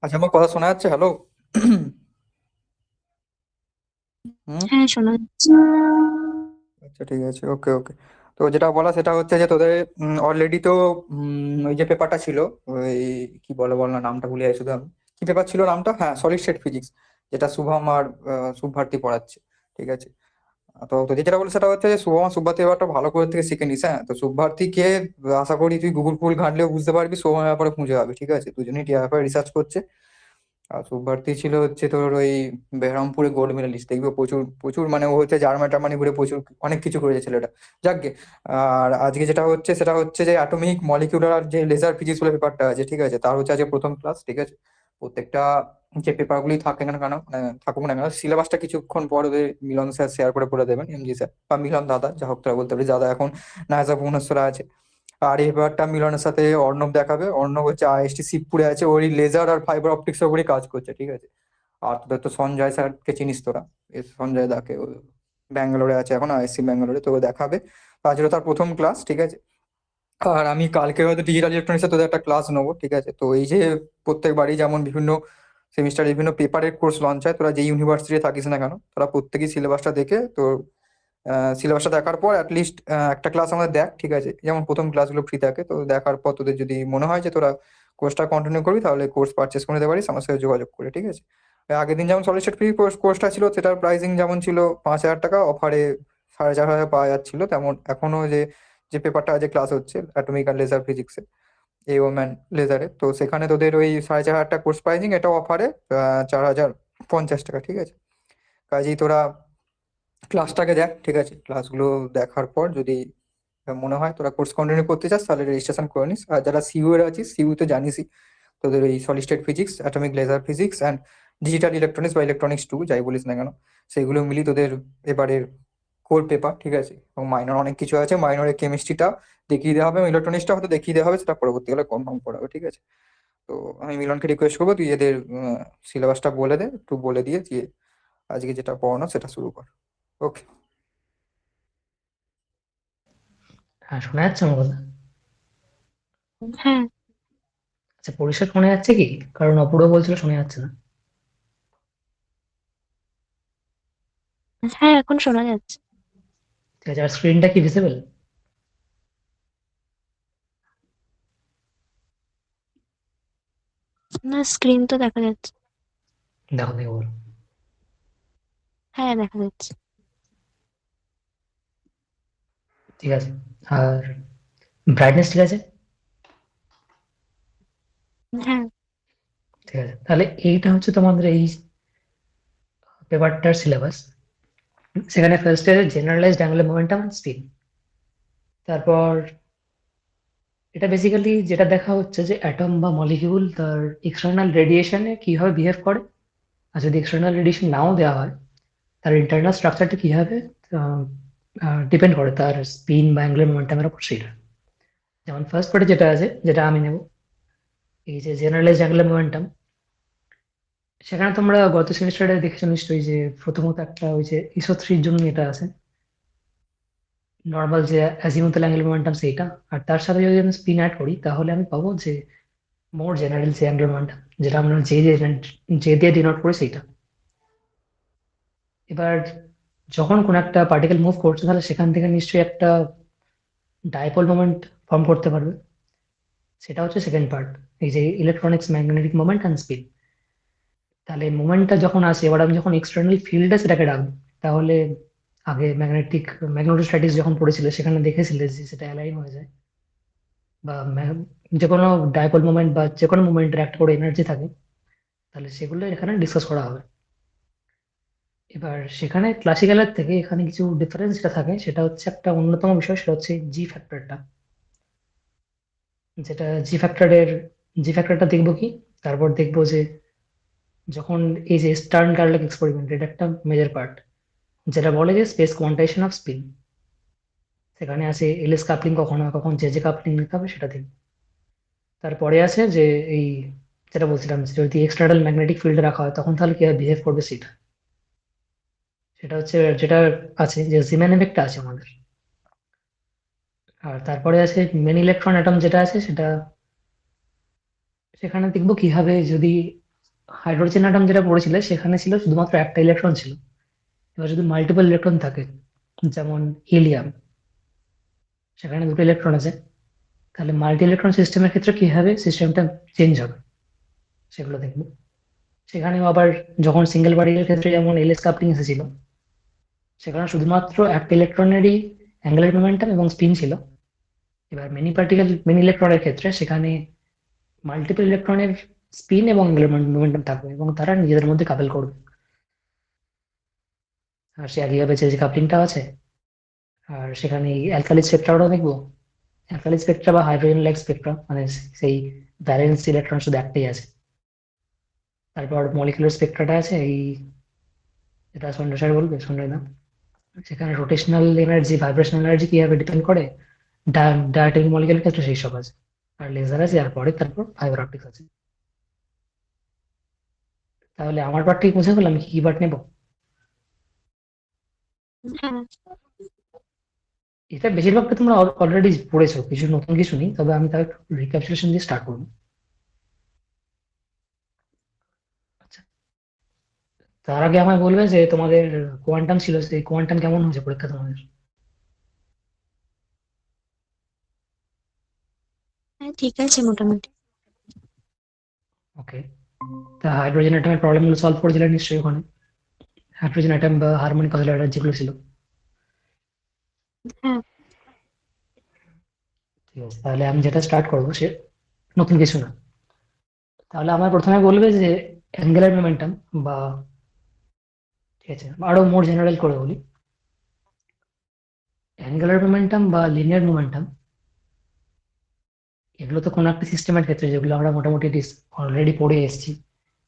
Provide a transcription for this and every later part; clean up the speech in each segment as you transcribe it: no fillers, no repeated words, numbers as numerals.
আচ্ছা, আমার কথা শোনা যাচ্ছে? হ্যালো। হুম। হ্যাঁ, শোনা যাচ্ছে। আচ্ছা, ঠিক আছে, ওকে ওকে। তো যেটা বলা সেটা হচ্ছে যে তোদের অলরেডি তো ওই যে পেপারটা ছিল, ওই কি বলে বল না, নামটা ভুলে যাই শুধু আমি। কি পেপার ছিল নামটা? হ্যাঁ, সলিড স্টেট ফিজিক্স, যেটা শুভম আর শুভভারতী পড়াচ্ছে। ঠিক আছে। তো তো যেটা বলি সেটা হচ্ছে যে শুভম আর শুভভারতী ব্যাপারটা ভালো করে থেকে শিখে নিস। হ্যাঁ, তো শুভভারতীকে আশা করি তুই গুগল ফুল ঘাঁটলেও বুঝতে পারবি শুভমের ব্যাপারে খুঁজে পাবি। ঠিক আছে, দুজনেই টিয়া ব্যাপারে রিসার্চ করছে। আর শুভভারতী ছিল হচ্ছে তোর ওই বেহরামপুরে গোল্ড মেডালিস্ট, দেখবে প্রচুর প্রচুর, মানে ও হচ্ছে জার্মান টার্মানি ঘুরে প্রচুর অনেক কিছু করেছে ছেলেটা। যাকগে। আর আজকে যেটা হচ্ছে সেটা হচ্ছে যে অ্যাটমিক মলিকিউলার যে লেজার ফিজিক্স বলে পেপারটা আছে, ঠিক আছে, তার হচ্ছে আজকে প্রথম ক্লাস। ঠিক আছে। প্রত্যেকটা যে পেপারগুলি থাকে না কেন, মানে থাকুক না কেন, সিলেবাসটা কিছুক্ষণ পর ওদের মিলন স্যার শেয়ার করে দেবেন, এমজি স্যার বা মিলন দাদা, যা হোক তারা বলতে পারি, দাদা এখন নায়াজা ভুবনেশ্বরে আছে। আর এবারটা মিলনের সাথে অর্ণব দেখাবে। অর্ণব হচ্ছে আইএসটি শিবপুরে আছে, ওই লেজার আর ফাইবার অপটিক্স এর উপরই কাজ করছে। ঠিক আছে। আর তোদের তো সঞ্জয় স্যারকে চিনিস তোরা, এই সঞ্জয় দাকে, ও ব্যাঙ্গালোরে আছে এখন, আইএসসি ব্যাঙ্গালোরে, তো ও দেখাবে। আজ হলো তার প্রথম ক্লাস। ঠিক আছে। আর আমি কালকে হয়তো ডিজিটাল ইলেকট্রনিক্সে তোদের একটা ক্লাস নেবো। ঠিক আছে। তো এই যে প্রত্যেকবারই যেমন বিভিন্ন সেমিস্টারে বিভিন্ন পেপারের কোর্স লঞ্চ হয়, তোরা যে ইউনিভার্সিটি থাকিস না কেন, তোরা প্রত্যেকেই সিলেবাসটা দেখে তোর সিলেবাসটা দেখার পর অ্যাটলিস্ট একটা ক্লাস আমাদের দেখ। ঠিক আছে, যেমন প্রথম ক্লাসগুলো ফ্রি থাকে, তো দেখার পর তোদের যদি মনে হয় যে তোরা কোর্সটা কন্টিনিউ করবি, তাহলে কোর্স পারচেস করে নিতে পারিস আমার সাথে যোগাযোগ করে। ঠিক আছে। আগের দিন যেমন সলিড ফ্রি কোর্সটা ছিল, সেটার প্রাইসিং যেমন ছিল 5,000 টাকা, অফারে 4,500 পাওয়া যাচ্ছিল, তেমন এখনো যে যে পেপারটা যে ক্লাস হচ্ছে অ্যাটমিক আর লেজার ফিজিক্সে, এ ওম্যান লেজারে, তো সেখানে তোদের ওই 4,500 কোর্স প্রাইসিং, এটা অফারে 4,050 টাকা। ঠিক আছে। কাজেই তোরা ক্লাসটাকে দেখ। ঠিক আছে, ক্লাসগুলো দেখার পর যদি মনে হয় তোরা কোর্স কন্টিনিউ করতে চাস, তাহলে রেজিস্ট্রেশন করে নিস। আর যারা সিইউ এর আছিস, সিইউ তো জানিসই, তোদের ওই solid state physics, atomic laser physics and digital electronics বা ইলেকট্রনিক্স টু, যাই বলিস না কেন, সেগুলো মিলি তোদের এবারের কোর পেপার। ঠিক আছে। এবং মাইনর অনেক কিছু আছে, মাইনরের কেমিস্ট্রিটা দেখিয়ে দেওয়া হবে, ইলেকট্রনিক্সটা হয়তো দেখিয়ে দেওয়া হবে, সেটা পরবর্তীকালে কনফার্ম করা হবে। ঠিক আছে। তো আমি মিলনকে রিকোয়েস্ট করবো, তুই এদের সিলেবাসটা বলে দে, একটু বলে দিয়ে দিয়ে আজকে যেটা পড়ানো সেটা শুরু কর। ওকে। হ্যাঁ, শোনা যাচ্ছে আমার কথা? হ্যাঁ, আচ্ছা, পরিষ্কার শোনা যাচ্ছে কি? কারণ অপূর্ব বলছিল শোনা যাচ্ছে না। হ্যাঁ, এখন শোনা যাচ্ছে। ঠিক আছে, আর স্ক্রিনটা কি ভিজিবল? না, স্ক্রিন তো দেখা যাচ্ছে। দেখো দেখো বলো। হ্যাঁ, দেখা যাচ্ছে। ঠিক আছে। আর ব্রাইটনেস ঠিক আছে? হ্যাঁ, ঠিক আছে, তাহলে এইটা হচ্ছে তোমাদের এই পেপারটার সিলেবাস। সেখানে ফার্স্ট ইয়ারে generalised angular momentum and speed. তারপর এটা বেসিক্যালি যেটা দেখা হচ্ছে যে অ্যাটম বা মলিকিউল তার এক্সটার্নাল রেডিয়েশনে কিভাবে বিহেভ করে। আর যদি এক্সটার্নাল রেডিয়েশন নাও দেওয়া হয়, তার ইন্টারনাল স্ট্রাকচারটা কিভাবে ডিপেন্ড করে তার স্পিন বা অ্যাঙ্গুলার মোমেন্টামের উপর সেটা। যেমন ফার্স্ট পার্টে যেটা আছে, যেটা আমি নেব, এই যে জেনারেলাইজড অ্যাঙ্গুলার মোমেন্টাম। সেখানে তোমরা গত সেমিস্টারে দেখেছো নিশ্চয়ই যে প্রথমত একটা ওই যে ইসো থ্রির জন্য এটা আছে, নর্মাল যে অ্যাজিমুথাল অ্যাঙ্গুলার মোমেন্টাম সেইটা। আর তার সাথে যদি আমি স্পিন অ্যাড করি, তাহলে আমি পাবো যে মোর জেনারেল যে অ্যাঙ্গুলার মোমেন্টাম, যেটা আমরা জে দিয়ে ডিনোট করি সেইটা। এবার যখন কোন একটা পার্টিকেল মুভ করছে, তাহলে সেখান থেকে নিশ্চয়ই একটা ডাইপোল মোমেন্ট ফর্ম করতে পারবে। সেটা হচ্ছে সেকেন্ড পার্ট, এই যে electronics magnetic moment and speed. তাহলে মোমেন্টটা যখন আসে, এবার আমি যখন এক্সটার্নাল ফিল্ডে সেটাকে রাখবো, তাহলে আগে ম্যাগনেটোস্ট্যাটিক্স যখন পড়েছিল সেখানে দেখেছিলে যে সেটা অ্যালাইন হয়ে যায়, বা যে কোনো ডাইপোল মোমেন্ট বা যে কোনো মোমেন্টের একটা করে এনার্জি থাকে, তাহলে সেগুলো এখানে ডিসকাস করা হবে। এবার সেখানে ক্লাসিক্যালের থেকে এখানে কিছু ডিফারেন্স যেটা থাকে, সেটা হচ্ছে একটা অন্যতম বিষয়, সেটা হচ্ছে জি ফ্যাক্টরটা। যেটা জি ফ্যাক্টরটা দেখবো কি, তারপর দেখবো যে যখন এই যে স্টার্ন গার্লাক এক্সপেরিমেন্ট, এটা একটা মেজর পার্ট, যেটা বলে যে স্পেস কোয়ান্টাইজেশন অফ স্পিন। সেখানে আছে এলএস কাপলিং কখন হয়, কখন জে জে কাপলিং নিতে হবে সেটা দেখবো। তারপরে আছে যে এই যেটা বলছিলাম, যে যদি এক্সটার্নাল ম্যাগনেটিক ফিল্ডে রাখা হয়, তখন তাহলে কিভাবে বিহেভ করবে সেটা। সেটা হচ্ছে যেটা আছে যে জিম্যান এফেক্টটা আছে আমাদের। আর তারপরে আছে মেন ইলেকট্রন অ্যাটম যেটা আছে সেটা, সেখানে দেখবো কিভাবে যদি হাইড্রোজেন অ্যাটম যেটা পড়েছিলে সেখানে ছিল শুধুমাত্র একটা ইলেকট্রন ছিল। এবার যদি মাল্টিপল ইলেকট্রন থাকে, যেমন হিলিয়াম, সেখানে দুটো ইলেকট্রন আছে, তাহলে মাল্টি ইলেকট্রন সিস্টেমের ক্ষেত্রে কিভাবে সিস্টেমটা চেঞ্জ হবে সেগুলো দেখবো। সেখানেও আবার যখন সিঙ্গেল পার্টিকেলের ক্ষেত্রে যেমন এলএস কাপলিং এসেছিল, সেখানে শুধুমাত্র একটা ইলেকট্রনেরই অ্যাঙ্গুলার মোমেন্টাম এবং স্পিন ছিল। এবার মেনি ইলেকট্রনের ক্ষেত্রে সেখানে মাল্টিপল ইলেকট্রনের স্পিন এবং অ্যাঙ্গুলার মোমেন্টাম থাকবে এবং তারা নিজেদের মধ্যে কাপল করবে। আর সে একইভাবে যে কাপলিংটা আছে, আর সেখানে অ্যালকালি স্পেকট্রাটাও দেখবো। অ্যালকালি স্পেকট্রা বা হাইড্রোজেন লাইক স্পেকট্রা, মানে সেই ভ্যালেন্স ইলেকট্রন শুধু একটাই আছে। তারপর মলিকুলার স্পেকট্রাটা আছে, এই যেটা সঞ্জয় স্যার বলবে, সঞ্জয় না, সেখানে রোটেশনাল এনার্জি, ভাইব্রেশনাল এনার্জি কিভাবে ডিপেন্ড করে ডায়াটমিক মলিকুলের ক্ষেত্রে সেই সব আছে। আর লেজার আছে, আর পরে তারপর ফাইবার অপটিক্স আছে। তাহলে আমার পার্ট ঠিক বুঝে গেলাম, কি কি পার্ট নেবো। হ্যাঁ, এটা বেশিরভাগটা তোমরা অলরেডি পড়েছো, কিছু নতুন কিছু নেই, তবে আমি তার রিক্যাপচুলেশন দিয়ে স্টার্ট করবো। আচ্ছা, তার আগে আমায় বলবে যে তোমাদের কোয়ান্টাম ছিল, সেই কোয়ান্টাম কেমন হয়েছে পরীক্ষা তোমাদের? হ্যাঁ, ঠিক আছে মোটামুটি। ওকে, তা হাইড্রোজেন অ্যাটমের প্রবলেম গুলো সলভ করেছিলে নিশ্চয়ই ওখানে? হাইড্রোজেন অ্যাটম বা হারমোনিক অসিলেটর যেগুলো ছিল। হ্যাঁ, ঠিক আছে, তাহলে আমি যেটা স্টার্ট করবো সে নতুন কিছু না। তাহলে আমার প্রথমে বলবে যে অ্যাঙ্গুলার মোমেন্টাম, বা ঠিক আছে আরো মোর জেনারেল করে বলি, অ্যাঙ্গুলার মোমেন্টাম বা লিনিয়ার মোমেন্টাম, এগুলো তো কোনো একটা সিস্টেমের ক্ষেত্রে, যেগুলো আমরা মোটামুটি অলরেডি পড়ে এসেছি,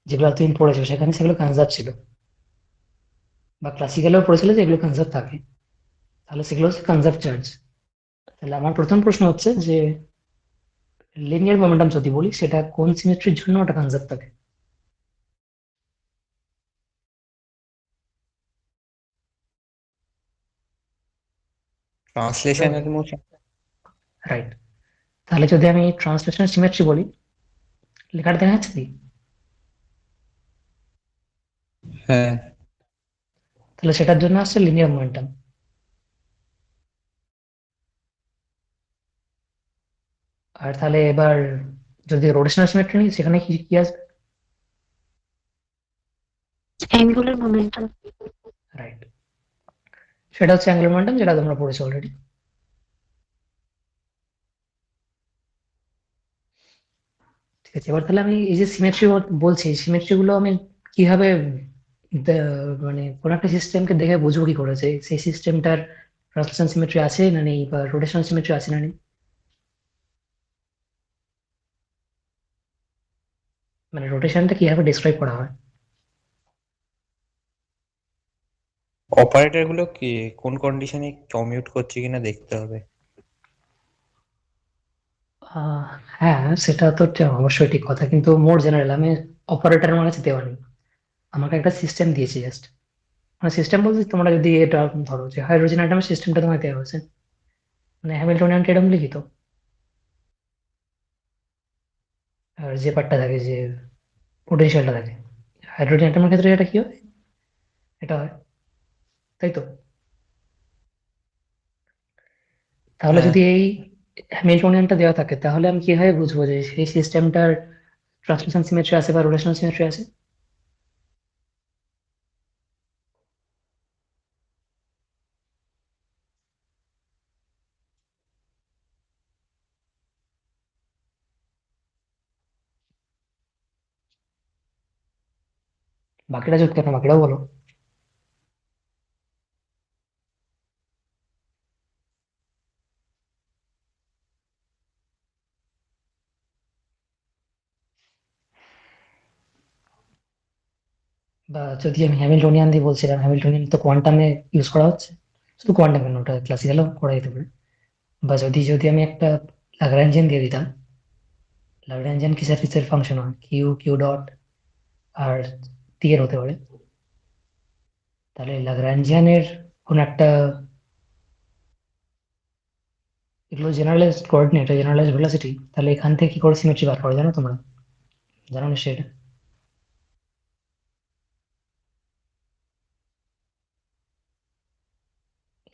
যেগুলো তুমি পড়েছো সেখানে সেগুলো কনজার্ভ ছিল, বা ক্লাসিক্যালেও পড়েছিল যে এগুলো কনজার্ভ থাকে, তাহলে সেগুলো হচ্ছে কনজার্ভ চার্জ। তাহলে আমার প্রথম প্রশ্ন হচ্ছে যে লিনিয়ার মোমেন্টাম যদি বলি, সেটা কোন সিমেট্রির জন্য ওটা কনজার্ভ থাকে? ট্রান্সলেশনের মোশন। রাইট। তাহলে যদি আমি ট্রান্সলেশন সিমেট্রি বলি, লেখাটা দেখা যাচ্ছে কি? হ্যাঁ। তাহলে সেটার জন্য আসছে লিনিয়ার মোমেন্টাম। আর তাহলে এবার যদি রোটেশনাল সিমেট্রি নিই, সেখানে কি কি আসবে? Angular momentum. রাইট, সেটা হচ্ছে অ্যাঙ্গুলার মোমেন্টাম, যেটা তোমরা পড়েছো অলরেডি। ঠিক আছে, এবার তাহলে আমি এই যে সিমেট্রি বলছি, সিমেট্রি গুলো আমি কিভাবে মানে কোন একটা সিস্টেমকে দেখে বুঝবো কি করেছে সেই সিস্টেমটার ট্রান্সলেশন সিমেট্রি আছে না নেই, বা রোটেশনাল সিমেট্রি আছে না নেই? মানে রোটেশনটা কিভাবে ডিসক্রাইব করা হয়? অপারেটর গুলো কি কোন কন্ডিশনে কমিউট করছে কিনা দেখতে হবে। আহ, হ্যাঁ, সেটা তো অবশ্যই ঠিক কথা, কিন্তু মোর জেনারেল আমি অপারেটর মানে দেওয়া নেই, আমাকে একটা সিস্টেম দিয়েছে জাস্ট। মানে সিস্টেম বলতে তোমরা যদি এটা ধরো যে হাইড্রোজেন অ্যাটমের সিস্টেমটা তোমাকে দেওয়া হয়েছে, মানে হ্যামিল্টনিয়ান এরকম লিখিত, আর যে পার্টটা থাকে, যে পোটেনশিয়ালটা থাকে, হাইড্রোজেন অ্যাটমের ক্ষেত্রে এটা কি হয়, এটা হয়, তাই তো? তাহলে হ্যাঁ, যদি এই হ্যামিল্টনিয়ানটা দেওয়া থাকে, তাহলে আমি কিভাবে বুঝবো যে সেই সিস্টেমটার ট্রান্সলেশন সিমেট্রি আছে বা রোটেশনাল সিমেট্রি আছে? বাকিটা চুপ কেন, বাকিটাও বলো। বা যদি আমি হ্যামিল্টনিয়ান দিয়ে বলছিলাম, হ্যামিল্টনিয়ান তো কোয়ান্টামে ইউজ করা হচ্ছে, শুধু কোয়ান্টাম কেন, ওটা ক্লাসিক্যালও করা যেতে পারে। বা যদি যদি আমি একটা ল্যাগ্রাঞ্জিয়ান দিয়ে দিতাম, ল্যাগ্রাঞ্জিয়ান কিসের কিসের ফাংশন হয়, কিউ কিউ ডট আর টি এর হতে পারে, তাহলে ল্যাগ্রাঞ্জিয়ানের কোন একটা, এগুলো জেনারেলাইজড কোঅর্ডিনেট, জেনারেলাইজড ভেলোসিটি, তাহলে এখান থেকে কি করে সিমেট্রি বার করে জানো তোমরা? জানো নিশ্চয়ই এটা।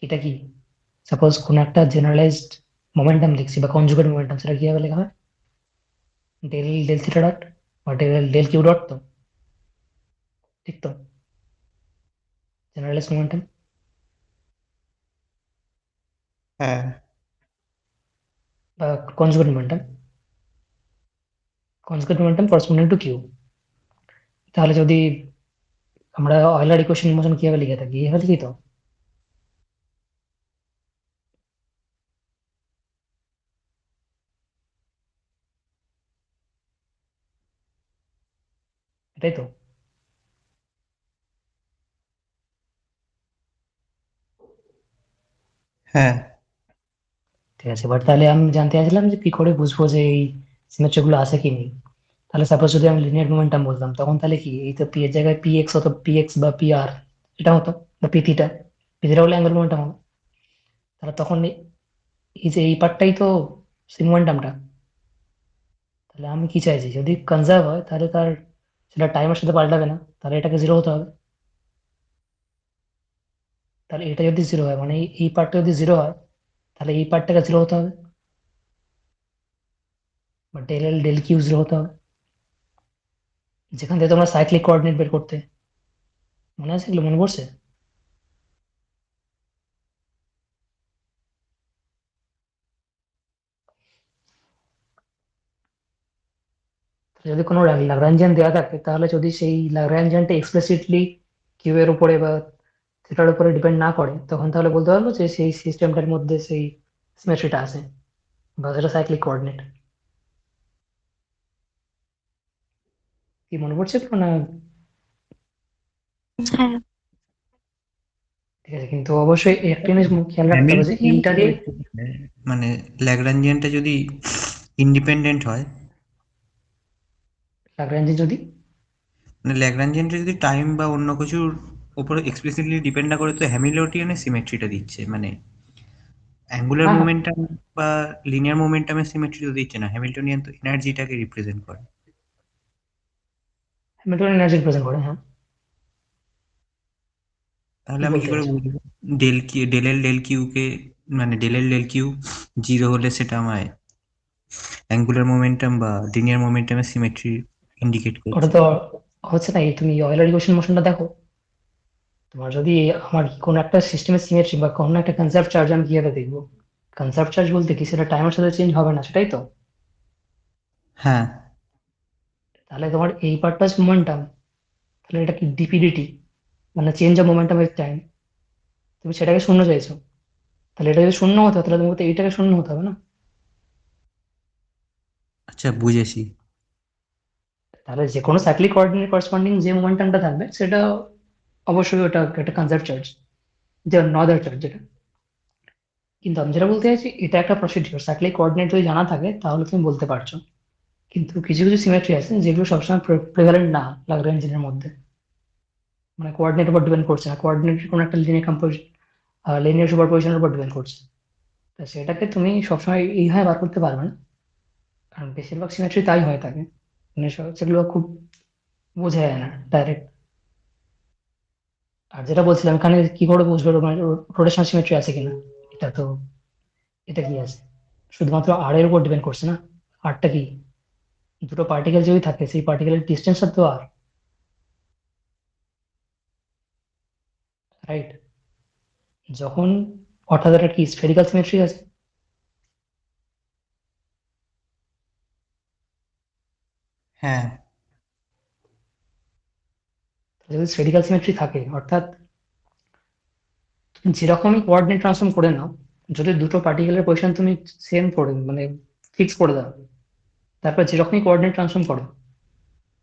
এটা কি? সাপোজ কোন একটা জেনারেলাইজড মোমেন্টাম লিখছি বা কনজুগেট মোমেন্টাম, সেটা কিভাবে লেখা হয়? ডেল থিটা ডট বা ডেল কিউ ডট, তো ঠিক তো? জেনারেলাইজড মোমেন্টাম হ্যাঁ বা conjugate momentum corresponding to q. তাহলে যদি আমরা অয়লার ইকুয়েশন মোশন কিভাবে লিখে থাকি, এভাবে লিখি তো? এটাই তো। হ্যাঁ ঠিক আছে, বাট তাহলে আমি জানতে চাইছিলাম যে কি করে বুঝবো যে এই সিমেট্রি গুলো আছে কি নেই। তাহলে সাপোজ যদি আমি লিনিয়ার মোমেন্টাম বলতাম, তখন তাহলে কি এই তো পি এর জায়গায় পি এক্স হতো, পি এক্স বা পি আর এটা হতো, বা পি থিটা হলে অ্যাঙ্গুলার মোমেন্টাম হবে। তাহলে তখন এই যে এই পার্টটাই তো মোমেন্টামটা। তাহলে আমি কি চাইছি, যদি কনজার্ভ হয় তাহলে তার সেটা টাইমের সাথে পাল্টাবে না, তাহলে এটাকে জিরো হতে হবে। তাহলে এটা যদি জিরো হয় মানে এই পার্টটা যদি জিরো হয়, তাহলে এই পার্টটাকে জিরো হতে হবে, বা del L del q zero হতে হবে। যেখান থেকে তোমরা সাইক্লিক কোঅর্ডিনেট বের করতে, মনে আছে এগুলো, মনে পড়ছে? যদি কোনো ল্যাগ্রাঞ্জিয়ান দেওয়া থাকে, তাহলে যদি সেই ল্যাগ্রাঞ্জিয়ানটা এক্সপ্লিসিটলি কিউ এর উপরে বা থিটার উপরে ডিপেন্ড না করে, তখন তাহলে বলতে পারবো যে সেই সিস্টেমটার মধ্যে সেই সিমেট্রিটা আছে, বা সেটা সাইক্লিক কোঅর্ডিনেট। কি মনে পড়ছে তো না? হ্যাঁ, ঠিক আছে, কিন্তু অবশ্যই একটা জিনিস খেয়াল রাখতে হবে যে হ্যামিল্টনিয়ান এইটা কি দিয়ে বলছে? মানে ল্যাগ্রাঞ্জিয়ানটা যদি ইন্ডিপেন্ডেন্ট হয়, ল্যাগ্রাঞ্জিয়ান যদি মানে ল্যাগ্রাঞ্জিয়ানটা যদি টাইম বা অন্য কিছুর উপরে এক্সপ্লিসিটলি ডিপেন্ড না করে, তো হ্যামিল্টনিয়ানের সিমেট্রিটা দিচ্ছে, মানে অ্যাঙ্গুলার হ্যাঁ, হ্যাঁ, মোমেন্টাম বা লিনিয়ার মোমেন্টামের সিমেট্রি তো দিচ্ছে না, হ্যামিল্টনিয়ান তো এনার্জিটাকে রিপ্রেজেন্ট করে। হ্যামিল্টনিয়ান এনার্জি প্রেজেন্ট করে, হ্যাঁ। তাহলে কি আমি কি বলতে করে চাইছো? বুঝবো ডেল এল ডেল কিউ কে, মানে del L del q zero হলে সেটা আমায় অ্যাঙ্গুলার মোমেন্টাম বা লিনিয়ার মোমেন্টামের সিমেট্রি ইন্ডিকেট ওটা করছে? তো হচ্ছে না, এই তুমি অয়েলার ইকুয়েশন মোশনটা দেখো। তোমার যদি আমার কোন একটা সিস্টেমের সিমেট্রি বা কোন একটা কনজার্ভ চার্জ আমি কিভাবে দেখবো? কনজার্ভ চার্জ বলতে কি, সেটা টাইমের সাথে চেঞ্জ হবে না, সেটাই তো। হ্যাঁ তাহলে তোমার এই পার্টটা মোমেন্টাম, তাহলে এটা কি ডিপিডিটি, মানে change of momentum with time. তুমি সেটাকে শূন্য চাইছো, তাহলে এটা যদি শূন্য হতো তাহলে তোমাকে তো এইটাকে শূন্য হতে হবে না? আচ্ছা বুঝেছি। তাহলে যে কোনো সাইক্লিক কোঅর্ডিনেট করেসপন্ডিং যে মোমেন্টামটা থাকবে সেটা অবশ্যই ওটা একটা কনজার্ভ চার্জ, যে নদার চার্জ যেটা। কিন্তু আমি যেটা বলতে চাইছি, এটা একটা প্রসিডিওর, সাইক্লিক কোঅর্ডিনেট যদি জানা থাকে তাহলে তুমি বলতে পারছো। কিন্তু কিছু কিছু সিমেট্রি আছে যেগুলো সবসময় প্রেভালেন্ট না ল্যাগ্রাঞ্জিয়ানের মধ্যে, মানে কোঅর্ডিনেট উপর ডিপেন্ড করছে না, কোঅর্ডিনেটের কোনো একটা লিনিয়ার কম্পোজিশন, লিনিয়ার সুপারপজিশনের উপর ডিপেন্ড করছে। তো সেটাকে তুমি সবসময় এইভাবে বার করতে পারবে না, কারণ বেশিরভাগ সিমেট্রি তাই হয়ে থাকে, মানে সেগুলো খুব বোঝা যায় না ডাইরেক্ট। আর যেটা বলছিলাম, এখানে কি করে বুঝবে রোটেশনাল সিমেট্রি আছে কিনা, এটা তো, এটা কি আছে, শুধুমাত্র আর এর উপর ডিপেন্ড করছে না। আরটা কি, দুটো পার্টিকেল যদি থাকে সেই পার্টিকেলের ডিস্টেন্সটা তো আর, রাইট? যখন, অর্থাৎ এটা কি স্ফেরিক্যাল সিমেট্রি আছে। হ্যাঁ যদি স্ফেরিক্যাল সিমেট্রি থাকে, অর্থাৎ তুমি যেরকমই কোঅর্ডিনেট ট্রান্সফর্ম করে নাও, যদি দুটো পার্টিকেলের পজিশন তুমি সেম করে মানে ফিক্স করে দাও, তারপর যেরকমই কোঅর্ডিনেট ট্রান্সফর্ম করো,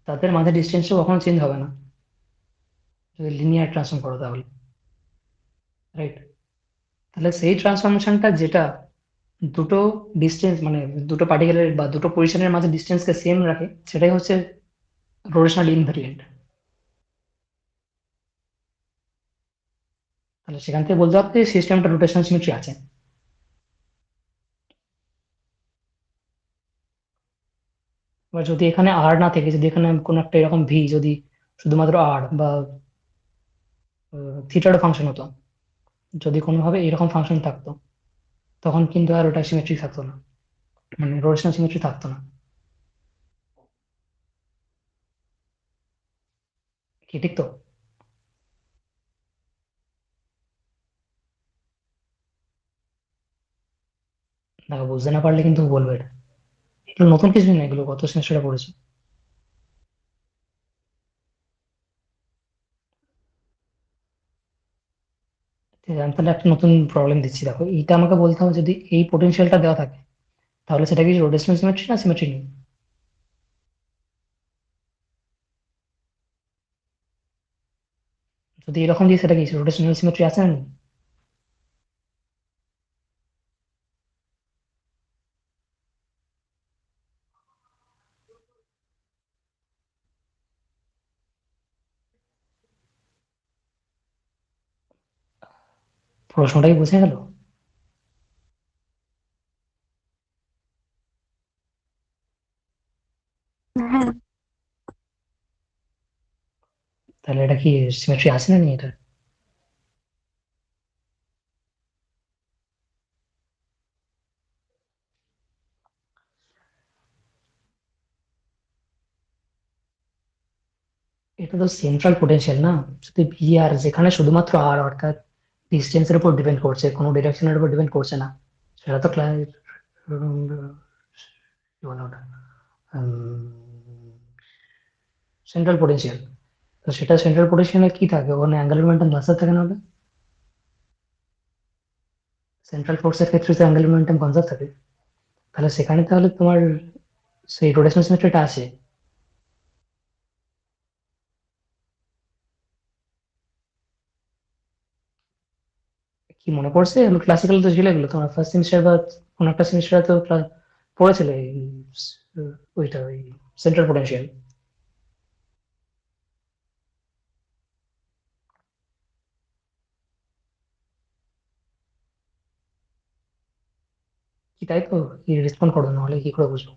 তাদের মাঝে ডিস্টেন্সটা কখনো চেঞ্জ হবে না, যদি লিনিয়ার ট্রান্সফর্ম করো তাহলে, রাইট? তাহলে সেই ট্রান্সফরমেশনটা যেটা দুটো ডিস্টেন্স মানে দুটো পার্টিকেলের বা দুটো পজিশনের মাঝে ডিস্টেন্সকে সেম রাখে, সেটাই হচ্ছে রোটেশনাল ইনভ্যারিয়েন্ট। তাহলে সেখান থেকে বলতে হবে যে সিস্টেমটা রোটেশনাল সিমেট্রি আছে। এবার যদি এখানে আর না থেকে, যদি এখানে কোনো একটা এরকম ভি যদি শুধুমাত্র আর বা থিটার ফাংশন হতো, যদি কোনোভাবে এরকম ফাংশন থাকতো তখন কিন্তু আর ওটা সিমেট্রিক থাকতো না, মানে রোটেশনাল সিমেট্রি থাকতো না। কি ঠিক তো? দেখো, বুঝতে না পারলে কিন্তু বলবে। এটা এগুলো নতুন কিছুই না, এগুলো গত সেমিস্টারে পড়েছি। আমি তাহলে একটা নতুন প্রবলেম দিচ্ছি, দেখো এইটা আমাকে বলতে হবে যদি এই পোটেনশিয়ালটা দেওয়া থাকে তাহলে সেটা কি রোটেশনাল সিমেট্রি না সিমেট্রি নেই? যদি এরকম দিয়ে সেটা কি রোটেশনাল সিমেট্রি আছে না নেই? প্রশ্নটাই বুঝে গেল। হ্যাঁ, তাহলে এটা কি সিমেট্রি আছে না নেই এটা? এটা তো সেন্ট্রাল পোটেনশিয়াল না, যদি ভি আর যেখানে শুধুমাত্র আর অর্থাৎ ডিস্টেন্সের উপর ডিপেন্ড করছে, কোনো ডিরেকশনের উপর ডিপেন্ড করছে না, সেটা তো কি বলে ওটা, সেন্ট্রাল পোটেনশিয়াল। তো সেটা সেন্ট্রাল পোটেনশিয়ালে কি থাকে, ওখানে অ্যাঙ্গুলার মোমেন্টাম কনসার্ভ থাকে না ওটা? সেন্ট্রাল ফোর্সের ক্ষেত্রে তো অ্যাঙ্গুলার মোমেন্টাম কনসার্ভ থাকে। তাহলে সেখানে তাহলে তোমার সেই রোটেশনাল সিমেট্রিটা আছে। কি মনে পড়ছে? ক্লাসিক্যাল তো ছিল এগুলো, তোমার ফার্স্ট সেমিস্টার বা কোন একটা সেমিস্টারে তো পড়েছিলে ওইটা, ওই সেন্ট্রাল পোটেনশিয়াল। কি তাই তো? কি রেসপন্ড করো, নাহলে কি করে বুঝবো?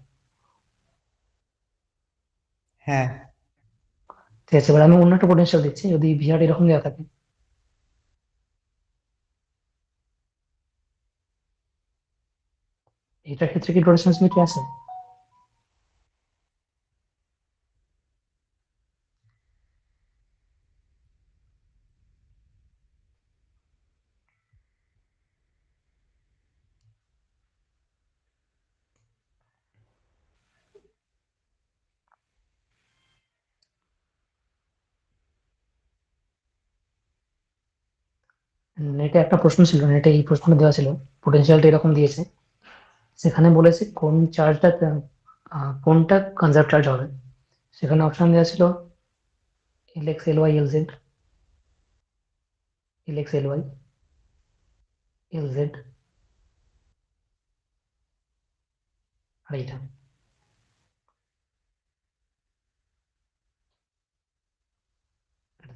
হ্যাঁ, ঠিক আছে, এবার আমি অন্য একটা পোটেনশিয়াল দিচ্ছি, যদি ভিআর এরকম দেওয়া থাকে, এটার ক্ষেত্রে কি রোটেশনাল সিমেট্রি আছে? নেটে একটা প্রশ্ন ছিল, নেটে এই প্রশ্নটা দেওয়া ছিল, পোটেনশিয়ালটা এরকম দিয়েছে, সেখানে বলেছে কোন চার্জটা কোনটা কনজার্ভ চার্জ হবে। সেখানে অপশন দেওয়া ছিল L X L Y L Z, L X L Y L Z, আর এইটা।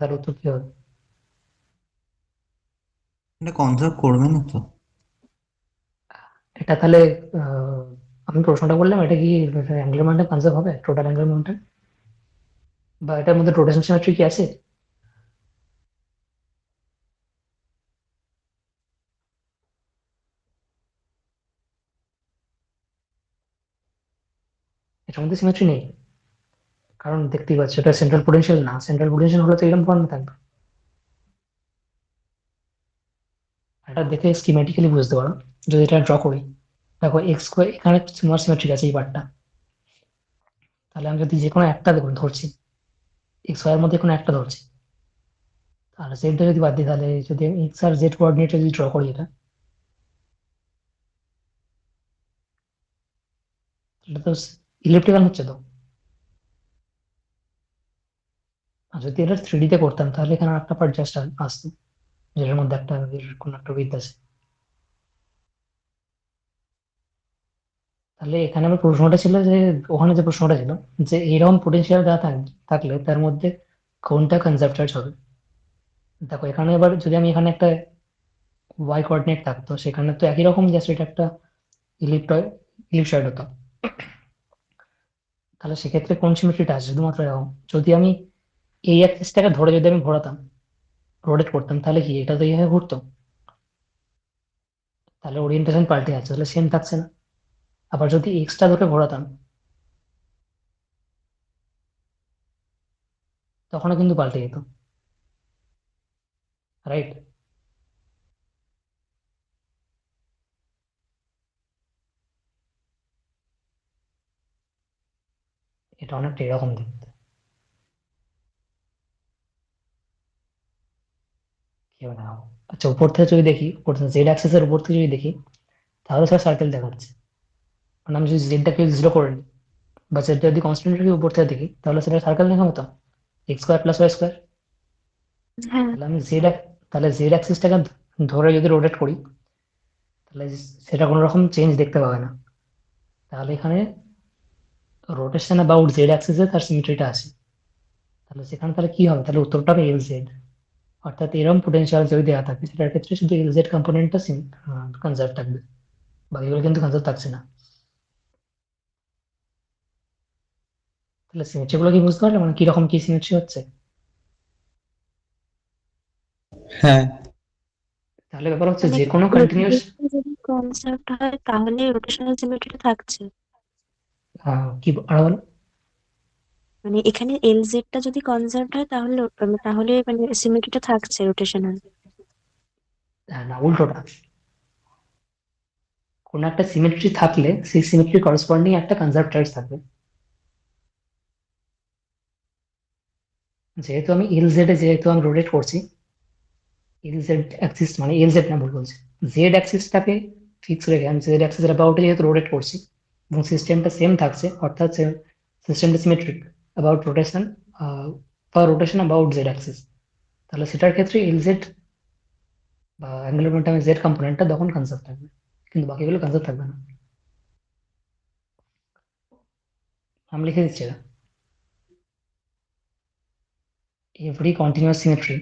তার উত্তর কি হবে? এটা কনজার্ভ করবে না তো। এটা তাহলে আহ, আমি প্রশ্নটা বললাম, এটা কি অ্যাঙ্গুলার মোমেন্টাম কনজার্ভ হবে, টোটাল অ্যাঙ্গুলার মোমেন্টাম, বা এটার মধ্যে রোটেশন সিমেট্রি কি আছে? এটার মধ্যে সিমেট্রি নেই, কারণ দেখতেই পাচ্ছ এটা সেন্ট্রাল পোটেনশিয়াল না, সেন্ট্রাল পোটেনশিয়াল হলে তো এরকম ফর্মে থাকবে। এটা দেখে স্কিমেটিক্যালি বুঝতে পারো, যদি এটা ড্র করি, দেখো এক্স স্কোয়ার এখানে তোমার সিমেট্রিক আছে এই পার্টটা, তাহলে আমি যদি যে কোনো একটা দেখুন ধরছি, এক্স ওয়াই এর মধ্যে কোনো একটা ধরছি, আর জেডটা যদি বাদ দিই, তাহলে যদি আমি এক্স আর জেড কোঅর্ডিনেটে যদি ড্র করি এটা, এটা তো ইলেকট্রিক্যাল হচ্ছে তো। আর যদি এটা থ্রিডি তে করতাম তাহলে এখানে একটা পার্ট জাস্ট আসতো, যেটার মধ্যে একটা এর কোনো একটা উইথ আছে। তাহলে এখানে আমার প্রশ্নটা ছিল যে, ওখানে যে প্রশ্নটা ছিল যে এরকম পোটেনশিয়াল দেওয়া থাকলে তার মধ্যে কোনটা কনজার্ভ চার্জ হবে। দেখো এখানে এবার যদি আমি এখানে একটা ওয়াই কোঅর্ডিনেট থাকতো, সেখানে তো একই রকম, জাস্ট এটা একটা ইলিপ্টয় ইলিপসয়েড হতো। তাহলে সেক্ষেত্রে কোন সিমেট্রিটা আছে, শুধুমাত্র এরকম। যদি আমি এই অ্যাক্সিসটাকে ধরে যদি আমি ঘোরাতাম, রোটেট করতাম, তাহলে কি এটা তো এইভাবে ঘুরতো। তাহলে ওরিয়েন্টেশন পাল্টে যাচ্ছে, তাহলে সেম থাকছে না। আবার যদি এক্সট্রা ধরে ঘোরাতাম তখনও কিন্তু পাল্টে যেত, রাইট? এটা অনেকটা এরকম দেখতে। কি হবে না? আচ্ছা, উপর থেকে যদি দেখি, উপর থেকে জেড অ্যাক্সিসের উপর থেকে যদি দেখি, তাহলে স্যার সার্কেল দেখাচ্ছে। মানে আমি যদি জেডটাকে জিরো করে নিই বা জেডটা যদি কনস্ট্যান্ট রেখে উপর থেকে দেখি, তাহলে সেটা সার্কেল দেখা মতো x square plus y square. হ্যাঁ, তাহলে আমি তাহলে জেড অ্যাক্সিসটাকে ধরে যদি রোটেট করি, তাহলে সেটা কোনো রকম চেঞ্জ দেখতে পাবে না। তাহলে এখানে রোটেশন অ্যাবাউট জেড অ্যাক্সিসে তার সিমেট্রিটা আছে। তাহলে সেখানে তাহলে কি হবে? তাহলে উত্তরটা হবে এল জেড। অর্থাৎ এরকম পোটেনশিয়াল যদি দেওয়া থাকে, সেটার ক্ষেত্রে শুধু এল জেড কম্পোনেন্টটা কনজার্ভ থাকবে, বাকিগুলো কিন্তু কনজার্ভ থাকছে না। তাহলে সিমেট্রি গুলো কি বুঝতে পারলে, মানে কিরকম কি সিমেট্রি হচ্ছে? হ্যাঁ। তাহলে ব্যাপার হচ্ছে মানে যে কোনো কন্টিনিউয়াস, rotation যদি কনসার্ভড হয় তাহলে রোটেশনাল সিমেট্রিটা থাকছে। কি আরো বলো? মানে এখানে LZ টা যদি কনসার্ভড হয় তাহলে তাহলে মানে সিমেট্রিটা থাকছে রোটেশনাল। না, উল্টোটা। কোন একটা সিমেট্রি থাকলে সেই সিমেট্রি করেসপন্ডিং একটা কনজার্ভ চার্জ থাকবে। যেহেতু আমি যেহেতু আমি রোটেট করছি, এলজেড অ্যাক্সিস মানে এলজেড না, ভুল বলছি, জেড অ্যাক্সিসটাকে ফিক্স রেখে আমি জেড অ্যাক্সিসের অ্যাবাউটে যেহেতু রোটেট করছি এবং সিস্টেমটা সেম থাকছে, অর্থাৎ সিস্টেমটা সিমেট্রিক অ্যাবাউট রোটেশন বা রোটেশন অ্যাবাউট জেড অ্যাক্সিস, তাহলে সেটার ক্ষেত্রে এলজেড বা অ্যাঙ্গুলার মোমেন্টাম জেড কম্পোনেন্টটা তখন কনসার্ভ থাকবে, কিন্তু বাকিগুলো কনসার্ভ থাকবে না। আমি লিখে দিচ্ছি এটা। Every continuous symmetry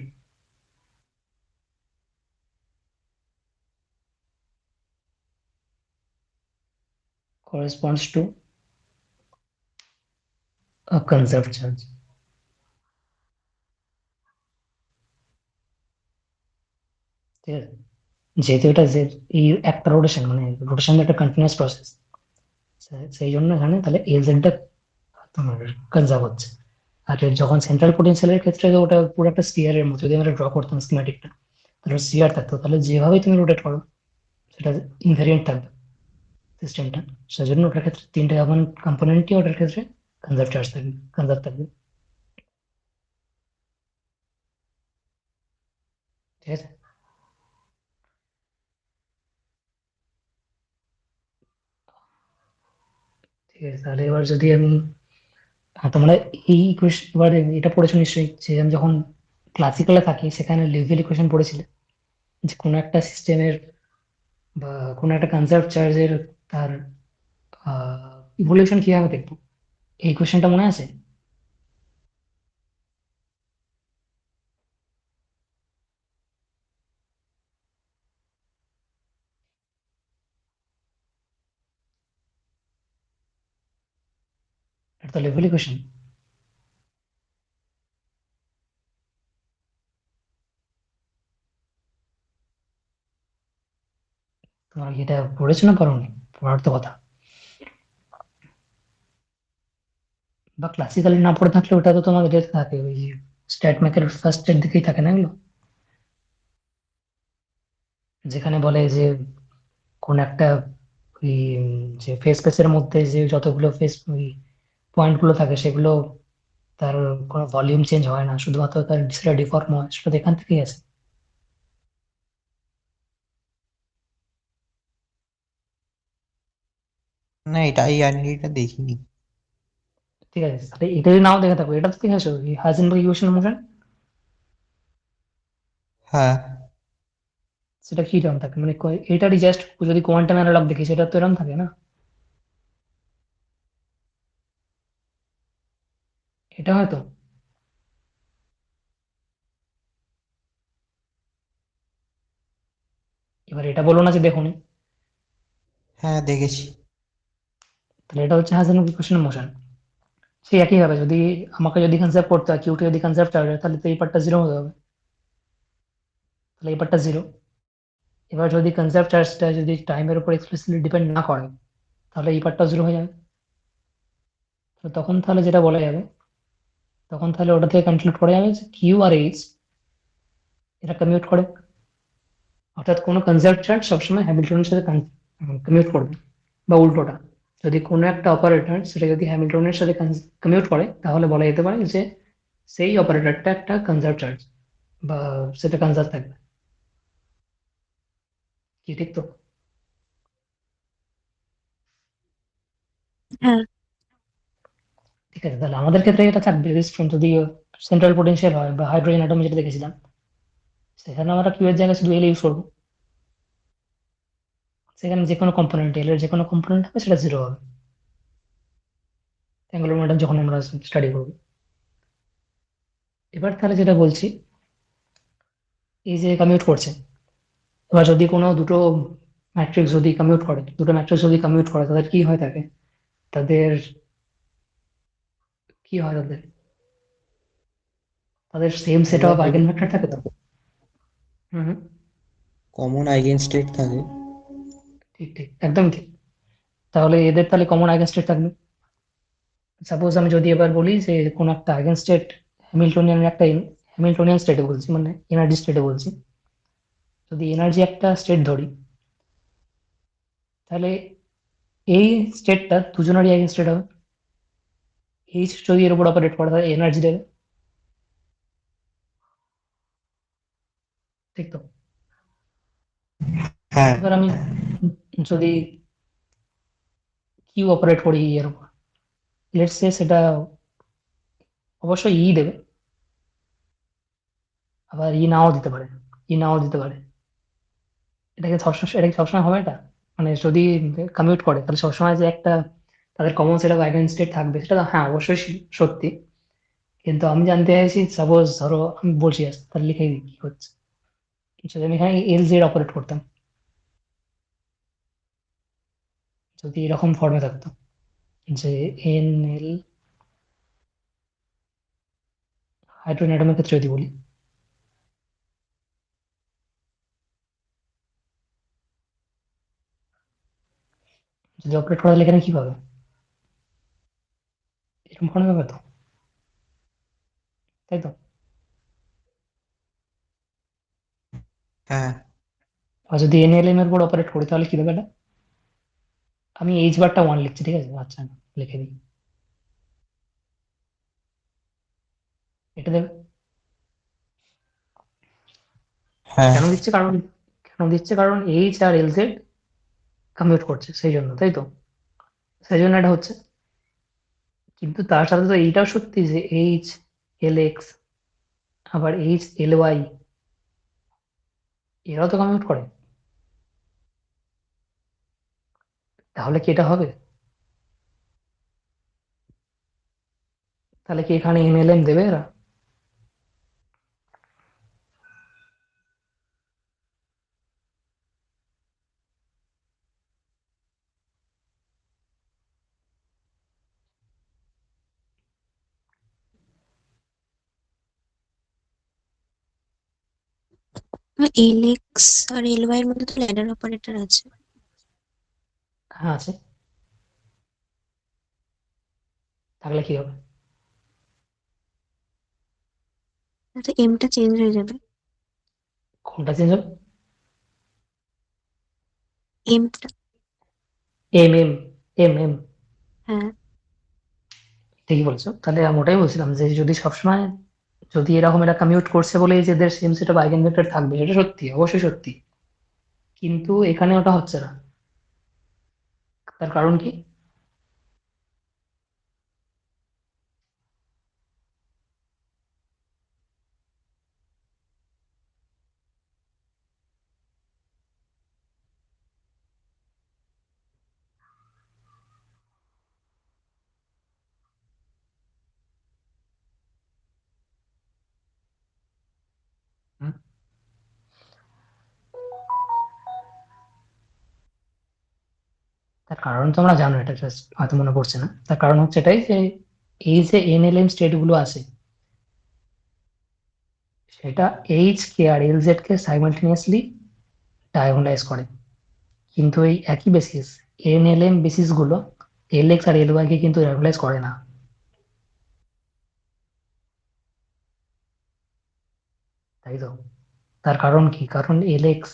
corresponds to a conserved charge. ঠিক আছে? যেহেতু এটা যে এই একটা রোটেশন, মানে রোটেশন একটা কন্টিনিউয়াস প্রসেস, সেই জন্য এখানে তাহলে এলজেডটা তোমার কনজার্ভ হচ্ছে। আর যখন সেন্ট্রাল পোটেনশিয়ালের ক্ষেত্রে তো ওটা পুরো একটা স্পিয়ারের মতো, যদি আমরা ড্র করতাম স্কিম্যাটিকটা, তাহলে স্পিয়ার থাকতো, তাহলে যেভাবেই তুমি রোটেট করো সেটা ইনভেরিয়েন্ট থাকবে সিস্টেমটা। সেজন্য ওটার ক্ষেত্রে তিনটে কম্পোনেন্টই ওটার ক্ষেত্রে কনজার্ভ চার্জ থাকবে, কনজার্ভ থাকবে। ঠিক আছে? ঠিক আছে, তাহলে এবার যদি আমি, হ্যাঁ, তোমরা এই ইকুয়েশন এবারে এটা পড়েছো নিশ্চয়ই, যে আমি যখন ক্লাসিক্যালে থাকি সেখানে লিউভিল ইকুয়েশন পড়েছিলে, যে কোনো একটা সিস্টেমের বা কোনো একটা কনজার্ভ চার্জের তার ইভলিউশন কিভাবে দেখবো, এই কোয়েশ্চেনটা মনে আছে? এটা তো লেভেল ইকুয়েশন। তোমার কি এটা পড়েছো না পড়োনি? পড়ার তো কথা। বা ক্লাসিক্যালি না পড়ে থাকলে ওটা তো তোমার ইয়ে থাকে, ওই স্ট্যাট ম্যাথের ফার্স্ট এর দিকেই থাকে না এগুলো, যেখানে বলে যে কোন একটা ওই যে ফেস স্পেসের মধ্যে যে যতগুলো ফেস ওই পয়েন্ট গুলো থাকে সেগুলো তার কোনো ভলিউম চেঞ্জ হয় না, শুধুমাত্র তার সেটা ডিফর্ম হয়, সেটা তো এখান থেকেই আছে। না, এই আর্নিটা দেখিনি। ঠিক আছে, তাহলে এটা যদি নাও দেখে থাকো, এটা তো দেখে আসো হাইজেনবার্গ ইকুয়েশন মোশন, হ্যাঁ। সেটা কি রকম থাকে, মানে এটারই জাস্ট যদি কোয়ান্টাম অ্যানালগ দেখি সেটা তো এরকম থাকে না, এটা হয়তো। এবার এটা বলো না যে দেখোনি। হ্যাঁ, দেখেছি। তাহলে এটা হচ্ছে হাইজেনবার্গ ইকুয়েশন মোশন। সেই একই ভাবে যদি আমাকে যদি কনসেপ্ট করতে হয় কিউটি যদি কনসেপ্ট হয়, তাহলে তো এই পার্টটা জিরো হতে হবে, তাহলে এই পার্টটা জিরো, এবার যদি কনজার্ভ চার্জটা যদি টাইমের উপর এক্সপ্লিসিটলি ডিপেন্ড না করে, তাহলে এই পার্টটা জিরো হয়ে যাবে। তো তখন তাহলে যেটা বলা যাবে, তখন তাহলে ওটা থেকে কনক্লুড করা যাবে যে কিউ আর এইচ এটা কমিউট করে, অর্থাৎ কোনো কনজার্ভ চার্জ সবসময় হ্যামিল্টনের সাথে কমিউট করবে, বা উল্টোটা, যদি কোনো একটা অপারেটর সেটা যদি হ্যামিল্টনের সাথে কমিউট করে, তাহলে বলা যেতে পারে যে সেই অপারেটরটা একটা কনজার্ভ চার্জ, বা সেটা কনজার্ভ থাকবে। কি ঠিক তো? হ্যাঁ, ঠিক আছে, তাহলে আমাদের ক্ষেত্রে এটা থাকবে রেজিস্ট্যান্স যদি সেন্ট্রাল পোটেনশিয়াল হয়, বা হাইড্রোজেন অ্যাটম যেটা দেখেছিলাম, সেখানে আমরা কিউ এর জায়গায় শুধু এল ইউজ করবো। সেখানে যে কোনো কম্পোনেন্ট, এল এর যে কোনো কম্পোনেন্ট হবে সেটা জিরো হবে অ্যাঙ্গুলার মোমেন্টাম যখন আমরা স্টাডি করবো। এবার তাহলে যেটা বলছি, এই যে কমিউট করছে, এবার যদি কোনো দুটো ম্যাট্রিক্স যদি কমিউট করে, তাদের কি হয়, তাদের কি হয়, তাদের same set of eigen vector থাকে তো। হুম হুম, কমন আইগেন স্টেট থাকে। ঠিক ঠিক, একদম ঠিক। তাহলে এদের তাহলে কমন আইগেন স্টেট থাকবে। সাপোজ আমি যদি এবার বলি যে কোন একটা আইগেন স্টেট হ্যামিল্টনিয়ান স্টেটে বলছি, মানে এনার্জি স্টেটে বলছি, যদি এনার্জি একটা স্টেট ধরি, তাহলে এই স্টেটটা দুজনেরই আইগেন স্টেট হবে। এইচ যদি এর উপর অপারেট করে তাহলে এনার্জি দেবে, ঠিক তো? হ্যাঁ এবার আমি যদি কিউ অপারেট করি এর উপর, লেটস সে সেটা অবশ্যই ই দেবে, আবার নাও দিতে পারে। এটা কি সবসময় হবে এটা? মানে যদি কমিউট করে তাহলে সবসময় যে একটা তাদের common set of eigen state থাকবে, সেটা তো হ্যাঁ অবশ্যই সত্যি। কিন্তু আমি জানতে চাইছি, সাপোজ ধরো আমি বলছি তাহলে লিখে দিই কি হচ্ছে। যদি আমি এখানে এল জেড অপারেট করতাম, যদি এরকম ফর্মে থাকতো যে এন এল, হাইড্রোজেন অ্যাটমের ক্ষেত্রে যদি বলি, যদি অপারেট করা তাহলে এখানে কি পাবে, এরকম ফর্মে পাবে তো, তাই তো? হ্যাঁ আর যদি এনএলএম এর উপর অপারেট করি তাহলে কি দেবে এটা? আমি এইচ বারটা 1 লিখছি, ঠিক আছে, আচ্ছা লিখে দিই, এটা দেবে। হ্যাঁ কেন দিচ্ছে কারণ H R L Z commute করছে সেই জন্য, তাই তো? সেই জন্য এটা হচ্ছে। কিন্তু তার সাথে তো এইটাও সত্যি যে এইচ এল এক্স, আবার এইচ এল ওয়াই, এরাও তো কমিউট করে। তাহলে কি এটা হবে? তাহলে কি এখানে এনএলএম দেবে এরা? এল এক্স আর এল ওয়াই এর মধ্যে তো ল্যাডার অপারেটর আছে। হ্যাঁ আছে, তাহলে কি হবে? তো এমটা চেঞ্জ হয়ে যাবে। কোনটা চেঞ্জ হবে? এমটা। এম এম এম এম হ্যাঁ, ঠিকই বলছো। তাহলে আমি ওটাই বলছিলাম যে যদি এরকম এরা কমিউট করছে বলে যে এদের same set of eigen vector থাকবে, সেটা সত্যি, অবশ্যই সত্যি। কিন্তু এখানে ওটা হচ্ছে না, তার কারণ কি? হুম? তার কারণ তোমরা জানো, এটা জাস্ট হয়তো মনে পড়ছে না। তার কারণ হচ্ছে এটাই যে এই যে এনএলএম স্টেট গুলো আছে, সেটা এইচ কে আর এল জেড কে সাইমালটেনিয়াসলি ডায়াগোনালাইজ করে, কিন্তু এই একই বেসিস এনএলএম বেসিস গুলো এলএক্স আর এলওয়াই কে কিন্তু ডায়াগোনালাইজ করে না। তাই তো? তার কারণ কি? কারণ এলএক্স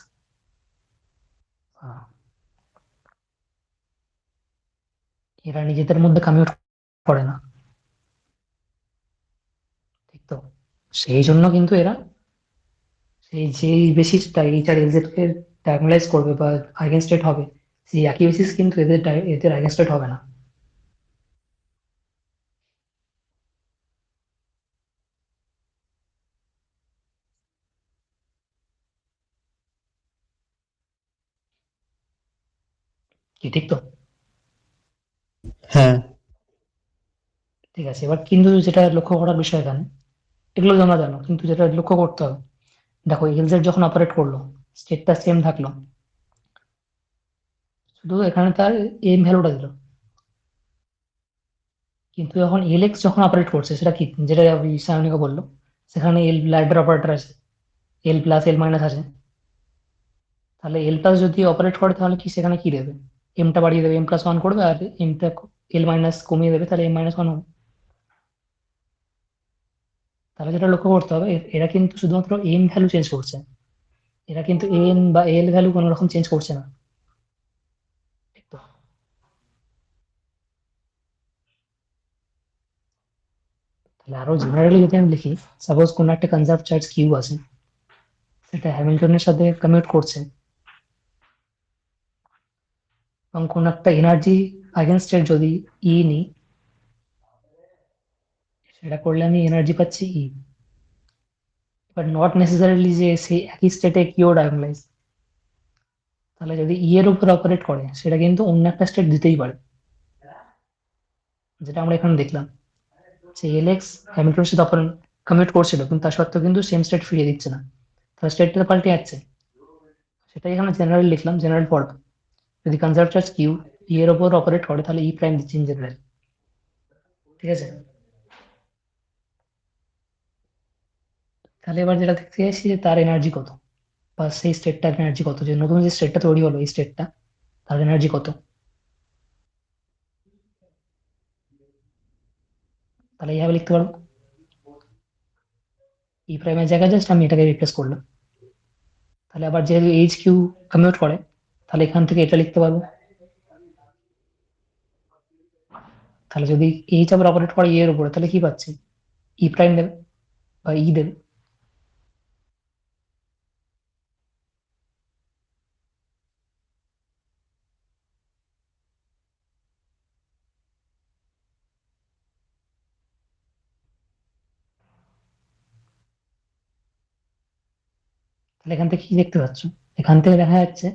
এরা নিজেদের মধ্যে কমিউট করে না, ঠিক তো? সেই জন্য কিন্তু এরা সেই যেই বেসিসটা এইচ আর এলজেড কে ডায়াগোনালাইজ করবে বা আইগেনস্টেট হবে, সেই একই বেসিস কিন্তু এদের আইগেনস্টেট হবে না। কি ঠিক তো? হ্যাঁ ঠিক আছে, এবার কিন্তু যেটা লক্ষ্য করার বিষয় এখানে, এগুলো তোমরা জানো, কিন্তু যেটা লক্ষ্য করতে হবে, দেখো এলজেড যখন অপারেট করলো স্টেটটা সেম থাকলো, শুধু এখানে তার এম ভ্যালুটা দিল, কিন্তু যখন এলএক্স যখন অপারেট করছে সেটা কি, যেটা ওই সায়নিকা বললো, সেখানে এল ল্যাডার অপারেটর আছে, এল প্লাস এল মাইনাস আছে, তাহলে এল প্লাস যদি অপারেট করে তাহলে কি সেখানে কি দেবে? এমটা বাড়িয়ে দেবে, এম প্লাস ওয়ান করবে, আর এমটা এল মাইনাস কমিয়ে দেবে, তাহলে এম মাইনাস ওয়ান হবে। তাহলে যেটা লক্ষ্য করতে হবে, এরা কিন্তু শুধুমাত্র এম ভ্যালু চেঞ্জ করছে, এরা কিন্তু এন বা এল ভ্যালু কোনো রকম চেঞ্জ করছে না, ঠিক তো? তাহলে আরো জেনারেলি যদি আমি লিখি, সাপোজ কোনো একটা কনজার্ভ চার্জ কিউ আছে, সেটা হ্যামিল্টনের সাথে কমিউট করছে, এবং কোনো একটা এনার্জি আগেনস্টের যদি ই নিই, সেটা করলে আমি এনার্জি পাচ্ছি ই, বাট নট নেসেসারিলি যে সেই একই স্টেটে কিউ ডায়াগোনালাইজ। তাহলে যদি ই এর উপর অপারেট করে সেটা কিন্তু অন্য একটা স্টেট দিতেই পারে, যেটা আমরা এখানে দেখলাম যে এলএক্স হ্যামিল্টনের সাথে কমিউট করছিল, কিন্তু তার সত্ত্বেও কিন্তু সেম স্টেট ফিরিয়ে দিচ্ছে না, তাহলে স্টেটটা পাল্টে যাচ্ছে। সেটাই এখানে জেনারেল লিখলাম, জেনারেল ফর্ম। যদি কনজার্ভ চার্জ কিউ ই এর উপর অপারেট করে তাহলে ই প্রাইম দিচ্ছে ইন জেনারেল, ঠিক আছে? তাহলে এবার যেটা দেখতে চাইছি যে তার এনার্জি কত, বা সেই স্টেটটার এনার্জি কত, যে নতুন যে স্টেটটা তৈরি হলো এই স্টেটটা, তার এনার্জি কত। তাহলে এইভাবে লিখতে পারবো, ই প্রাইমের জায়গায় জাস্ট আমি এটাকে রিপ্লেস করলাম। তাহলে আবার যেহেতু এইচ কিউ কমিউট করে, তাহলে এখান থেকে এটা লিখতে পারবো। তাহলে যদি এইচ আবার অপারেট করে ই এর উপরে, তাহলে কি পাচ্ছি? ই প্রাইম দেবে বা ই দেবে। তাহলে এখান থেকে কি দেখতে পাচ্ছ? এখান থেকে দেখা যাচ্ছে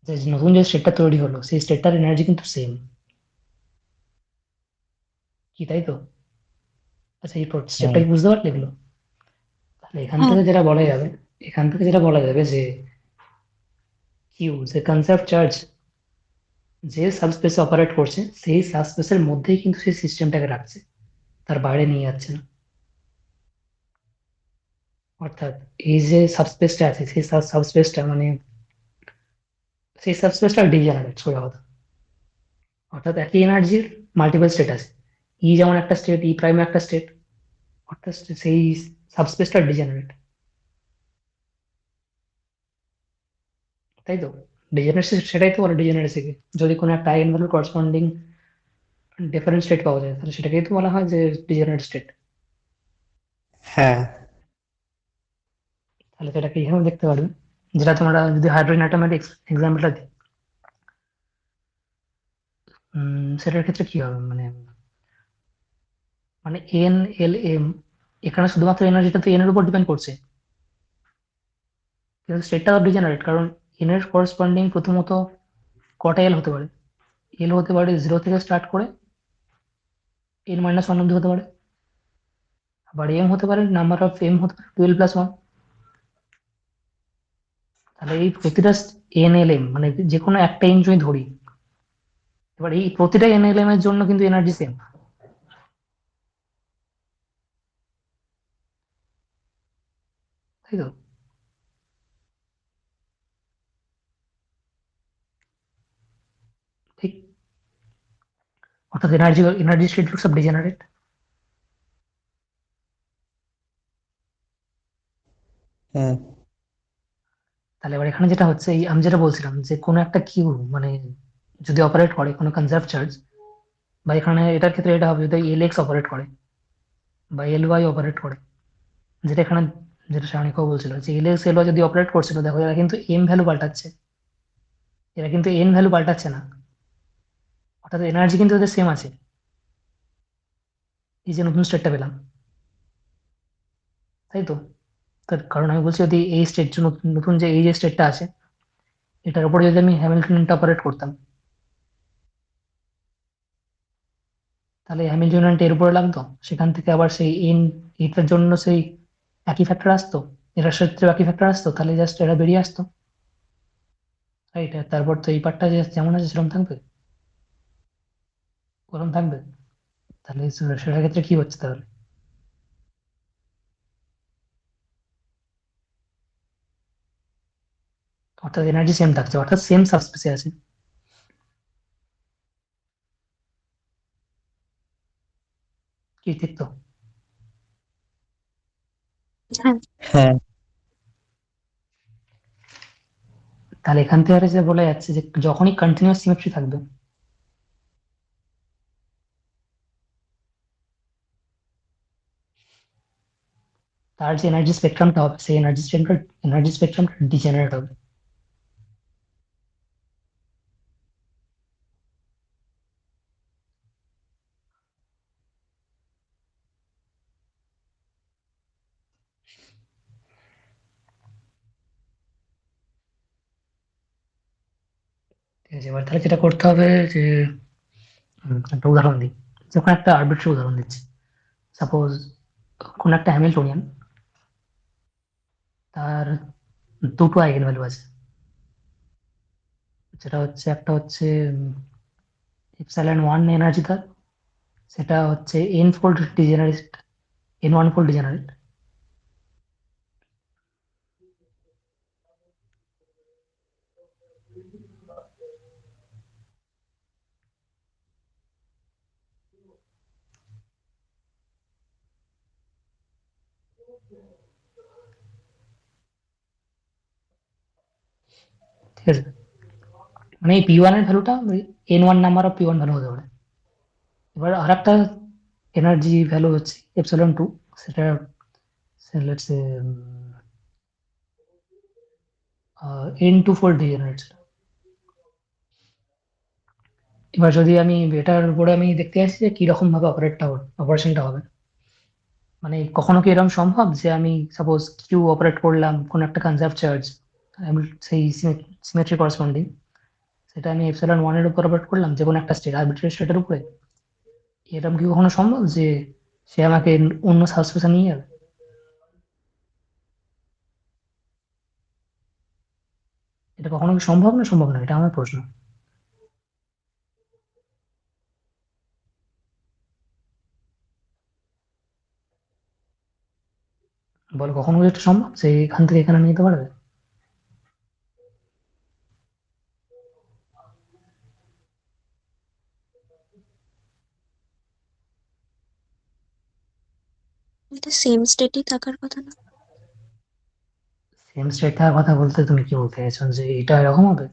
যে নতুন যে স্টেটটা তৈরি হলো সেই স্টেটটার এনার্জি কিন্তু সেম, কি তাই তো? আচ্ছা, এই স্টেপটা হ্যাঁ কি বুঝতে পারলে এগুলো? তাহলে এখান হ্যাঁ থেকে যেটা বলা যাবে, এখান থেকে যেটা বলা যাবে যে কিউ যে কনসার্ভ চার্জ যে সাবস্পেসে অপারেট করছে সেই সাবস্পেসের মধ্যেই কিন্তু সেই সিস্টেমটাকে রাখছে, তার বাইরে নিয়ে যাচ্ছে না। অর্থাৎ এই যে সাবস্পেসটা আছে সেই সাবস্পেসটা মানে সেই সাবস্পেসটা ডিজেনারেট সোজা কথা। অর্থাৎ একই এনার্জির মাল্টিপল স্টেট আছে, ই যেমন একটা স্টেট, ই প্রাইম একটা স্টেট, অর্থাৎ সেই সাবস্পেসটা ডিজেনারেট, তাই তো? ডিজেনারেসি সেটাই তো বলে ডিজেনারেসিকে, যদি কোনো একটা আইগেন ভ্যালুর করসপন্ডিং ডিফারেন্ট স্টেট পাওয়া যায় তাহলে সেটাকেই তো বলা হয় যে ডিজেনারেট স্টেট। হ্যাঁ তাহলে সেটাকে এখানে দেখতে পারবে, যেটা তোমরা যদি হাইড্রোজেন অ্যাটমের এক্সাম্পলটা দিই, সেটার ক্ষেত্রে কি হবে, মানে মানে এন এল এম, এখানে শুধুমাত্র এনার্জিটা তো এন এর উপর ডিপেন্ড করছে, কিন্তু স্টেটটা ডিজেনারেট, কারণ এন এর করসপন্ডিং প্রথমত কটা এল হতে পারে? এল হতে পারে 0 থেকে স্টার্ট করে এন মাইনাস ওয়ান অব্দি হতে পারে, আবার এম হতে পারে, নাম্বার অফ এম হতে পারে 12+1। তাহলে এই প্রতিটা এন এল এম মানে যে কোনো একটা এম যদি ধরি, এবার এই প্রতিটা এন এল এম এর জন্য কিন্তু এনার্জি সেম। তাই তো? ঠিক। অর্থাৎ energy state looks of degenerate. হ্যাঁ তাহলে এবার এখানে যেটা হচ্ছে, এই আমি যেটা বলছিলাম যে কোনো একটা কিউ মানে যদি অপারেট করে কোনো কনজার্ভ চার্জ, বা এখানে এটার ক্ষেত্রে এটা হবে যদি এল এক্স অপারেট করে বা এল ওয়াই অপারেট করে, যেটা এখানে যেটা শানিকও বলছিল যে এল এক্স এল ওয়াই যদি অপারেট করছিল, দেখো এরা কিন্তু এম ভ্যালু পাল্টাচ্ছে, এরা কিন্তু এন ভ্যালু পাল্টাচ্ছে না, অর্থাৎ এনার্জি কিন্তু ওদের সেম আছে। এই যে নতুন স্টেটটা পেলাম, তাই তো? তার কারণ আমি বলছি যদি এই স্টেট নতুন যে এই যে স্টেটটা আছে, এটার উপরে যদি আমি হ্যামিল্টনিয়ানটা অপারেট করতাম, তাহলে হ্যামিল্টনিয়ানটা এর উপরে লাগতো, সেখান থেকে আবার সেই এটার জন্য সেই একই ফ্যাক্টর আসতো, এটার ক্ষেত্রে একই ফ্যাক্টর আসতো, তাহলে জাস্ট এটা বেরিয়ে আসতো, রাইট? তারপর তো এই পার্টটা যেমন আছে সেরকম থাকবে, ওরকম থাকবে। তাহলে সেটার ক্ষেত্রে কি হচ্ছে তাহলে? অর্থাৎ এনার্জি সেম থাকছে, অর্থাৎ সেম সাবস্পেসে আছে। কি ঠিক তো? হ্যাঁ, হ্যাঁ তাহলে এখান থেকে আর যে বলা যাচ্ছে যে যখনই কন্টিনিউয়াস সিমেট্রি থাকবে, তার যে এনার্জি স্পেকট্রামটা হবে সেই এনার্জি স্পেকট্রামটা ডিজেনারেট হবে। ঠিক আছে, এবার তাহলে যেটা করতে হবে যে একটা উদাহরণ দিই, যখন একটা আরবিট্রারি উদাহরণ দিচ্ছি, সাপোজ কোন একটা হ্যামিল্টনিয়ান, তার দুটো আইগেন ভ্যালু আছে, যেটা হচ্ছে একটা হচ্ছে এপসাইলন ওয়ান এনার্জি তার, সেটা হচ্ছে n fold degenerate, n one fold degenerate. ঠিক আছে, মানে এই পি ওয়ান এর ভ্যালুটা n one number of p one value হতে পারে। এবার আর একটা এনার্জি ভ্যালু হচ্ছে এপসাইলন টু, সেটা let's say n two fold degenerate. এবার যদি আমি এটার উপরে আমি দেখতে আসি যে কিরকম ভাবে অপারেশনটা হবে, মানে কখনো কি এরকম সম্ভব যে আমি সাপোজ কিউ অপারেট করলাম কোন একটা কনজার্ভ চার্জ, সেই সিমেট্রি করেসপন্ডিং, সেটা আমি এপসাইলন ওয়ান এর উপর অপারেট করলাম যে কোনো একটা স্টেট, আরবিট্রারি স্টেটের উপরে, এরকম কি কখনো সম্ভব যে সে আমাকে অন্য সাবস্পেশন নিয়ে যাবে? এটা কখনো কি সম্ভব না সম্ভব না, এটা আমার প্রশ্ন। বলো কখনো কি এটা সম্ভব যে এখান থেকে এখানে নিয়ে যেতে পারবে? এটা সেম স্টেটই থাকার কথা না? সেম স্টেট থাকার কথা বলতে তুমি কি বলতে চাইছো যে এটা এরকম হবে?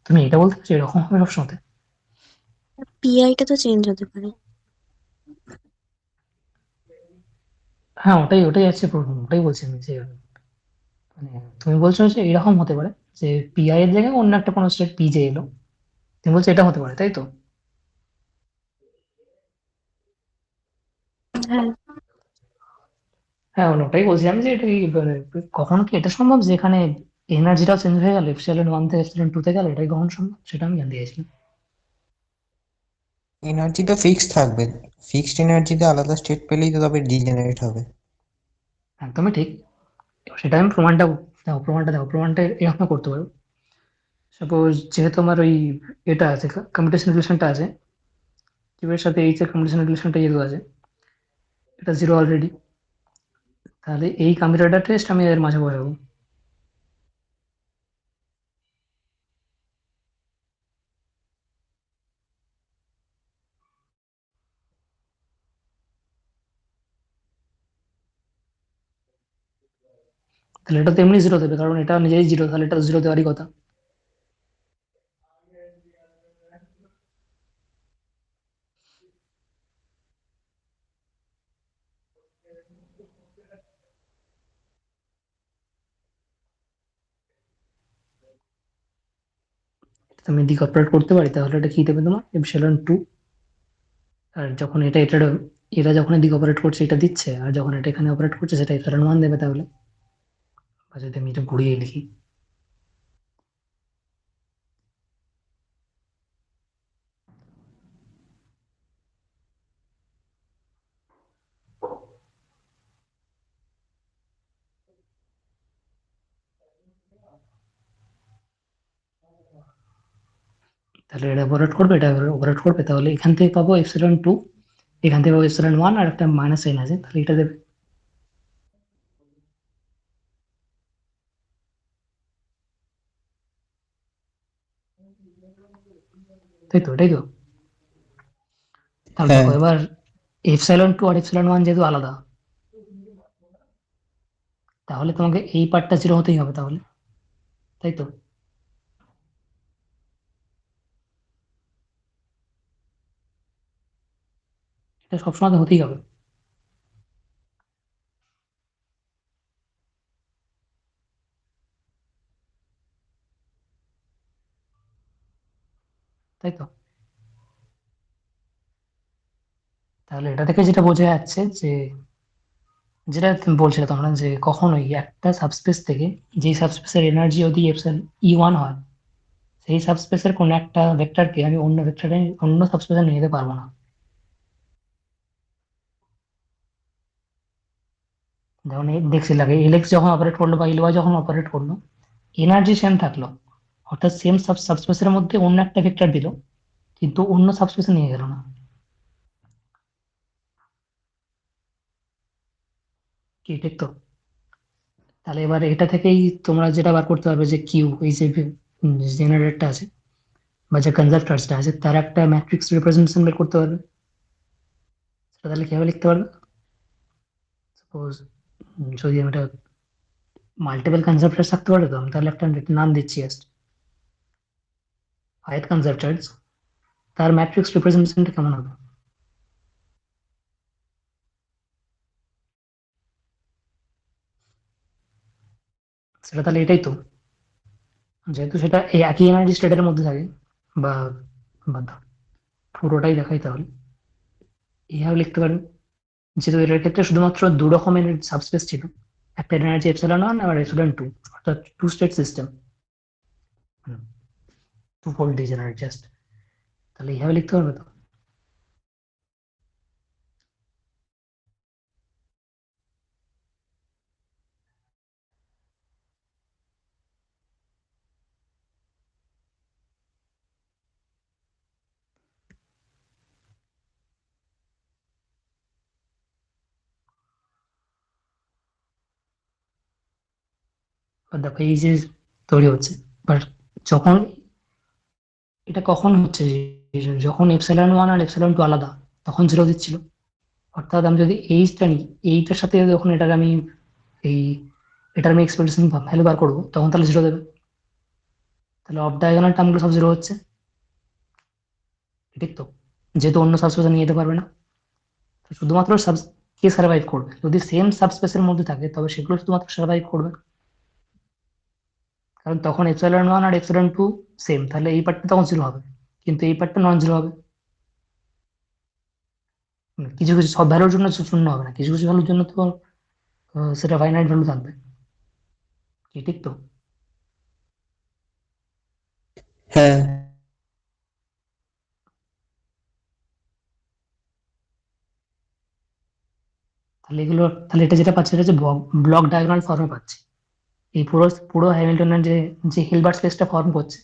তুমি এটা বলতে চাইছো এরকম হবে সবসময়? পিআইটা তো চেঞ্জ হতে পারে। হ্যাঁ, ওটাই ওটাই আছে প্রবলেম, ওটাই বলছি আমি যে মানে তুমি বলছো যে এরকম হতে পারে যে পিআই এর জায়গায় অন্য একটা কোনো স্টেট পিজে এলো, তুমি বলছো এটা হতে পারে, তাই তো? হ্যাঁ, হ্যাঁ, ওটাই বলছিলাম যে এটা কখনো কি এটা সম্ভব যে এখানে এনার্জিটাও চেঞ্জ হয়ে গেল, এপসাইলন ওয়ান থেকে এপসাইলন টু তে গেল, এটাই কখন সম্ভব সেটা আমি জানতে চাইছিলাম। এনার্জি তো ফিক্সড থাকবে, ফিক্সড এনার্জিতে আলাদা স্টেট পেলেই তো তবে ডিজেনারেট হবে। একদমই ঠিক। এবার সেটা আমি প্রমাণটা দেখো, প্রমাণটা এরকম করতে পারো সাপোজ যেহেতু আমার ওই এটা আছে, কম্পিউটেশন রিলেশনটা আছে, কিউ এর সাথে এইচ এর কম্পিউটেশন রিলেশনটা যেহেতু আছে, এটা 0 অলরেডি, তাহলে এই কম্পিউটারটা টেস্ট আমি এর মাঝে বসাবো। তাহলে এটা তো এমনি 0 দেবে, কারণ এটা নিজেই 0, তাহলে এটা 0 দেওয়ারই কথা। তো আমি দিক অপারেট করতে পারি, তাহলে এটা কি দেবে তোমার এপসিলন 2। আর যখন এটা যখন এদিকে অপারেট করছে এটা দিচ্ছে, আর যখন এটা এখানে অপারেট করছে সেটা এপসিলন 1 দেবে তাহলে। বা যদি আমি এটা ঘুরিয়ে লিখি, তাহলে এটা অপারেট করবে, এটা অপারেট করবে, তাহলে এখান থেকে পাবো এপসিলন 2, এখান থেকে পাবো এপসিলন 1, আর একটা মাইনাস সাইন আছে, তাহলে এটা দেবে। তাই তো, এটাই তো। তাহলে হ্যাঁ দেখো এবার এপসিলন 2 আর এপসিলন 1 যেহেতু আলাদা, তাহলে তোমাকে এই পার্টটা 0 হতেই হবে তাহলে, তাই তো। এটা সবসময় তো হতেই হবে, তাই তো। তাহলে এটা থেকে যেটা বোঝা যাচ্ছে যে, যেটা তুমি বলছিলে তোমরা, যে কখনোই একটা সাবস্পেস থেকে, যে সাবস্পেসের এনার্জি যদি এপসিলন E1 হয়, সেই সাবস্পেসের কোন একটা ভেক্টরকে আমি অন্য ভেক্টরে, অন্য সাবস্পেসে নিয়ে যেতে পারবো না। যেমন এই দেখছি লাগে এলএক্স যখন অপারেট করলো বা ইলওয়াই যখন অপারেট করলো, এনার্জি সেম থাকলো, অর্থাৎ সেম সাবস্পেসের মধ্যে অন্য একটা ভেক্টর দিল, কিন্তু অন্য সাবস্পেসে নিয়ে গেল না। কি ঠিক তো? তাহলে এবার এটা থেকেই তোমরা যেটা বার করতে পারবে যে কিউ, এই যে জেনারেটরটা আছে বা যে কনজাক্টরসটা আছে, তার একটা ম্যাট্রিক্স রিপ্রেজেন্টেশন বের করতে পারবে। সেটা তাহলে কিভাবে লিখতে পারবে? সাপোজ যদি আমি এটা মাল্টিপল কনজাক্টরস থাকতে পারে, তো আমি তাহলে একটা নাম দিচ্ছি জাস্ট ith কনজাক্টরস, তার ম্যাট্রিক্স রিপ্রেজেন্টেশনটা কেমন হবে? সেটা তাহলে এটাই তো, যেহেতু সেটা এই একই এনার্জি স্টেটের মধ্যে থাকে, বা বা পুরোটাই দেখাই, তাহলে এইভাবে লিখতে পারবে। যেহেতু এটার ক্ষেত্রে শুধুমাত্র দু রকমের সাবস্পেস ছিল, একটা এনার্জি এপসিলন 1 আর এপসিলন 2, অর্থাৎ two state system, two fold degenerate just. তাহলে এইভাবে লিখতে পারবে তো। আর দেখো এই যে তৈরি হচ্ছে, বাট যখন এটা কখন হচ্ছে, যখন এপসিলন 1 আর এপসিলন 2 আলাদা, তখন 0 দিচ্ছিল। অর্থাৎ আমি যদি এইচটা নিই, এইটার সাথে যখন এটার আমি এই এটার আমি এক্সপেকটেশন ভ্যালু বার করবো, তখন তাহলে 0 দেবে। তাহলে অফ ডায়াগোনাল টার্মগুলো সব 0 হচ্ছে, ঠিক তো। যেহেতু অন্য সাবস্পেসে নিয়ে যেতে পারবে না, তো শুধুমাত্র কে সার্ভাইভ করবে, যদি সেম সাবস্পেসের মধ্যে থাকে তবে সেগুলো শুধুমাত্র সার্ভাইভ করবে, কারণ তখন এপসিলন 1 আর এপসিলন 2 সেম, তাহলে এই পার্টটা তখন 0 হবে, কিন্তু এই পার্টটা নন 0 হবে। কিছু কিছু সব ভ্যালুর জন্য শূন্য হবে না, কিছু কিছু ভ্যালুর জন্য তো সেটা ফাইনাইট ভ্যালু থাকবে, কি ঠিক তো। হ্যাঁ তাহলে এগুলো, তাহলে এটা যেটা পাচ্ছি, এটা হচ্ছে ব্লক ডায়াগোনাল ফর্মে পাচ্ছি। এই পুরো পুরো হ্যামিল্টনের যে যে হিলবার্ট স্পেসটা ফর্ম করছে,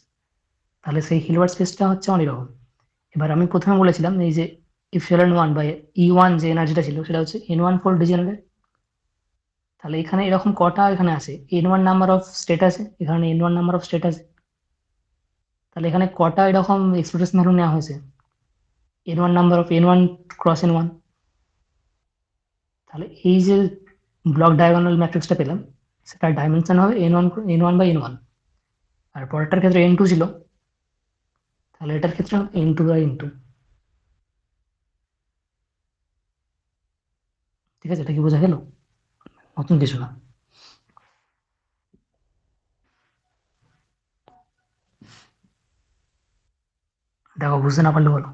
তাহলে সেই হিলবার্ট স্পেসটা হচ্ছে আমার এরকম। এবার আমি প্রথমে বলেছিলাম এই যে ইপসিলন ওয়ান বা E1 যে এনার্জিটা ছিল সেটা হচ্ছে N1 ফোল্ড ডিজেনারেট। তাহলে এখানে এরকম কটা এখানে আছে, N1 নাম্বার অফ স্টেট আছে, এখানে N1 নাম্বার অফ স্টেট আছে। তাহলে এখানে কটা এরকম এক্সপ্রেশন ভ্যালু নেওয়া হয়েছে, N1 number of N1 cross N1। তাহলে এই যে ব্লক ডায়াগোনাল ম্যাট্রিক্সটা পেলাম সেটার ডাইমেনশন হবে N1 বাই N1। আর পরেরটার ক্ষেত্রে N2 ছিল, তাহলে এটার ক্ষেত্রে হবে N2 বাই N2। ঠিক আছে, এটা কি বোঝা গেল? নতুন কিছু না। দেখো বুঝতে না পারলে বলো।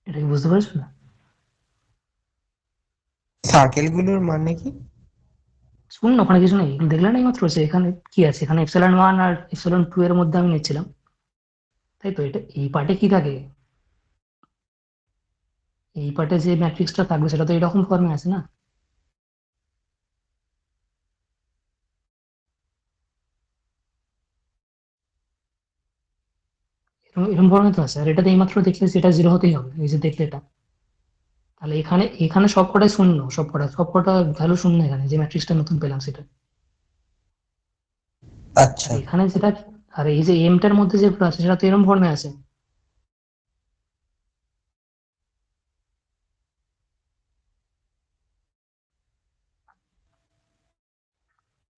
এটা কি বুঝতে পেরেছো না? সার্কেলগুলোর মানে কি? শুনুন, ওখানে কিছু নেই, দেখলে না মাত্র যে এখানে কি আছে, এখানে ε1 আর ε2 এর মধ্যে আমি নিচ্ছিলাম, তাই তো? এটা এই পার্টে কি থাকে, এই পার্টে যে ম্যাট্রিক্সটা থাকবে সেটা তো এরকম ফর্মে আছে না। এরকম এরকম ফর্মে তো আছে, আর এটাতে এইমাত্র দেখলে সেটা জিরো হতেই হবে, এই যে দেখলে এটা। তাহলে এখানে এখানে সবকটাই শূন্য, সবকটা ভ্যালু শূন্য এখানে যে ম্যাট্রিক্সটা নতুন পেলাম সেটা। আচ্ছা। আর এখানে যেটা, আর এই যে এমটার মধ্যে যে আছে সেটা তো এরকম ফর্মে আছে।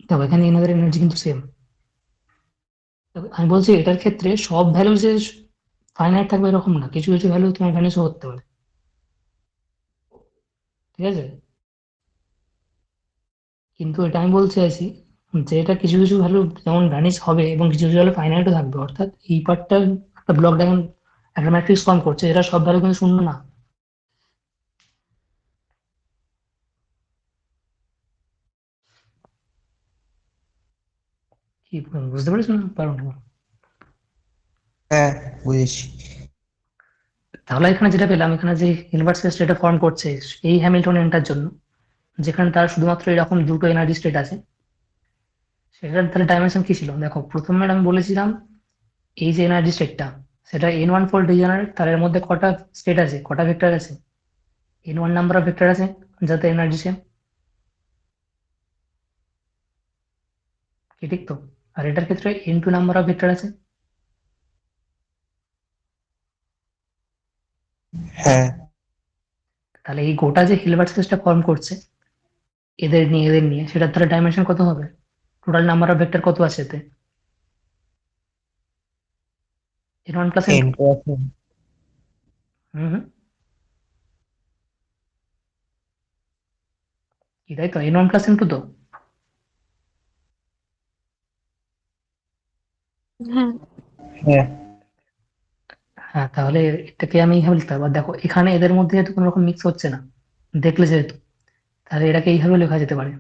দেখো এখানে এনাদের এনার্জি কিন্তু সেম। আমি বলছি এটার ক্ষেত্রে সব ভ্যালু যে ফাইনাইট থাকবে এরকম না, কিছু কিছু ভ্যালু তোমার ভ্যানিশও করতে পারে। ঠিক আছে, কিন্তু এটা আমি বলতে চাইছি যে এটা কিছু কিছু ভ্যালু যেমন ভ্যানিশ হবে এবং কিছু কিছু ভ্যালু ফাইনাইটও থাকবে, অর্থাৎ এই পার্টটা একটা ব্লক ডায়াগ্রাম একটা ম্যাট্রিক্স ফর্ম করছে, এটা সব ভ্যালু কিন্তু শূন্য না। কি বুঝতে পেরেছো না পারো না? হ্যাঁ, বুঝেছি। তাহলে এখানে যেটা পেলাম, এখানে যে ইনভার্স স্টেটটা ফর্ম করছে এই হ্যামিল্টনিয়ানটার জন্য, যেখানে তার শুধুমাত্র এরকম দুটো এনার্জি স্টেট আছে, সেটার তাহলে ডাইমেনশন কি ছিল? দেখো প্রথমে আমি বলেছিলাম এই যে এনার্জি স্টেটটা সেটা N1 ফোল্ড ডিজেনারেট, তার এর মধ্যে কটা স্টেট আছে, কটা ভেক্টর আছে, N1 নাম্বার অফ ভেক্টর আছে যাতে এনার্জি সেম। কি ঠিক তো? আর এটার ক্ষেত্রে N2 নাম্বার অফ ভেক্টর আছে। হ্যাঁ। তাহলে এই গোটা যে হিলবার্ট স্পেসটা ফর্ম করছে এদের নিয়ে সেটার তাহলে ডাইমেনশন কত হবে, টোটাল নাম্বার অফ ভেক্টর কত আছে এতে? N1 plus N2। N2 আছে। হুম হুম, কি তাই তো, N1 প্লাস N2 তো। হ্যাঁ। হ্যাঁ। হ্যাঁ, তাহলে এটাকে আমি এইভাবে লিখতে পারবো। আর দেখো এখানে এদের মধ্যে যেহেতু কোনো রকম মিক্স হচ্ছে না দেখলে যেহেতু, তাহলে এটাকে এইভাবে লেখা যেতে পারে।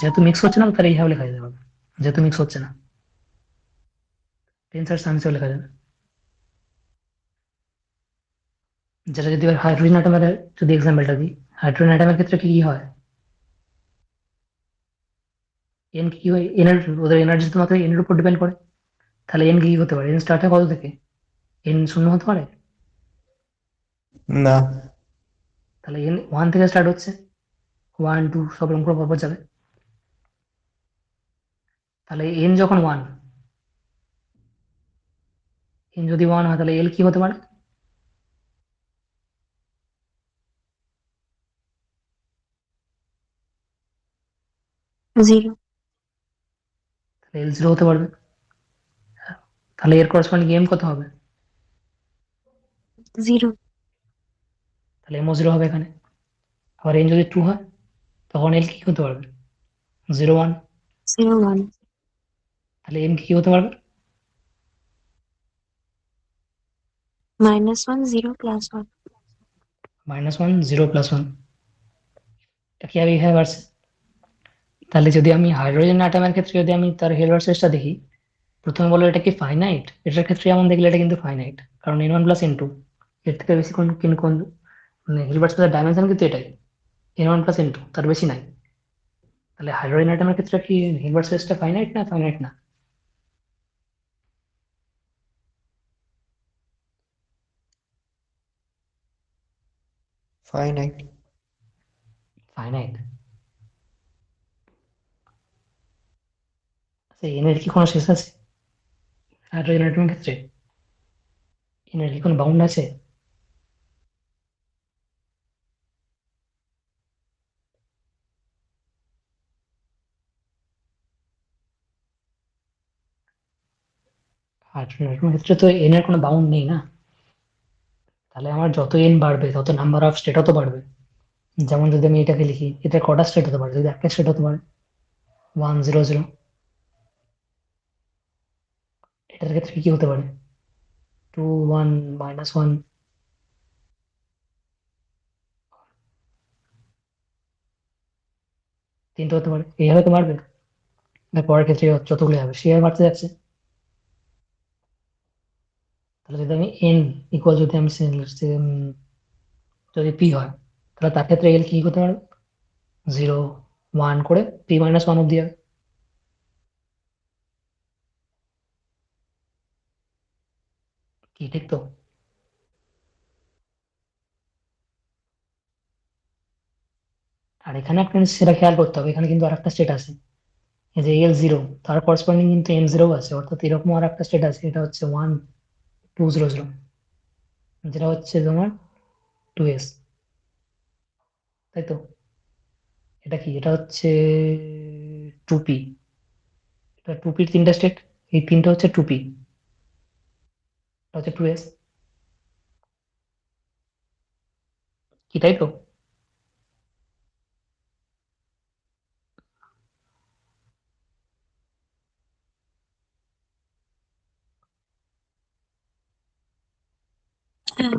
যেহেতু মিক্স হচ্ছে না তাহলে এইভাবে লেখা যেতে পারে, যেহেতু মিক্স হচ্ছে না টেন্সার সায়েন্সেও লেখা যাবে। যেটা যদি হাইড্রোজেন অ্যাটমের যদি এক্সাম্পলটা দিই, হাইড্রোজেন অ্যাটমের ক্ষেত্রে কি কি হয়, এন কি হয়, ওদের এনার্জি তো মাত্র এন এর উপর ডিপেন্ড করে। তাহলে এন কি হতে পারে, এন স্টার্ট হয় কত থেকে, এন শূন্য হতে পারে? না। তাহলে এন ওয়ান থেকে স্টার্ট হচ্ছে, ওয়ান টু সব রকম করে পরপর যাবে। তাহলে এন যখন ওয়ান, এন যদি ওয়ান হয় তাহলে এল কি হতে পারে? জিরো। তাহলে এল জিরো হতে পারবে। তাহলে এর করসপন্ডিং এম কত হবে? জিরো। তাহলে এমও জিরো হবে এখানে। আবার এন যদি টু হয় তখন এল কি হতে পারবে? 0 1, 0 1 তাহলে এম কি হতে পারবে? -1 0 +1 -1 0 +1, এটা কি আমি এখানে পারছি? তাহলে যদি আমি হাইড্রোজেন অ্যাটমের ক্ষেত্রে যদি আমি তার হেলভার্সেসটা দেখি, প্রথমে বলবো এটা কি ফাইনাইট? এটার ক্ষেত্রে যেমন দেখলে এটা কিন্তু ফাইনাইট, কারণ n1 + n2 এর থেকে বেশি কোন মানে হেলভার্সেসের ডাইমেনশন কিন্তু এটাই, n1 + n2, তার বেশি নাই। তাহলে হাইড্রোজেন অ্যাটমের ক্ষেত্রে কি হেলভার্সেসটা ফাইনাইট না ফাইনাইট না? ফাইনাইট। ফাইনাইট। আচ্ছা, n এর কি কোনো শেষ আছে হাইড্রোজেন অ্যাটমের ক্ষেত্রে? n এর কি কোনো বাউন্ড আছে? হাইড্রোজেন অ্যাটমের ক্ষেত্রে তো n এর কোনো বাউন্ড নেই না। তাহলে আমার যত n বাড়বে তত নাম্বার অফ স্টেটও তো বাড়বে। যেমন যদি আমি এটাকে লিখি, এটা কটা স্টেট হতে পারে? যদি একটা স্টেট হতে পারে 1 0 0, এটার ক্ষেত্রে কি হতে পারে? 2 1 -1, 3 হতে পারে। এইভাবে তো বাড়বে। এর পরের ক্ষেত্রে যতগুলো হবে সেভাবে বাড়তে যাচ্ছে। তাহলে যদি আমি n ইকুয়াল, যদি আমি যদি p হয়, তাহলে তার ক্ষেত্রে l কি হতে পারে? 0 1 করে p -1 অব্দি হবে। কি ঠিক তো? আর এখানে একটা জিনিস সেটা খেয়াল করতে হবে, এখানে কিন্তু আরেকটা স্টেট আছে, এই যে l0, তার করসপন্ডিং কিন্তু n0 আছে, অর্থাৎ এরকম আর একটা স্টেট আছে, এটা হচ্ছে 1 2 0 0, যেটা হচ্ছে তোমার 2s, তাই তো? এটা কি? এটা হচ্ছে 2p, এটা 2p-র 3টা স্টেট, এই 3টা হচ্ছে 2p, এটা হচ্ছে 2s, কি তাই তো? হ্যাঁ।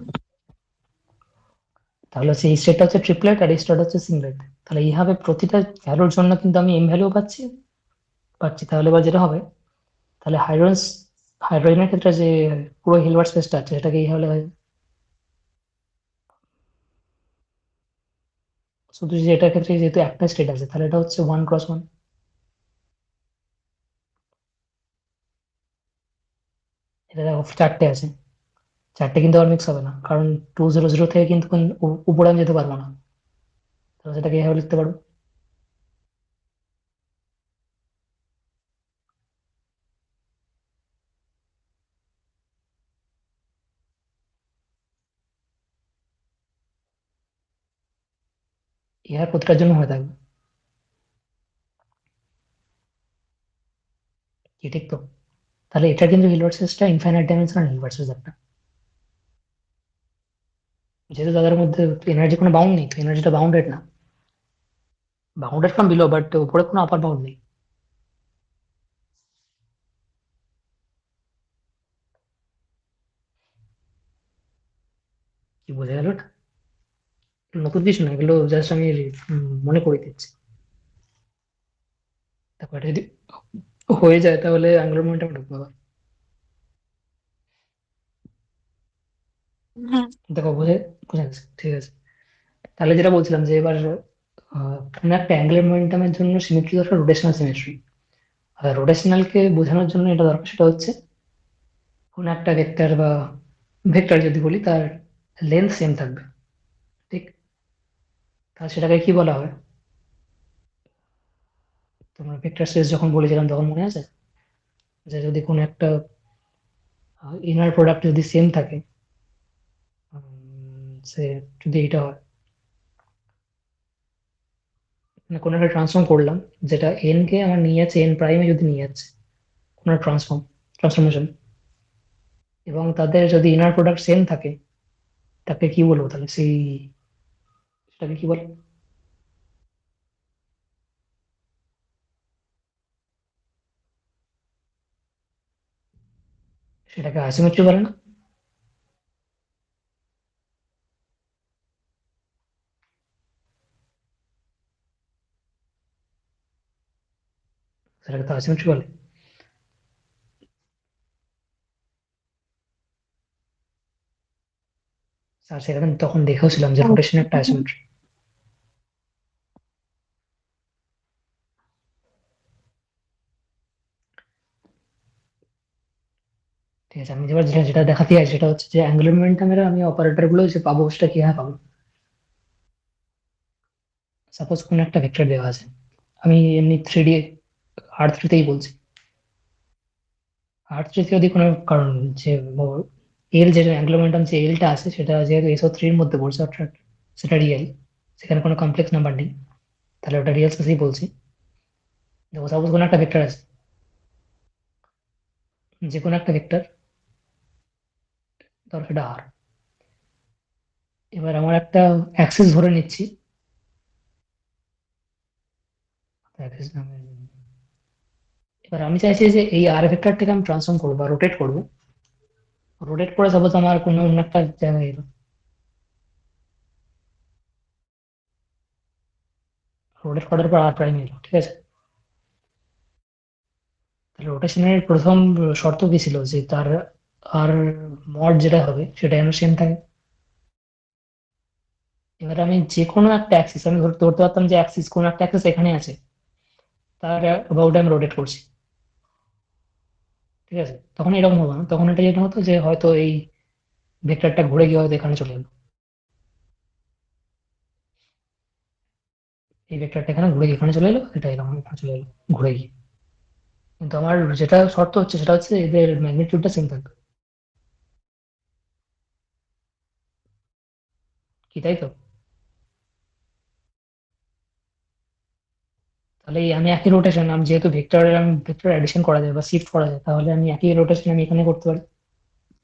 তাহলে হচ্ছে এই স্টেটটা হচ্ছে ট্রিপলেট আর এই স্টেটটা হচ্ছে সিংলেট। তাহলে এইভাবে প্রতিটা ভ্যালুর জন্য কিন্তু আমি এম ভ্যালু পাচ্ছি পাচ্ছি তাহলে এবার যেটা হবে, তাহলে হাইড্রোজেনের ক্ষেত্রে যে পুরো হিলবার্ট স্পেসটা আছে সেটাকে এইভাবে লেখা যায়। শুধু যে এটার ক্ষেত্রে যেহেতু একটা স্টেট আছে, তাহলে এটা হচ্ছে 1 × 1। এটা দেখো 4টে আছে, 4টে কিন্তু আর মিক্স হবে না, কারণ 2 0 0 থেকে কিন্তু উপরে আমি যেতে পারবো না, তাহলে সেটাকে এইভাবে লিখতে পারবো। ইহার প্রতিটার জন্য হয়ে থাকবে, কি ঠিক তো? তাহলে এটা কিন্তু হিলবার্ট স্পেসটা ইনফাইনাইট ডাইমেনশনাল হিলবার্ট স্পেস একটা, যেহেতু তাদের মধ্যে এনার্জি কোনো বাউন্ড নেই, তো এনার্জিটা বাউন্ডেড না, বাউন্ডেড ফ্রম বিলো, বাট উপরে কোনো আপার বাউন্ড নেই। কি বোঝা গেল? এটা নতুন কিছু না, এগুলো জাস্ট আমি মনে করে দিচ্ছি। তারপর এটা যদি হয়ে যায় তাহলে অ্যাঙ্গুলার মোমেন্টাম ঢুকবো আবার। হ্যাঁ। দেখো বুঝে গেছে, ঠিক আছে। তাহলে যেটা বলছিলাম যে এবার কোনো একটা অ্যাঙ্গুলার মোমেন্টামের জন্য সিমেট্রি দরকার, রোটেশনাল সিমেট্রি। আর রোটেশনালকে বোঝানোর জন্য এটা দরকার, সেটা হচ্ছে কোনো একটা ভেক্টর বা ভেক্টর যদি বলি তার লেন্থ সেম থাকবে, ঠিক? তাহলে সেটাকে কি বলা হয়? তোমরা ভেক্টর স্পেস যখন বলেছিলাম তখন মনে আছে, যে যদি কোনো একটা ইনার প্রোডাক্ট যদি সেম থাকে, সে যদি এটা হয়, মানে কোনো একটা ট্রান্সফর্ম করলাম, যেটা এন কে আমার নিয়ে যাচ্ছে এন প্রাইমে, যদি নিয়ে যাচ্ছে কোনো ট্রান্সফরমেশন, এবং তাদের যদি ইনার প্রোডাক্ট সেম থাকে, তাকে কি বলবো তাহলে? সেটাকে কি বলে? সেটাকে আইসোমেট্রি বলে না? সেটাকে তো আইসোমেট্রি বলে। স্যার সেখানে তখন দেখেওছিলাম যে রোটেশন একটা আইসোমেট্রি। ঠিক আছে, আমি এবার যেটা যেটা দেখাতে চাই সেটা হচ্ছে যে অ্যাঙ্গুলার মোমেন্টামের আমি অপারেটর গুলো যে পাবো সেটা কিভাবে পাবো। সাপোজ কোন একটা ভেক্টর দেওয়া আছে, আমি এমনি 3D R3-তেই বলছি। R3-তে যদি কোনো কারণ যে এল যেটা অ্যাঙ্গুলার মোমেন্টাম যে এলটা আছে সেটা যেহেতু SO3 এর মধ্যে পড়ছে অর্থাৎ সেটা রিয়েল, সেখানে কোনো কমপ্লেক্স নাম্বার নেই, তাহলে ওটা রিয়েল স্পেসেই বলছি। দেখো সাপোজ কোনো একটা ভেক্টর আছে, যে কোনো একটা ভেক্টর, ধর সেটা আর। এবার আমার একটা অ্যাক্সিস ধরে নিচ্ছি, অ্যাক্সিস নামে। এবার আমি চাইছি যে এই আর ভেক্টরটাকে আমি ট্রান্সফর্ম করবো বা রোটেট করবো। রোটেট করে সাপোজ আমার কোনো অন্য একটা জায়গায় এলো, রোটেট করার পর আর প্রাইম এলো, ঠিক আছে। তাহলে রোটেশনের প্রথম শর্ত কি ছিল যে তার আর মড যেটা হবে সেটা যেন সেম থাকে। এবার আমি যে কোনো একটা অ্যাক্সিস আমি ধরতে পারতাম যে অ্যাক্সিস কোনো একটা অ্যাক্সিস এখানে আছে, তার অ্যাবাউট আমি রোটেট করছি, ঠিক আছে। তখন এরকম হতো না, তখন এটা যেটা হতো যে হয়তো এই ভেক্টরটা ঘুরে গিয়ে হয়তো এখানে চলে এলো, এই ভেক্টরটা এখানে ঘুরে গিয়ে এখানে চলে এলো, এটা এরকম এখানে চলে এলো ঘুরে গিয়ে। কিন্তু আমার যেটা শর্ত হচ্ছে সেটা হচ্ছে এদের ম্যাগনিটিউডটা সেম থাকবে, কি তাই তো? তাহলে এই আমি একই রোটেশন, আমি যেহেতু ভেক্টর অ্যাডিশন করা যায় বা শিফট করা যায়, তাহলে আমি একই রোটেশন আমি এখানে করতে পারি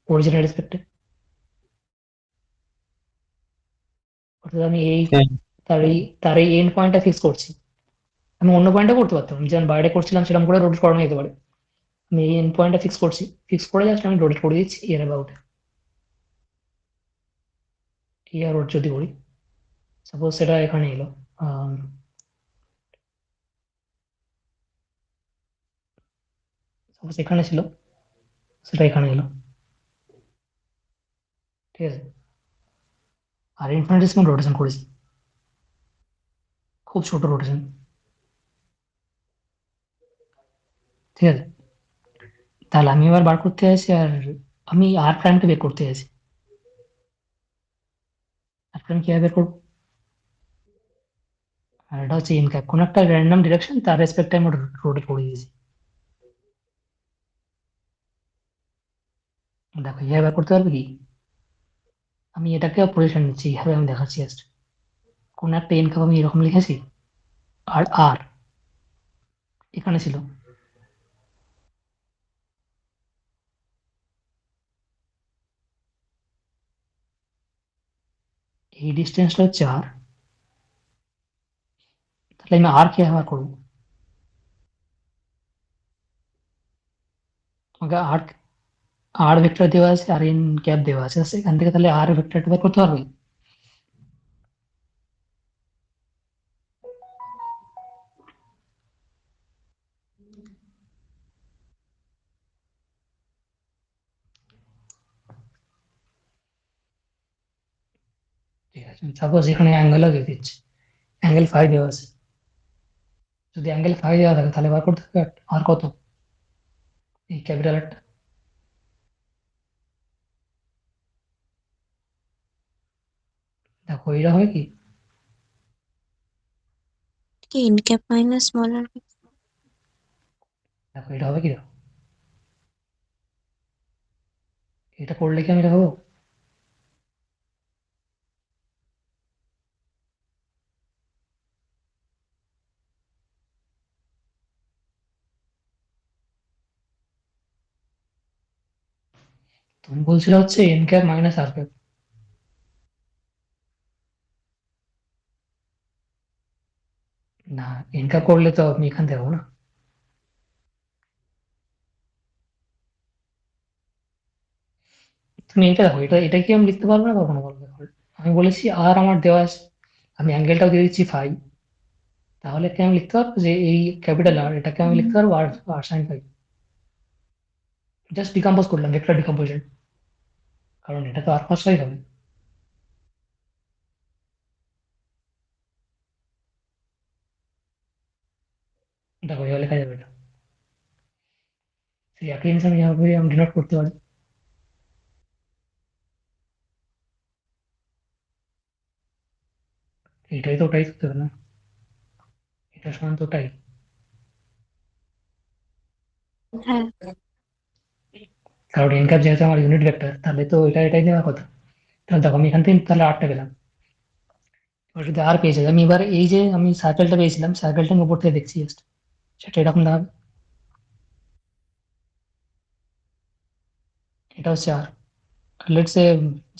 অরিজিনাল রেসপেক্টে। অর্থাৎ আমি এই হ্যাঁ, তার এই এন্ড পয়েন্টটা ফিক্স করছি। আমি অন্য পয়েন্টে করতে পারতাম, আমি যেমন বাইরে করছিলাম সেরকম করে রোটেট করানো যেতে পারে। আমি এই এন্ড পয়েন্টটা ফিক্স করছি, ফিক্স করে জাস্ট আমি রোটেট করে দিচ্ছি এর অ্যাবাউট। ইয়ার রোড যদি করি, সাপোজ সেটা এখানে এলো, সাপোজ এখানে ছিল, সেটা এখানে এলো, ঠিক আছে। আর ইনফিনিটেসিমাল রোটেশন করেছি, খুব ছোট রোটেশন, ঠিক আছে। তাহলে আমি এবার বার করতে চাইছি, আর আমি আর প্রাইমটা বের করতে চাইছি। আর প্রাইম কিভাবে বের করবো? আর এটা হচ্ছে এন ক্যাপ, কোন একটা র্যান্ডম ডিরেকশন তার রেসপেক্টে আমি রোটেট করে দিয়েছি। দেখো এইভাবে বের করতে পারবে কি? আমি এটাকে পজিশন নিচ্ছি, এইভাবে আমি দেখাচ্ছি জাস্ট। কোন একটা এন ক্যাপ আমি এরকম লিখেছি, আর আর এখানে ছিল, এই ডিস্টেন্সটা হচ্ছে আর। তাহলে আমি আর কিভাবে করবো? আমাকে আর আর ভেক্টর দেওয়া আছে আর এন ক্যাপ দেওয়া আছে, সেখান থেকে তাহলে আর ভেক্টরটা বের করতে পারবে। ঠিক আছে, সাপোজ এখানে অ্যাঙ্গেলও দিয়ে দিচ্ছি, অ্যাঙ্গেল 5 দেওয়া আছে। যদি অ্যাঙ্গেল 5 দেওয়া থাকে তাহলে বার করতে হবে আর কত, এই ক্যাপিটাল একটা। দেখো এটা হয় কি? কি এন ক্যাপ মাইনাস স্মল আর। দেখো এটা হবে কি? দেখো এটা করলে কি আমি দেখাবো? তুমি বলছিলে হচ্ছে এন ক্যাপ মাইনাস আর ক্যাপ। না, এন ক্যাপ করলে তো আমি এখান থেকে হবো না। তুমি এটা দেখো, এটা কি আমি লিখতে পারবো না কখনো বলবে? আমি বলেছি আর আমার দেওয়া আছে, আমি অ্যাঙ্গেলটাও দিয়ে দিচ্ছি ফাই, তাহলে কি আমি লিখতে পারবো যে এই ক্যাপিটাল আর এটাকে আমি লিখতে পারবো আর আর সাইন ফাই? জাস্ট ডিকম্পোজ করলাম, ভেক্টর ডিকম্পোজিশন, কারণ এটা তো আর কস ফাই হবে। দেখো এভাবে লেখা যাবে এটা, সেই একই জিনিস আমি এভাবে আমি ডিনোট করতে পারি। এটাই তো ওটাই করতে হবে না, এটা সমান তো ওটাই। হ্যাঁ কারণ এন ক্যাপ যেহেতু আমার ইউনিট ভেক্টর, তাহলে তো এটাই দেওয়ার কথা। তাহলে দেখো আমি এখান থেকে তাহলে আটটা পেলাম। এবার যদি আর পেয়ে যাই, আমি এবার এই যে আমি সার্কেলটা পেয়েছিলাম, সার্কেলটা আমি উপর থেকে দেখছি জাস্ট, সেটা এরকম দাঁড়াবে। এটা হচ্ছে আর লেটস সে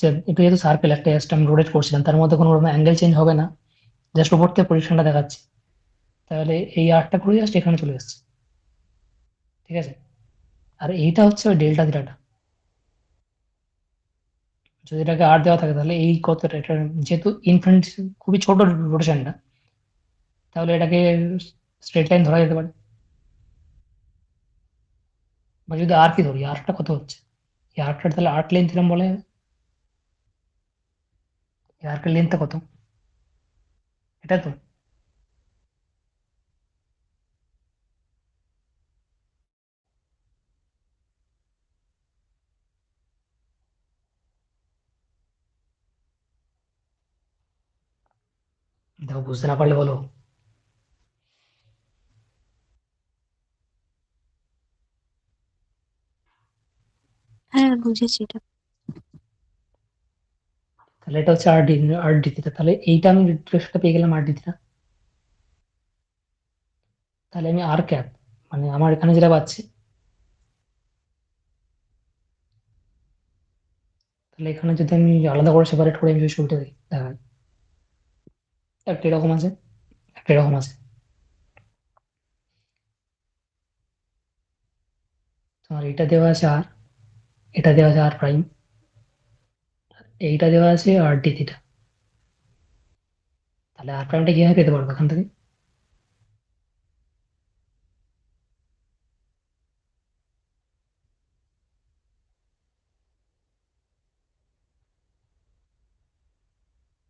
যে এটা যেহেতু সার্কেল একটা জাস্ট আমি রোটেট করছিলাম, তার মধ্যে কোনো রকম অ্যাঙ্গেল চেঞ্জ হবে না, জাস্ট উপর থেকে পজিশনটা দেখাচ্ছি। তাহলে এই আরটা ঘুরে জাস্ট এখানে চলে আসছে, ঠিক আছে? আর এইটা হচ্ছে ওই ডেল্টা থিটাটা। যদি এটাকে আর দেওয়া থাকে তাহলে এই কতটা, এটা যেহেতু ইনফিনিট খুবই ছোট রোটেশনটা, তাহলে এটাকে স্ট্রেট লাইন ধরা যেতে পারে। বা যদি আর কি ধরি, আর্কটা কত হচ্ছে, এই আর্কটা তাহলে আর্ক লেন্থ এরকম বলে, এই আর্কের লেন্থটা কত, এটা তো দেখো, বুঝতে না পারলে বলো। হ্যাঁ বুঝেছি এটা। তাহলে এটা হচ্ছে আর ডি থিটা, তাহলে এইটা আমি ডিরেকশনটা পেয়ে গেলাম আর ডি থিটা। তাহলে আমি আর ক্যাপ, মানে আমার এখানে যেটা পাচ্ছি, তাহলে এখানে যদি আমি আলাদা করে সেপারেট করে আমি যদি ছবিটা দেখি, দেখাই, একটা এরকম আছে, একটা এরকম আছে। তোমার এটা দেওয়া আছে আর, এটা দেওয়া আছে আর প্রাইম, এইটা দেওয়া আছে আর ডি থিটা। তাহলে আর প্রাইমটা কিভাবে পেতে পারবো এখান থেকে?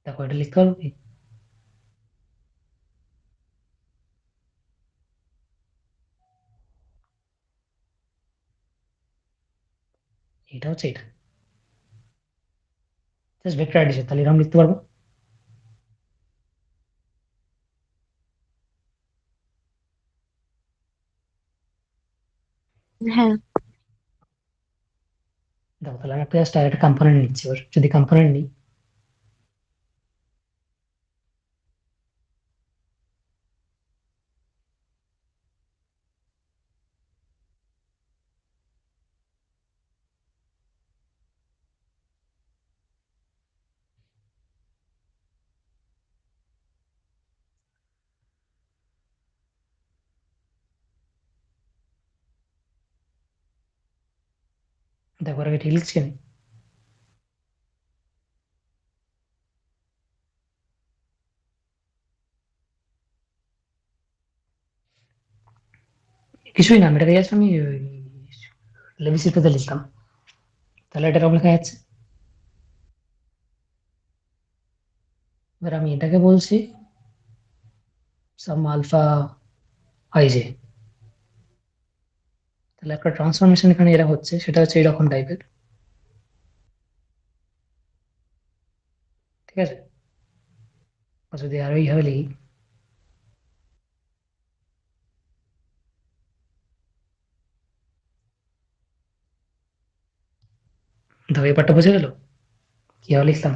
দেখো এটা লিখতে পারবো কি? এটা হচ্ছে এটা, জাস্ট ভেক্টর অ্যাডিশন, তাহলে এরকম লিখতে পারবো। হ্যাঁ দেখো তাহলে আমি একটা জাস্ট একটা কম্পোনেন্ট নিচ্ছি, এবার যদি কম্পোনেন্ট নিই, দেখো এর আগে ঠিক লিখছি আমি। কিছুই না, আমি এটাকে জাস্ট আমি লেভিসিতে লিখলাম, তাহলে এটা এরকম লেখা যাচ্ছে। এবার আমি এটাকে বলছি সাম আলফা আই জে, তাহলে একটা ট্রান্সফরমেশন এখানে এরা হচ্ছে, সেটা হচ্ছে এরকম টাইপের, ঠিক আছে? আর যদি আরো এইভাবে লিখি, দেখো ব্যাপারটা বুঝে গেল কিভাবে লিখলাম।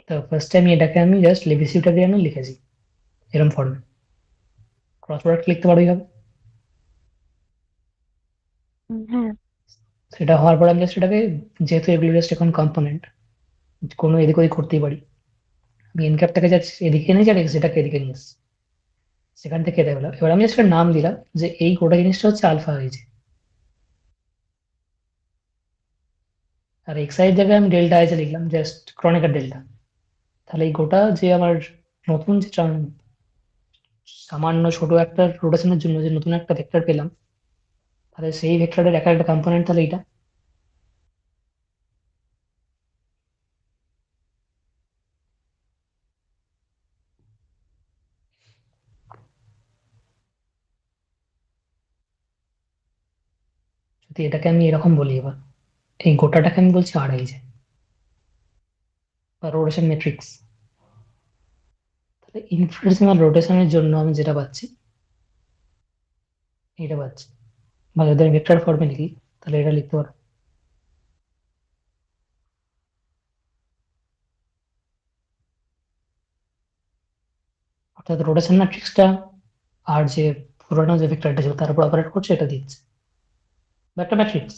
তো ফার্স্ট টাইম এটাকে আমি জাস্ট লেভিসিটা দিয়ে আমি লিখেছি এরকম ফর্মে, ক্রস প্রোডাক্ট লিখতে পারো এইভাবে। হ্যাঁ সেটা হওয়ার পর আমি জাস্ট এটাকে, যেহেতু এগুলো জাস্ট এখন কম্পোনেন্ট, কোনো এদিক ওদিক করতেই পারি, আমি এন ক্যাপটাকে জাস্ট এদিকে নিয়ে যাবে, সেটাকে এদিকে নিয়ে এসছি, সেখান থেকে কেটে গেলাম। এবার আমি জাস্ট একটা নাম দিলাম যে এই গোটা জিনিসটা হচ্ছে আলফা আইজে, আর এক্স আই এর জায়গায় আমি ডেল্টা আইজে লিখলাম জাস্ট ক্রনিকার ডেল্টা। তাহলে এই গোটা যে আমার নতুন যে সামান্য ছোট একটা রোটেশনের জন্য যে নতুন একটা ভেক্টর পেলাম, তাহলে সেই ভেক্টরের একটা কম্পোনেন্ট তাহলে এটা। যদি এটাকে আমি এরকম বলি, এবার এই গোটাটাকে আমি বলছি আর আই যে বা রোটেশন ম্যাট্রিক্স। তাহলে ইনফিনিটেসিমাল রোটেশনের জন্য আমি যেটা পাচ্ছি এটা পাচ্ছি, বা যদি আমি ভেক্টর ফর্মে লিখি তাহলে এটা লিখতে পারো। অর্থাৎ রোটেশন ম্যাট্রিক্সটা আর যে পুরোনো যে ভেক্টরটা ছিল তার উপর অপারেট করছে, এটা দিচ্ছে বা একটা ম্যাট্রিক্স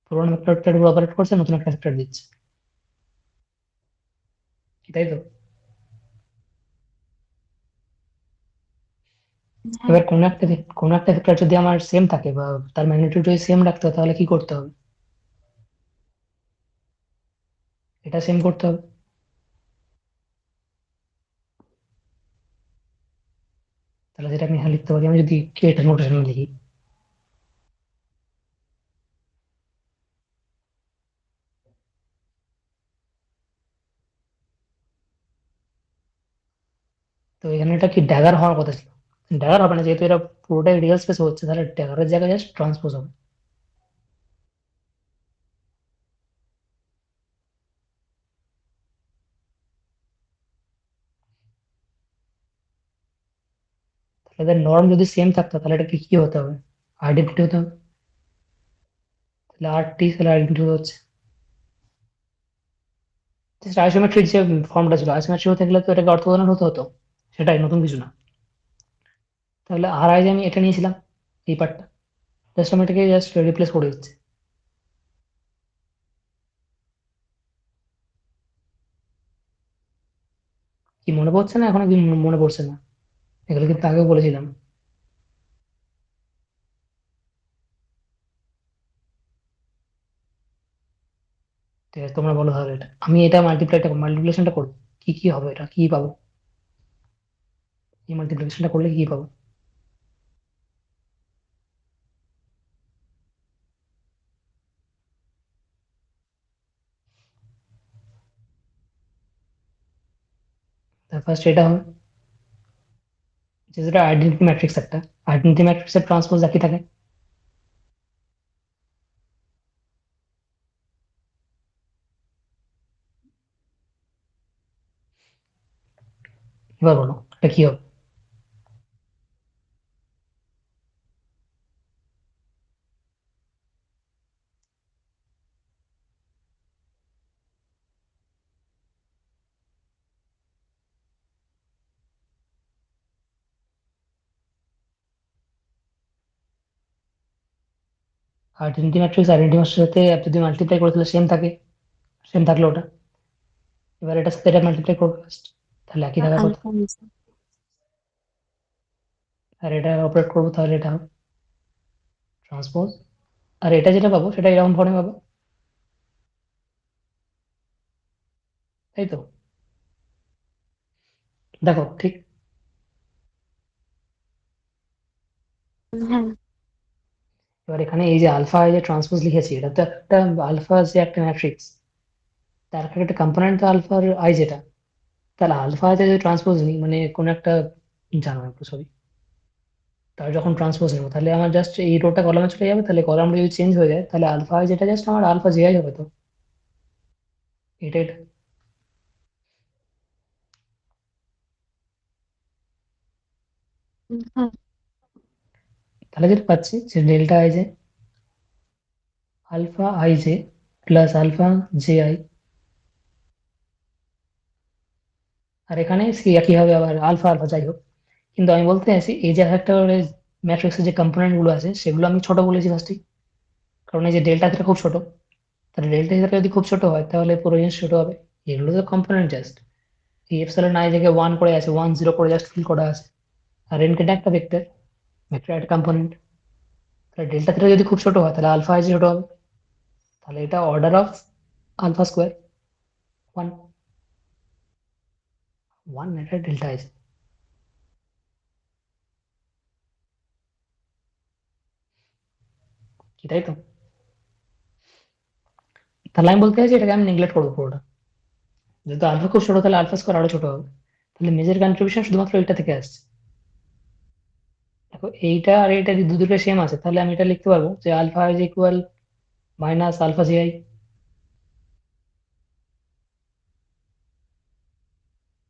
পুরোনো ভেক্টরটার উপর অপারেট করছে, নতুন একটা ভেক্টর দিচ্ছে, তাই তো? হ্যাঁ। এবার কোনো একটা ভেক্টর যদি আমার সেম থাকে বা তার ম্যাগনিটিউড যদি সেম রাখতে হয় তাহলে কি করতে হবে? এটা সেম করতে হবে। তাহলে যেটা আমি এখানে লিখতে পারি, আমি যদি এটা নোটেশনে লিখি, তো এখানে এটা কি ড্যাগার হওয়ার কথা ছিল, ড্যাগার হবে না যেহেতু এটা পুরোটাই রিয়েল স্পেসে হচ্ছে, তাহলে ড্যাগারের জায়গায় জাস্ট ট্রান্সপোজ হবে। তাহলে এদের নর্ম যদি সেম থাকতো তাহলে এটা কি হতে হবে? আইডেন্টিটি হতে হবে। তাহলে আর টি তাহলে আইডেন্টিটি হচ্ছে জাস্ট আইসোমেট্রিক যে ফর্মটা ছিল, আইসোমেট্রিক হতে গেলে তো এটাকে অর্থোগোনাল হতে হতো, সেটাই, নতুন কিছু না। তাহলে আর আই যে আমি এটা নিয়েছিলাম এই পার্টটা, জাস্ট আমি এটাকে জাস্ট রিপ্লেস করে দিচ্ছি। কি মনে পড়ছে না এখন? কি মনে পড়ছে না? এগুলো কিন্তু আগেও বলেছিলাম। ঠিক আছে, তোমরা বলো তাহলে। এটা আমি এটা মাল্টিপ্লিকেশনটা করবো, কি কি হবে, এটা কি পাবো? এই মাল্টিপ্লিকেশনটা করলে কি পাবো? তার ফার্স্ট এটা হবে যেটা আইডেন্টিটি ম্যাট্রিক্স, একটা আইডেন্টিটি ম্যাট্রিক্সের ট্রান্সপোজ একই থাকে। এবার বলো এটা কি হবে? আইডেন্টিটি ম্যাট্রিক্সের সাথে যদি মাল্টিপ্লাই করে তাহলে সেম থাকে, সেম থাকলো ওটা। এবার এটার সাথে এটা মাল্টিপ্লাই করবো ফার্স্ট, তাহলে একই থাকার কথা। আলফা নিচে। আর এটা অপারেট করবো তাহলে এটা হবে ট্রান্সপোজ। আর এটা যেটা পাবো সেটা এরকম ফর্মে পাবো, তাই তো? দেখো ঠিক। হ্যাঁ। এবার এখানে এই যে আলফা যে ট্রান্সপোজ লিখেছি, এটা তো একটা আলফা যে একটা ম্যাট্রিক্স, তার একটা কম্পোনেন্ট তো আলফার আই যেটা, তাহলে আলফা যে ট্রান্সপোজ নিই মানে কোন একটা, জানো একটু সরি, তার যখন ট্রান্সপোজ নেবো তাহলে আমার জাস্ট এই রোটা কলামে চলে যাবে, তাহলে কলামটা যদি চেঞ্জ হয়ে যায় তাহলে আলফা যেটা জাস্ট আমার আলফা জিআই হবে, তো এটা এটা। হ্যাঁ। তাহলে যেটা পাচ্ছি যে ডেল্টা আই যে alpha I J plus alpha J I, আর এখানে সি একই হবে আবার আলফা আলফা যাই হোক। কিন্তু আমি বলতে চাইছি এই যে একটা ম্যাট্রিক্সের যে কম্পোনেন্ট গুলো আছে সেগুলো আমি ছোট বলেছি ফার্স্টেই, কারণ এই যে ডেল্টা থিটা খুব ছোট, তাহলে ডেল্টা থিটা যদি খুব ছোট হয় তাহলে পুরো জিনিস ছোট হবে। এগুলো তো কম্পোনেন্ট জাস্ট, এই এপসাইলন আই জায়গায় 1 করে আছে, 1 0 করে জাস্ট ফিল করা আছে। আর এনকেটা একটা ভেক্টর, ভেক্টর একটা কম্পোনেন্ট। তাহলে ডেল্টা থিটা যদি খুব ছোট হয় তাহলে আলফা আই ছোট হবে। তাহলে এটা অর্ডার অফ আলফা স্কোয়ার 1, 1 এটা ডেল্টা আই। কি তাই তো? তাহলে আমি বলতে চাইছি এটাকে আমি নেগলেক্ট করবো পুরোটা। যেহেতু আলফা খুব ছোট তাহলে আলফা স্কোয়ার আরো ছোট হবে। তাহলে মেজর কন্ট্রিবিউশন শুধুমাত্র এইটা থেকে আসছে। দেখো এইটা আর এইটা যদি দুটো সেম আছে তাহলে আমি এটা লিখতে পারবো যে alpha is equal minus alpha j i.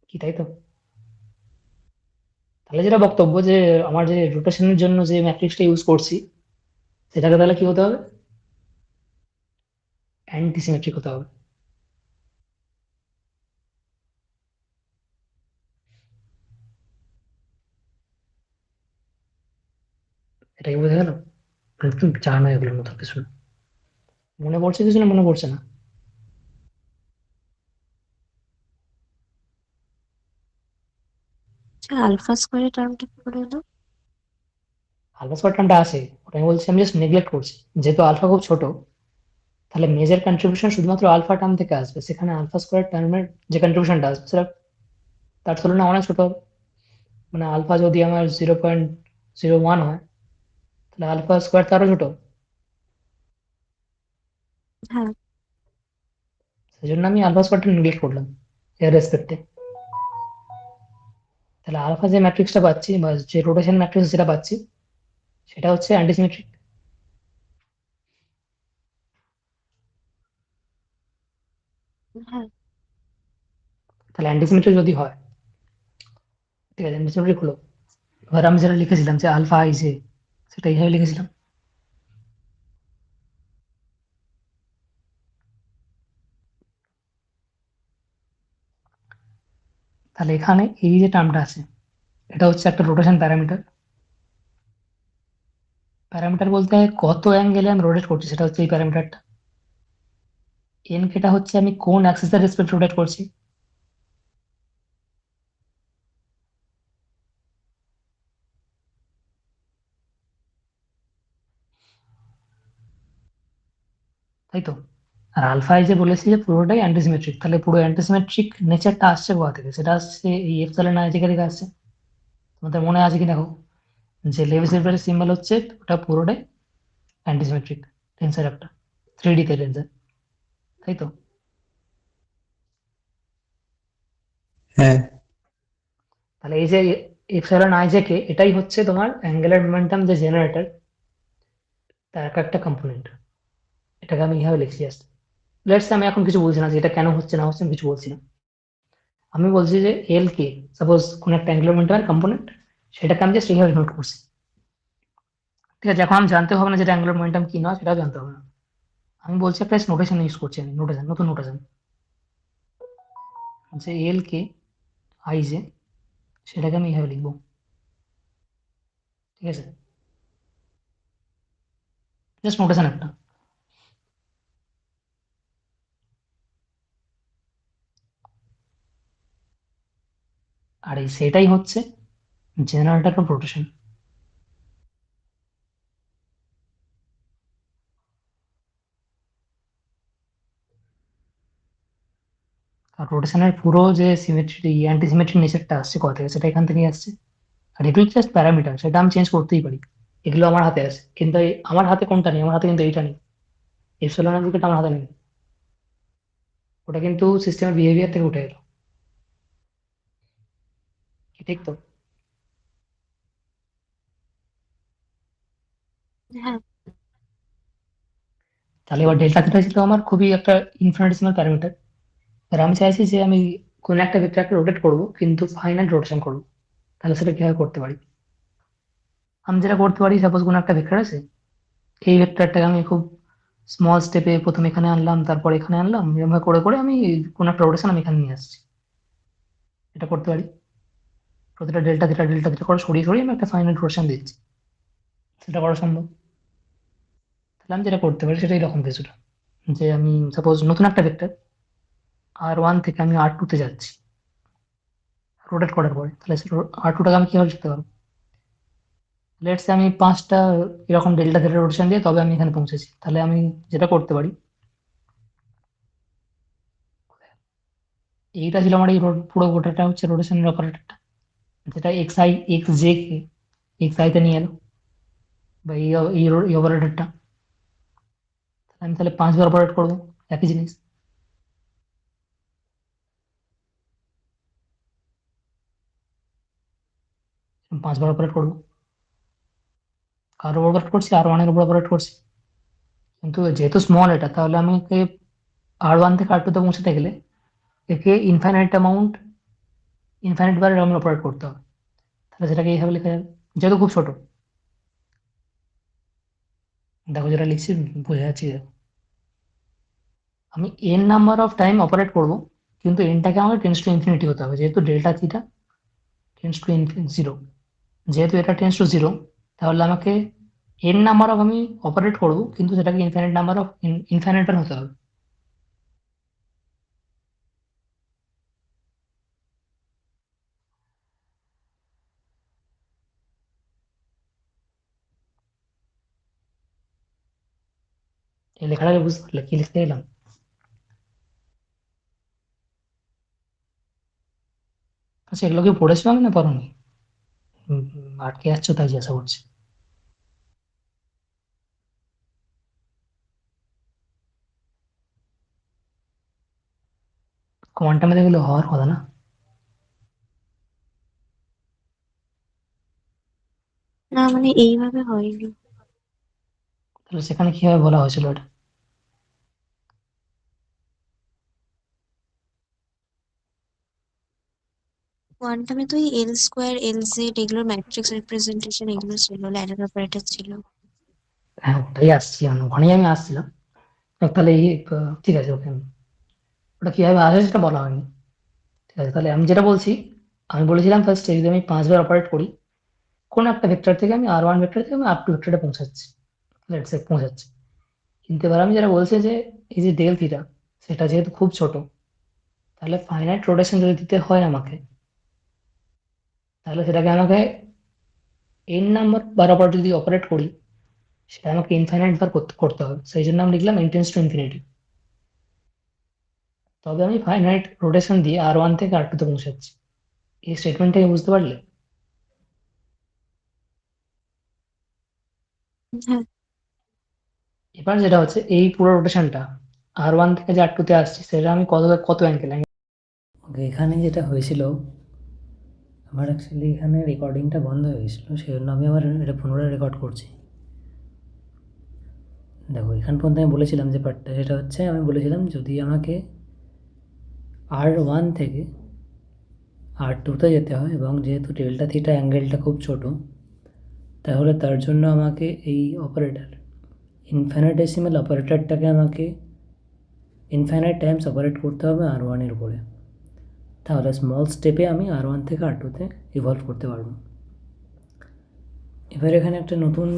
কি তাই তো? তাহলে যেটা বক্তব্য যে আমার যে রোটেশনের জন্য যে ম্যাট্রিক্সটা ইউজ করছি সেটাকে তাহলে কি হতে হবে? অ্যান্টি সিমেট্রিক হতে হবে। এটা কি বোঝা গেল? মানে তুমি জানো এগুলোর মতো কিছু না। মনে পড়ছে কিছু না, মনে পড়ছে না? আচ্ছা, আলফা স্কোয়ারের টার্মটা কি করে এলো? আলফা স্কোয়ার টার্মটা আছে, ওটা আমি বলছি, আমি জাস্ট নেগলেক্ট করছি। যেহেতু আলফা খুব ছোট তাহলে মেজর কন্ট্রিবিউশন শুধুমাত্র আলফা টার্ম থেকে আসবে, সেখানে আলফা স্কোয়ার টার্মের যে কন্ট্রিবিউশনটা আসবে সেটা তার তুলনায় অনেক ছোট হবে। মানে আলফা যদি আমার 0.01 হয় তাহলে আলফা স্কোয়ার তো আরো ছোট। হ্যাঁ। সেই জন্য আমি আলফা স্কোয়ারটা নেগলেক্ট করলাম এর রেসপেক্টে। তাহলে আলফা যে ম্যাট্রিক্সটা পাচ্ছি বা যে রোটেশন ম্যাট্রিক্স যেটা পাচ্ছি সেটা হচ্ছে অ্যান্টিসিমেট্রিক। হ্যাঁ। তাহলে অ্যান্টিসিমেট্রিক যদি হয়, ঠিক আছে, অ্যান্টিসিমেট্রিক হলো, এবার আমি যেটা লিখেছিলাম যে আলফা আই জে, সেটা এইভাবে লিখেছিলাম। তাহলে এখানে এই যে টার্মটা আছে এটা হচ্ছে একটা রোটেশন প্যারামিটার। প্যারামিটার বলতে কত অ্যাঙ্গেলে আমি রোটেট করছি সেটা হচ্ছে এই প্যারামিটারটা। এন কেটা হচ্ছে আমি কোন অ্যাক্সিসের রেসপেক্ট রোটেট করছি। তাই তো? আর আলফা যে বলেছি যে পুরোটাই অ্যান্টিসিমেট্রিক, তাহলে পুরো অ্যান্টিসিমেট্রিক নেচারটা আসছে কোথা থেকে? সেটা আসছে এই এপসাইলন আই থেকে আসছে। তোমাদের মনে আছে কি দেখো, যে লেভিস এর সিম্বল হচ্ছে ওটা পুরোটাই অ্যান্টিসিমেট্রিক টেন্সর একটা, 3D তে টেন্সর। তাই তো? হ্যাঁ। তাহলে এই যে এপসাইলন আই জে কে, এটাই হচ্ছে তোমার অ্যাঙ্গুলার মোমেন্টাম যে জেনারেটর তার একটা কম্পোনেন্ট। এটাকে আমি এইভাবে লিখছি জাস্ট। লেটস আমি এখন কিছু বলছি না যে এটা কেন হচ্ছে না হচ্ছে, আমি কিছু বলছি না। আমি বলছি যে এল কে সাপোজ কোন একটা অ্যাঙ্গুলার মোমেন্টামের কম্পোনেন্ট, সেটাকে আমি জাস্ট এইভাবে নোট করছি। ঠিক আছে, এখন আমি জানতে হবে না যেটা অ্যাঙ্গুলার মোমেন্টাম কি নয়, সেটাও জানতে হবে না। আমি বলছি একটা নোটেশন ইউজ করছি, আমি নোটেশন, নতুন নোটেশন, যে এল কে আই জে, সেটাকে আমি এইভাবে লিখবো। ঠিক আছে, জাস্ট নোটেশন একটা। আর এই সেটাই হচ্ছে জেনারেটর অফ রোটেশন। আর রোটেশনের পুরো যে সিমেট্রি অ্যান্টি সিমেট্রি নেচারটা আসছে কোথা থেকে, সেটা এখান থেকেই আসছে। আর এগুলো জাস্ট প্যারামিটার, সেটা আমি চেঞ্জ করতেই পারি। এগুলো আমার হাতে আছে, কিন্তু আমার হাতে কোনটা নেই, আমার হাতে কিন্তু এইটা নেই, এপসিলন এর দিকটা আমার হাতে নেই। ওটা কিন্তু সিস্টেমের বিহেভিয়ার থেকে উঠে এলো। কি ঠিক তো? হ্যাঁ। তাহলে এবার ডেল্টা থিটা ছিল আমার খুবই একটা ইনফিনিটেসিমাল প্যারামিটার। আর আমি চাইছি যে আমি কোন একটা ভেক্টরকে রোটেট করব কিন্তু ফাইনাইট রোটেশন করব। তাহলে সেটা কিভাবে করতে পারি? আমি যেটা করতে পারি, সাপোজ কোন একটা ভেক্টর আছে, এই ভেক্টরটাকে আমি খুব স্মল স্টেপে প্রথমে এখানে আনলাম, তারপর এখানে আনলাম, এভাবে করে করে আমি কোন একটা রোটেশন আমি এখানে নিয়ে আসছি। এটা করতে পারি। প্রতিটা ডেল্টা থিটা করে সরিয়ে সরিয়ে আমি একটা ফাইনাইট রোটেশন দিচ্ছি। সেটা করা সম্ভব। তাহলে আমি যেটা করতে পারি সেটা এরকম কিছুটা, যে আমি সাপোজ নতুন একটা ভেক্টর R1 থেকে আমি R2 তে যাচ্ছি। রোটেট করার পরে, তাহলে R2টাকে আমি কিভাবে লিখতে পারবো? লেটস সে আমি 5টা এরকম ডেল্টা থিটা রোটেশন দিয়ে তবে আমি এখানে পৌঁছেছি। তাহলে আমি যেটা করতে পারি, এইটা ছিল আমার এই পুরো গোটাটা হচ্ছে রোটেশনের অপারেটরটা, যেটা xj কে xi তে নিয়ে এলো, বা এই অপারেটরটা। আমি তাহলে 5 বার অপারেট করবো একই জিনিস। 5 বার অপারেট করবো, কার উপর অপারেট করছি? R1 এর উপর অপারেট করছি। কিন্তু যেহেতু স্মল এটা, তাহলে আমাকে R1 থেকে R2 তে পৌঁছাতে গেলে একে ইনফাইনাইট বার এরকম অপারেট করতে হবে। তাহলে সেটাকে এইভাবে লেখা যাবে, যেহেতু খুব ছোট। দেখো যেটা লিখছি বোঝা যাচ্ছে। আমি n number of time operate করব, কিন্তু nটাকে আমাকে টেন্স টু ইনফিনিটি হতে হবে, যেহেতু delta theta tends to zero. যেহেতু এটা টেন্স টু জিরো, তাহলে আমাকে n নাম্বার অফ আমি অপারেট করব, কিন্তু সেটাকে ইনফাইনাইট বার হতে হবে। এই লেখাটাকে বুঝতে পারলে কি লিখতে গেলাম? আচ্ছা, এগুলো কি পড়েছো আমি না পড়োনি? আটকে যাচ্ছ তাই জিজ্ঞাসা করছি। কোয়ান্টামে এগুলো হওয়ার কথা না? না মানে এইভাবে হয়নি। তাহলে সেখানে কিভাবে বলা হয়েছিল এটা? কোয়ান্টামে তো এই এল স্কোয়ার এল জেড এগুলোর ম্যাট্রিক্স রিপ্রেজেন্টেশন এগুলো ছিল, ল্যাডার অপারেটর ছিল। হ্যাঁ, ওটাই আসছি, ওখানেই আমি আসছিলাম। তাহলে ঠিক আছে, ওকে। ওটা কিভাবে আসে সেটা বলা হয়নি। ঠিক আছে, তাহলে আমি যেটা বলছি, আমি বলেছিলাম ফার্স্টে যদি আমি 5 বার অপারেট করি, কোন একটা ভেক্টর থেকে আমি R1 ভেক্টর থেকে আমি R2 ভেক্টরে পৌঁছাচ্ছি, লেটস সে পৌঁছাচ্ছি। কিন্তু এবার আমি যেটা বলছি যে এই যে ডেল থিটা, সেটা যেহেতু খুব ছোট, তাহলে ফাইনাইট রোটেশন যদি দিতে হয় আমাকে, তাহলে সেটাকে আমাকে n নাম্বার বার যদি অপারেট করি, সেটা আমাকে ইনফাইনাইট বার করতে হবে। সেই জন্য আমি লিখলাম n টেন্স টু ইনফিনিটি। তবে আমি ফাইনাইট রোটেশন দিয়ে R1 থেকে R2 তে পৌঁছাচ্ছি। এই স্টেটমেন্টটাকে বুঝতে পারলে? হ্যাঁ, এবার যেটা হচ্ছে এই পুরো রোটেশনটা R1 থেকে যে R2 তে আসছি, সেটা আমি কত অ্যাঙ্গেল। ওকে, এখানে যেটা হয়েছিল, আমার অ্যাকচুয়ালি এখানে রেকর্ডিংটা বন্ধ হয়ে গেছিলো, সেই জন্য আমি আবার এটা পুনরায় রেকর্ড করছি। দেখো, এখান পর্যন্ত আমি বলেছিলাম যে পার্টটা, সেটা হচ্ছে আমি বলেছিলাম যদি আমাকে R1 থেকে R2তে যেতে হয়, এবং যেহেতু ডেল্টা থিটা অ্যাঙ্গেলটা খুব ছোট, তাহলে তার জন্য আমাকে এই অপারেটর ইনফিনিটেসিমাল অপারেটরটাকে আমাকে ইনফাইনাইট টাইমস অপারেট করতে হবে R1 এর উপরে। তাহলে স্মল স্টেপে আমি R1 থেকে R2তে ইভলভ করতে পারবো। এবার এখানে একটা নতুন,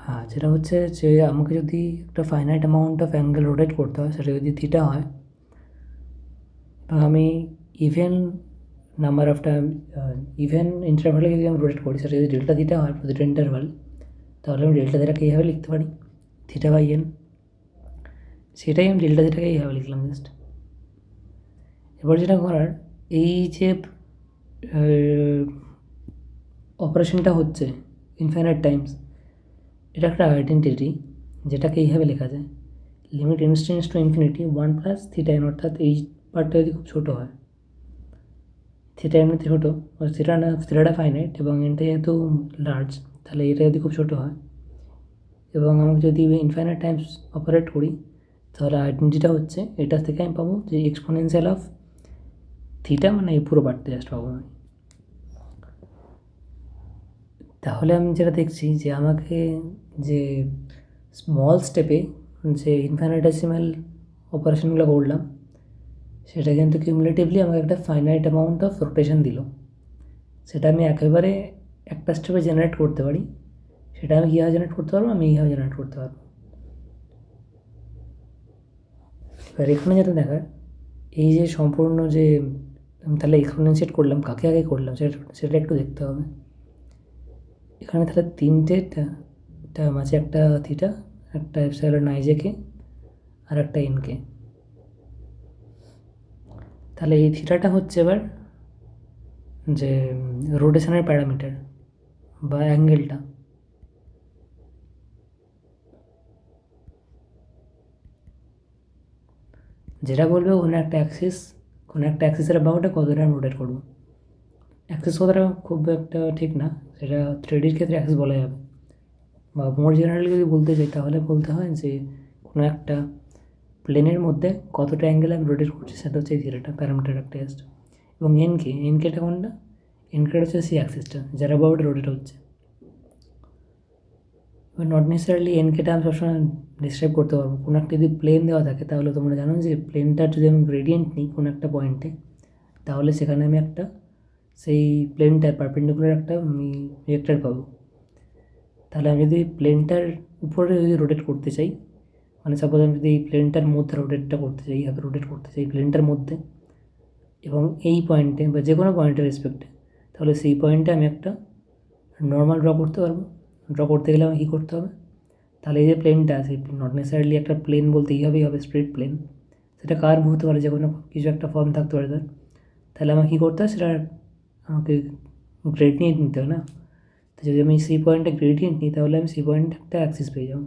হ্যাঁ, যেটা হচ্ছে যে আমাকে যদি একটা finite amount of angle rotate করতে হয়, সেটা যদি থিটা হয়, এবং আমি even number of time even ইন্টারভ্যালে যদি আমি রোটেট করি, সেটা যদি ডেল্টা থিটা হয় প্রতিটা ইন্টারভ্যাল, তাহলে আমি ডেল্টা থিটাকে এইভাবে লিখতে পারি, থিটা বাই এন। সেটাই আমি ডেল্টা থিটাকে এইভাবে লিখলাম জাস্ট। এবার যেটা করার, এই যে অপারেশনটা হচ্ছে ইনফাইনাইট টাইমস, এটা একটা আইডেন্টিটি, যেটাকে এইভাবে লেখা যায়, limit tends to infinity 1 plus theta N. অর্থাৎ এই পার্টটা যদি খুব ছোটো হয়, থিটা এমনিতে ছোটো, থিটাটা ফাইনাইট এবং এনটা যেহেতু লার্জ, তাহলে এটা যদি খুব ছোটো হয় এবং আমি যদি ইনফাইনাইট টাইমস অপারেট করি, তাহলে আইডেন্টিটিটা হচ্ছে এটা থেকে আমি পাবো যে এক্সপোনেনশিয়াল অফ থিটা, মানে এই পুরো পার্টটা জাস্ট পাবো আমি। তাহলে আমি যেটা দেখছি যে আমাকে যে স্মল স্টেপে যে ইনফিনিটেসিমাল অপারেশনগুলো করলাম, সেটা কিন্তু কিউমুলেটিভলি আমাকে একটা ফাইনাইট অ্যামাউন্ট অফ রোটেশন দিল। সেটা আমি একেবারে একটা স্টেপে জেনারেট করতে পারি। সেটা আমি কীভাবে জেনারেট করতে পারবো? আমি এইভাবে জেনারেট করতে পারবো। এবার এখানে যেটা দেখার, এই যে সম্পূর্ণ যে তাহলে এক্সপোনেনশিয়েট করলাম, কাকে আগে করলাম সেটা একটু দেখতে হবে। এখানে তাহলে তিনটে টার্ম আছে, একটা থিটা, একটা এপসাইলন আইজেকে, আর একটা এনকে। তাহলে এই থিটাটা হচ্ছে এবার যে রোটেশনের প্যারামিটার বা অ্যাঙ্গেলটা। যেটা বলবে কোনো একটা অ্যাক্সিসের অ্যাবাউটে কতটা আমি রোটেট করবো। অ্যাক্সিস কথাটা খুব একটা ঠিক না, সেটা থ্রিডির ক্ষেত্রে অ্যাক্সিস বলা যাবে, বা মোর জেনারেলি যদি বলতে চাই তাহলে বলতে হয় যে কোনো একটা প্লেনের মধ্যে কতটা অ্যাঙ্গেল আমি রোটেট করছি সেটা হচ্ছে এই থিটাটা, প্যারামিটার একটা টেস্ট। এবং এনকেটা কোনটা? এনকেটা হচ্ছে সেই অ্যাক্সিসটা যার অ্যাবাউটে রোটেট হচ্ছে। এবার নট নেসেসারিলি এনকেটা আমি সবসময় ডিসক্রাইব করতে পারবো। কোনো একটা যদি প্লেন দেওয়া থাকে তাহলে তোমরা জানো যে প্লেনটার যদি আমি গ্রেডিয়েন্ট নিই কোনো একটা পয়েন্টে, তাহলে সেখানে আমি একটা সেই প্লেনটার পারপেন্ডিকুলার একটা আমি ভেক্টর পাবো। তাহলে আমি যদি প্লেনটার উপরে যদি রোটেট করতে চাই, মানে সাপোজ আমি যদি এই প্লেনটার মধ্যে রোটেটটা করতে চাই, এইভাবে রোটেট করতে চাই প্লেনটার মধ্যে, এবং এই পয়েন্টে বা যে কোনো পয়েন্টের রেসপেক্টে, তাহলে সেই পয়েন্টে আমি একটা নর্মাল ড্র করতে পারবো। ড্র করতে গেলে আমার কী করতে হবে? তাহলে এই যে প্লেনটা আছে, নট নেসেসারিলি একটা প্লেন বলতে এইভাবেই হবে স্ট্রেট প্লেন, সেটা কার্ভ হতে পারে, যে কোনো কিছু একটা ফর্ম থাকতে পারে তার। তাহলে আমার কী করতে হয়, সেটা আমাকে গ্রেডিয়েন্ট নিতে হয় না। তো যদি আমি সেই পয়েন্টে গ্রেডিয়েন্ট নিই তাহলে আমি সেই পয়েন্টে একটা অ্যাক্সিস পেয়ে যাবো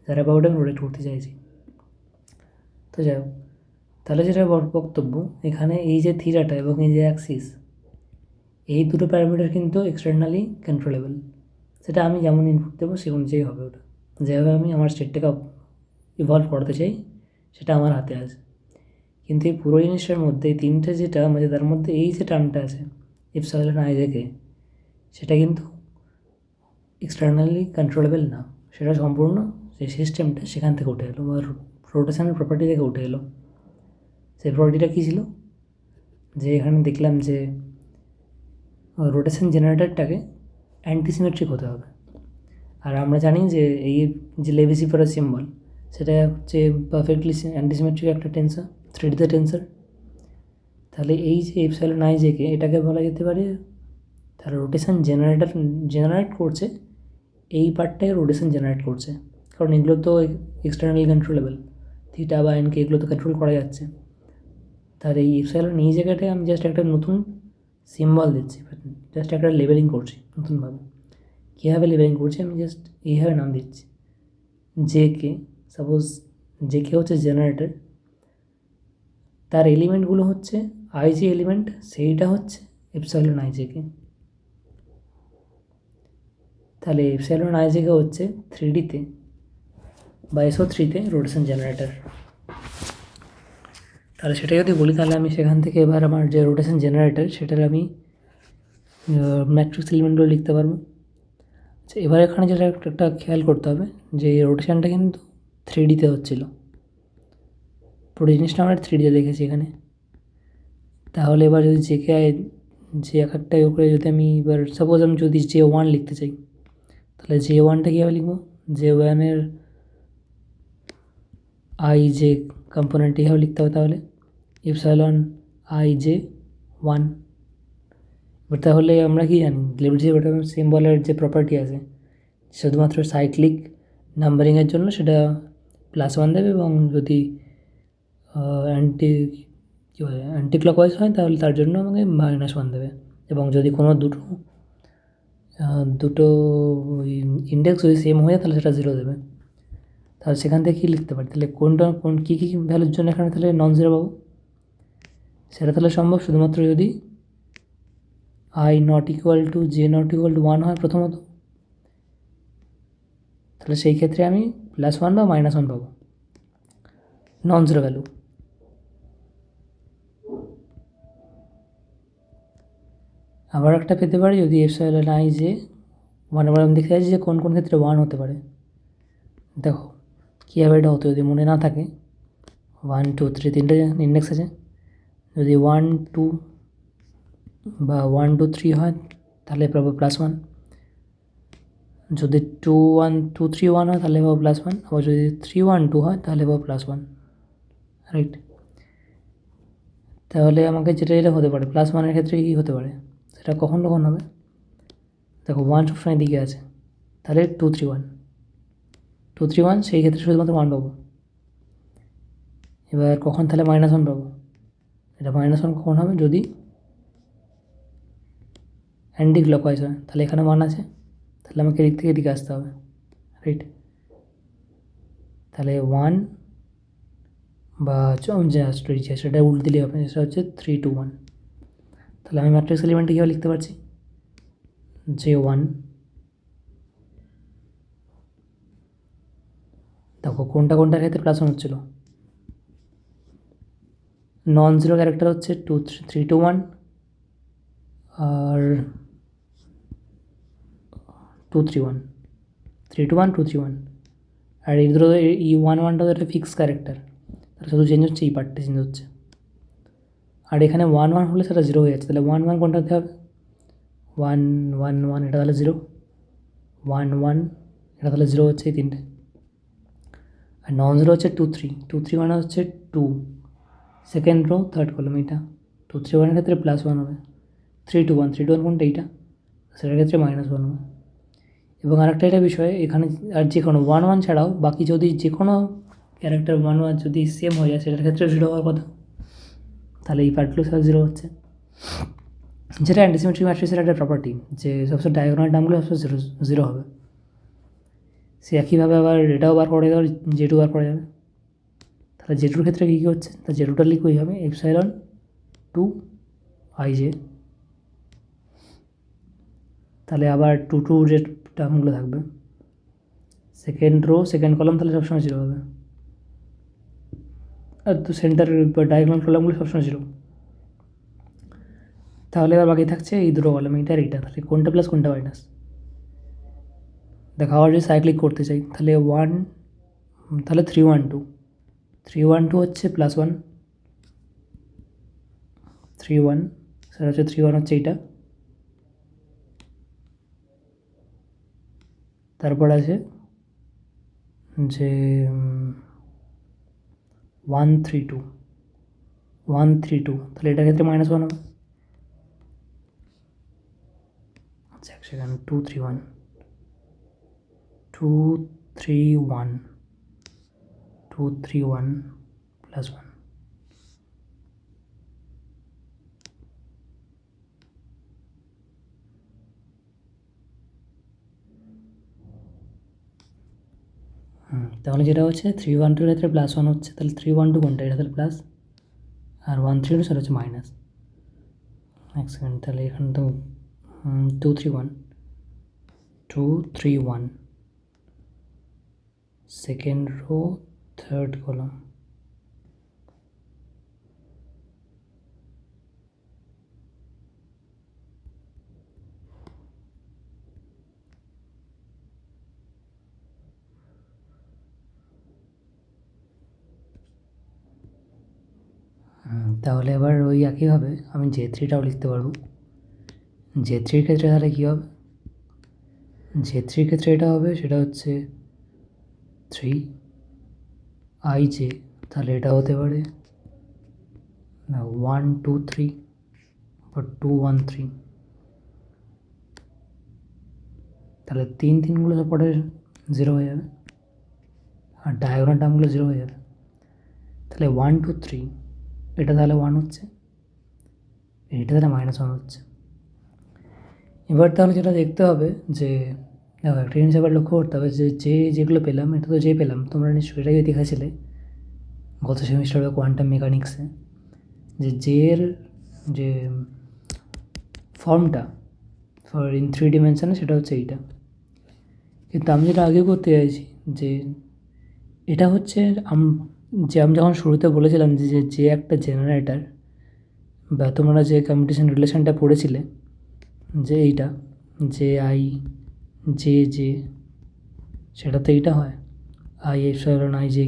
যার অ্যাবাউট আমি রোটেট করতে চাইছি। তো যাই হোক, তাহলে যেটা বক্তব্য এখানে, এই যে থিটাটা এবং এই যে অ্যাক্সিস, এই দুটো প্যারামিটার কিন্তু এক্সটার্নালি কন্ট্রোলেবল। সেটা আমি যেমন ইনপুট দেবো সে অনুযায়ী হবে ওটা, যেভাবে আমি আমার স্টেটটাকে ইভলভ করতে চাই সেটা আমার হাতে আছে। কিন্তু এই পুরো জিনিসটার মধ্যে এই তিনটে যেটা মানে তার মধ্যে এই যে টার্মটা আছে এপসাইলন আইজেকে, সেটা কিন্তু এক্সটার্নালি কন্ট্রোলেবল না, সেটা সম্পূর্ণ যে সিস্টেমটা সেখান থেকে উঠে এলো, বা রোটেশনের প্রপার্টি থেকে উঠে এলো। সেই প্রপার্টিটা কী ছিল? যে এখানে দেখলাম যে রোটেশন জেনারেটরটাকে অ্যান্টিসিমেট্রিক হতে হবে। আর আমরা জানি যে এই যে লেভিসিফারাস সিম্বল, সেটা হচ্ছে পারফেক্টলি অ্যান্টিসিমেট্রিক একটা টেন্সর, 3D টেন্সর। তাহলে এই যে এপসাইলন আইজেকে, এটাকে বলা যেতে পারে তার রোটেশন জেনারেট করছে, এই পার্টটাই রোটেশন জেনারেট করছে, কারণ এগুলো তো এক্সটার্নালি কন্ট্রোলেবল, থিটা বা এনকে এগুলো তো কন্ট্রোল করা যাচ্ছে। তার এই এপসাইলন এই জায়গাটায় আমি জাস্ট একটা নতুন সিম্বল দিচ্ছি, জাস্ট একটা লেবেলিং করছি নতুনভাবে। কীভাবে লেবেলিং করছি? আমি জাস্ট এইভাবে নাম দিচ্ছি জেকে। সাপোজ জেকে হচ্ছে জেনারেটর, তার এলিমেন্টগুলো হচ্ছে আইজে এলিমেন্ট, সেইটা হচ্ছে এপসাইলন আইজেকে। তাহলে এপসাইলন আইজেকে হচ্ছে 3Dতে বা SO3তে রোটেশন জেনারেটর। তাহলে সেটা যদি বলি, তাহলে আমি সেখান থেকে এবার আমার যে রোটেশন জেনারেটর সেটার আমি ম্যাট্রিক্স এলিমেন্টগুলো লিখতে পারবো। আচ্ছা, এবার এখানে যেটা একটা খেয়াল করতে হবে যে এই রোটেশনটা কিন্তু 3Dতে হচ্ছিলো, পুরো জিনিসটা আমরা 3Dতে দেখেছি এখানে। তাহলে এবার যদি জেকে যে এক একটা করে যদি আমি এবার সাপোজ আমি যদি J1 লিখতে চাই, তাহলে J1টা কীভাবে লিখবো? J1-এর আইজে কম্পোনেন্ট কীভাবে লিখতে হবে? তাহলে এপসাইলন IJ1। এবার তাহলে আমরা কি জানি, লেবেল সিম্বলের যে প্রপার্টি আছে, শুধুমাত্র সাইক্লিক নাম্বারিংয়ের জন্য সেটা +1 দেবে, এবং যদি অ্যান্টি ক্লকওয়াইজ হয় তাহলে তার জন্য আমাকে -1 দেবে। এবং যদি কোনো দুটো ইন্ডেক্স যদি সেম হয়ে যায় তাহলে সেটা 0 দেবে। তাহলে সেখান থেকে কী লিখতে পারি? তাহলে কী কী ভ্যালুর জন্য এখানে তাহলে নন জিরো পাবো? সেটা তাহলে সম্ভব শুধুমাত্র যদি i≠J≠1 হয় প্রথমত, তাহলে সেই ক্ষেত্রে আমি +1 বা -1 পাবো, নন জিরো ভ্যালু। আবার একটা পেতে পারি যদি এপসাইলন IJ1, আবার আমি দেখতে চাইছি যে কোন কোন ক্ষেত্রে 1 হতে পারে। দেখো কীভাবে এটা হতো, যদি মনে না থাকে, 1 2 3 তিনটে ইন্ডেক্স আছে। যদি 1 2 বা 1 2 3 হয় তাহলে পাবো +1, যদি 2 1 2 3 1 হয় তাহলে পাবো +1, আবার যদি 3 1 2 হয় তাহলে পাবো +1, রাইট। তাহলে আমাকে যেটা যেটা হতে পারে প্লাস ওয়ানের ক্ষেত্রে কী হতে পারে সেটা কখন কখন হবে? দেখো 1 সবসময় দিকে আছে, তাহলে 2 3 1 2 3 1, সেই ক্ষেত্রে শুধুমাত্র 1 পাবো। এবার কখন তাহলে -1 পাবো? এটা -1 কখন হবে? যদি অ্যান্টি ক্লকওয়াইজ হয়, তাহলে এখানে 1 আছে, তাহলে আমাকে এদিক থেকে এদিকে আসতে হবে, রাইট? তাহলে 1 বা সেটা উল্টে দিলেই হবে, সেটা হচ্ছে 3 2 1। তাহলে আমি ম্যাট্রিক্স এলিমেন্টে কীভাবে লিখতে পারছি? যে 1, দেখো কোনটার ক্ষেত্রে +1 হচ্ছিল? নন জিরো ক্যারেক্টার হচ্ছে 2 3 2 1 আর 2 3 1 3 2 1 2 3 1। আর এই দুটো এই 1 1টা তো একটা ফিক্স ক্যারেক্টার, তাহলে শুধু চেঞ্জ হচ্ছে এই পার্টটা চেঞ্জ হচ্ছে। আর এখানে 1 1 হলে সেটা 0 হয়ে যাচ্ছে, তাহলে 1 1 কোনটাতে হবে? 1 1 1 এটা তাহলে 0, 1 1 এটা তাহলে 0 হচ্ছে এই তিনটে। আর নন জিরো হচ্ছে 2 3 2 3 মানে হচ্ছে 2, সেকেন্ড রো থার্ড কলম, এইটা 2 3 1 এর ক্ষেত্রে +1 হবে। 3 2 1 3 2 1 কোনটা? এইটা, সেটার ক্ষেত্রে -1 হবে। এবং আরেকটা এটা বিষয়, এখানে আর যে কোনো 1 1 ছাড়াও বাকি যদি যে কোনো ক্যারেক্টার 1 1 যদি সেম হয়ে যায় সেটার ক্ষেত্রে 0 হওয়ার কথা, তাহলে এই পার্টগুলো সব 0 হচ্ছে। যেটা অ্যান্টিসিমেট্রিক ম্যাট্রিক্সের একটা প্রপার্টি, যে সবসময় ডায়াগোনাল টার্মগুলো সবসময় 0 হবে। সে একইভাবে আবার এটাও বার করে দেওয়ার জেডু বার করা যাবে। তাহলে জেডুর ক্ষেত্রে কী কী হচ্ছে? তা জেডুটা লিখবই হবে এপসাইলন 2 ij। তাহলে আবার 2 2 যে টার্মগুলো থাকবে, সেকেন্ড রো সেকেন্ড কলাম তাহলে সবসময় 0 হবে, আর তো সেন্টার বা ডায়াগোনাল কলামগুলো সবসময় 0। তাহলে এবার বাকি থাকছে এই দুটো কলাম, এইটা আর এইটা, তাহলে কোনটা প্লাস কোনটা মাইনাস? দেখো আবার যদি সাইক্লিক করতে চাই তাহলে 1, তাহলে 3 1 2 3 1 2 হচ্ছে +1, 3 1 সেটা হচ্ছে 3 1 হচ্ছে এইটা। তারপর আছে যে 1 3 2 1 3 2, তাহলে এটার ক্ষেত্রে -1 হবে। আচ্ছা সেখানে 2 3 1 2 3 1 2 3 1 +1। তাহলে যেটা হচ্ছে 3 1 2 এর ক্ষেত্রে +1 হচ্ছে, তাহলে 3 1 2 কোনটা? এটা তাহলে প্লাস, আর 1 3 2 সেটা হচ্ছে মাইনাস। এক সেকেন্ড, তাহলে এখানে তো 2 3 1 2 3 1 সেকেন্ড রো থার্ড কলাম। তাহলে এবার ওই একইভাবে আমি J3টাও লিখতে পারবো। J3-র ক্ষেত্রে তাহলে কী হবে? J3-র ক্ষেত্রে এটা হবে, সেটা হচ্ছে 3 ij, তাহলে এটা হতে পারে 1 2 3 বা 2 1 3, তাহলে 3 3গুলো পরে 0 হয়ে যাবে, আর ডায়াগোনাল টার্মগুলো 0 হয়ে যাবে। তাহলে 1 2 3 এটা তাহলে 1 হচ্ছে, এটা তাহলে -1 হচ্ছে। এবার তাহলে যেটা দেখতে হবে যে দেখো একটা জিনিস আবার লক্ষ্য করতে হবে যে যেগুলো পেলাম, এটা তো যে পেলাম, তোমরা নিশ্চয়ই এটাকে দেখাছিলে গত সেমিস্টারে কোয়ান্টাম মেকানিক্সে, যে এর যে ফর্মটা ফর ইন 3 ডিমেনশনে সেটা হচ্ছে এইটা। কিন্তু আমি যেটা আগে করতে চাইছি যে এটা হচ্ছে আমি যখন শুরুতে বলেছিলাম যে একটা জেনারেটর, বা তোমরা যে কম্পিটিশন রিলেশনটা পড়েছিলে যে এইটা যে আই জে সেটা তো এইটা হয় I epsilon i J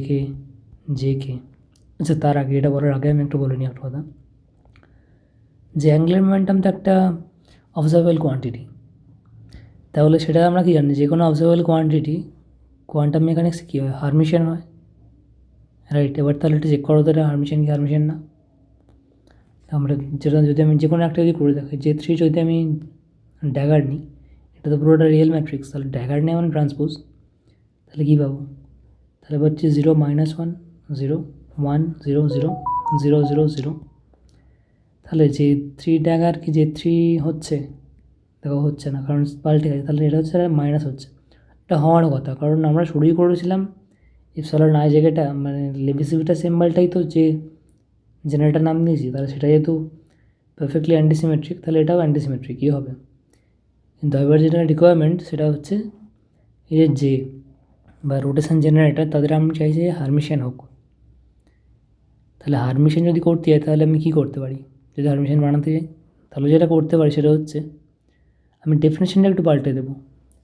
K. আচ্ছা তার আগে, এটা বলার আগে আমি একটু বলে নিই একটা কথা, যে অ্যাঙ্গুলার মোমেন্টাম তো একটা অবজারভেবল কোয়ান্টিটি, তাহলে সেটা আমরা কি জানি, যে কোনো অবজারভেবল কোয়ান্টিটি কোয়ান্টাম মেকানিক্স কী হয়? হারমিশিয়ান হয়, রাইট? এবার তাহলে এটা চেক করো তো এটা হারমিশিয়ান কি হারমিশিয়ান না। আমরা যেটা যদি আমি যে কোনো একটা যদি করে দেখি, J3 যদি আমি ড্যাগার নিই, এটা তো পুরোটা রিয়েল ম্যাট্রিক্স, তাহলে ড্যাগার নিয়ে মানে ট্রান্সপোজ, তাহলে কী পাবো? তাহলে পাচ্ছি 0 -1 0 1 0 0 0 0 0। তাহলে J3 ড্যাগার কি J3 হচ্ছে? দেখো হচ্ছে না, কারণ পাল্টে গেছে। তাহলে এটা হচ্ছে মাইনাস হচ্ছে, এটা হওয়ার কথা, কারণ আমরা শুরুই করেছিলাম ইপসিলন আই জায়গাটা মানে লেবিসিভিটা সিম্বলটাই তো যে জেনারেটার নাম দিয়েছি, তাহলে সেটা যেহেতু পারফেক্টলি অ্যান্টিসিমেট্রিক, তাহলে এটাও অ্যান্টিসিমেট্রিকই হবে। কিন্তু এবার যেটা রিকোয়ারমেন্ট সেটা হচ্ছে এই যে বা রোটেশন জেনারেটর, তাদের আমি চাইছি যে হারমিশিয়ান হোক। তাহলে হারমিশিয়ান যদি করতে যাই তাহলে আমি কী করতে পারি? যদি হারমিশিয়ান বানাতে যাই তাহলে যেটা করতে পারি সেটা হচ্ছে আমি ডেফিনেশনটা একটু পাল্টে দেবো।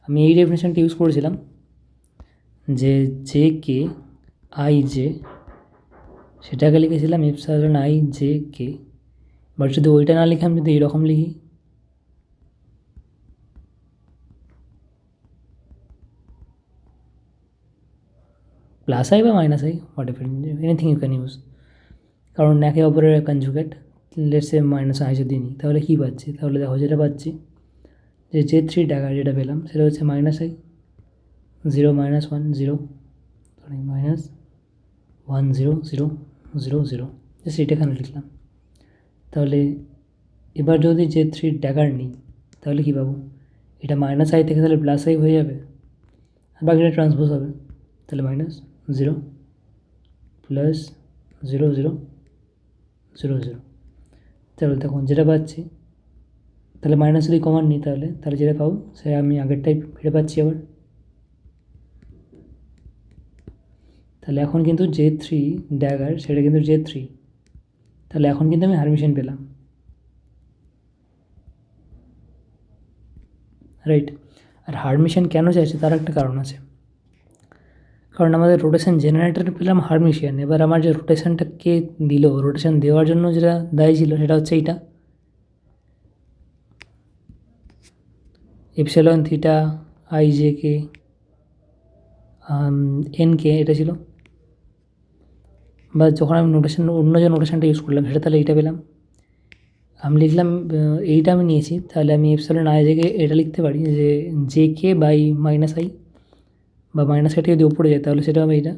আমি এই ডেফিনেশনটা ইউজ করেছিলাম যে জে কে আই জে, সেটাকে লিখেছিলাম epsilon i j k. But যদি ওইটা না লিখে আমি যদি এইরকম লিখি, প্লাস আই বা minus i, what ever, anything you can use, কারণ একে অপরের conjugate. Let's a minus i যদি নিই তাহলে কী পাচ্ছি? তাহলে দেখো যেটা পাচ্ছি যে J3 ড্যাগার যেটা পেলাম সেটা হচ্ছে মাইনাস আই 0 -1 0 সরি -1 0 0 0 0, জাস্ট এটা এখানে লিখলাম। তাহলে এবার যদি J3 ড্যাগার নিই তাহলে কী পাবো? এটা মাইনাস আই থেকে তাহলে প্লাস আই হয়ে যাবে, আর বাকিটা ট্রান্সপোজ হবে। তাহলে -0 + 0 0 0 0। তাহলে তখন যেটা পাচ্ছি, তাহলে মাইনাস যদি কমান নিই তাহলে যেটা পাবো সে আমি আগেরটাই ফিরে পাচ্ছি আবার। তাহলে এখন কিন্তু J3 ড্যাগার সেটা কিন্তু J3, তাহলে এখন কিন্তু আমি হারমিশিয়ান পেলাম, রাইট। আর হারমিশিয়ান কেন চাইছে তার একটা কারণ আছে, কারণ আমাদের রোটেশন জেনারেটর পেলাম হারমিশিয়ান। এবার আমার যে রোটেশনটা কে দিল, রোটেশন দেওয়ার জন্য যেটা দায়ী ছিল সেটা হচ্ছে এইটা epsilon theta I j K N কে, এটা ছিল। বা যখন আমি নোটেশন অন্য যে নোটেশনটা ইউজ করলাম সেটা তাহলে এইটা পেলাম। আমি লিখলাম এইটা আমি নিয়েছি, তাহলে আমি ইপসিলন আই জে কে এটা লিখতে পারি যে j k by minus i, বা মাইনাস আইটা যদি উপরে যায় তাহলে সেটা হবে এইটা।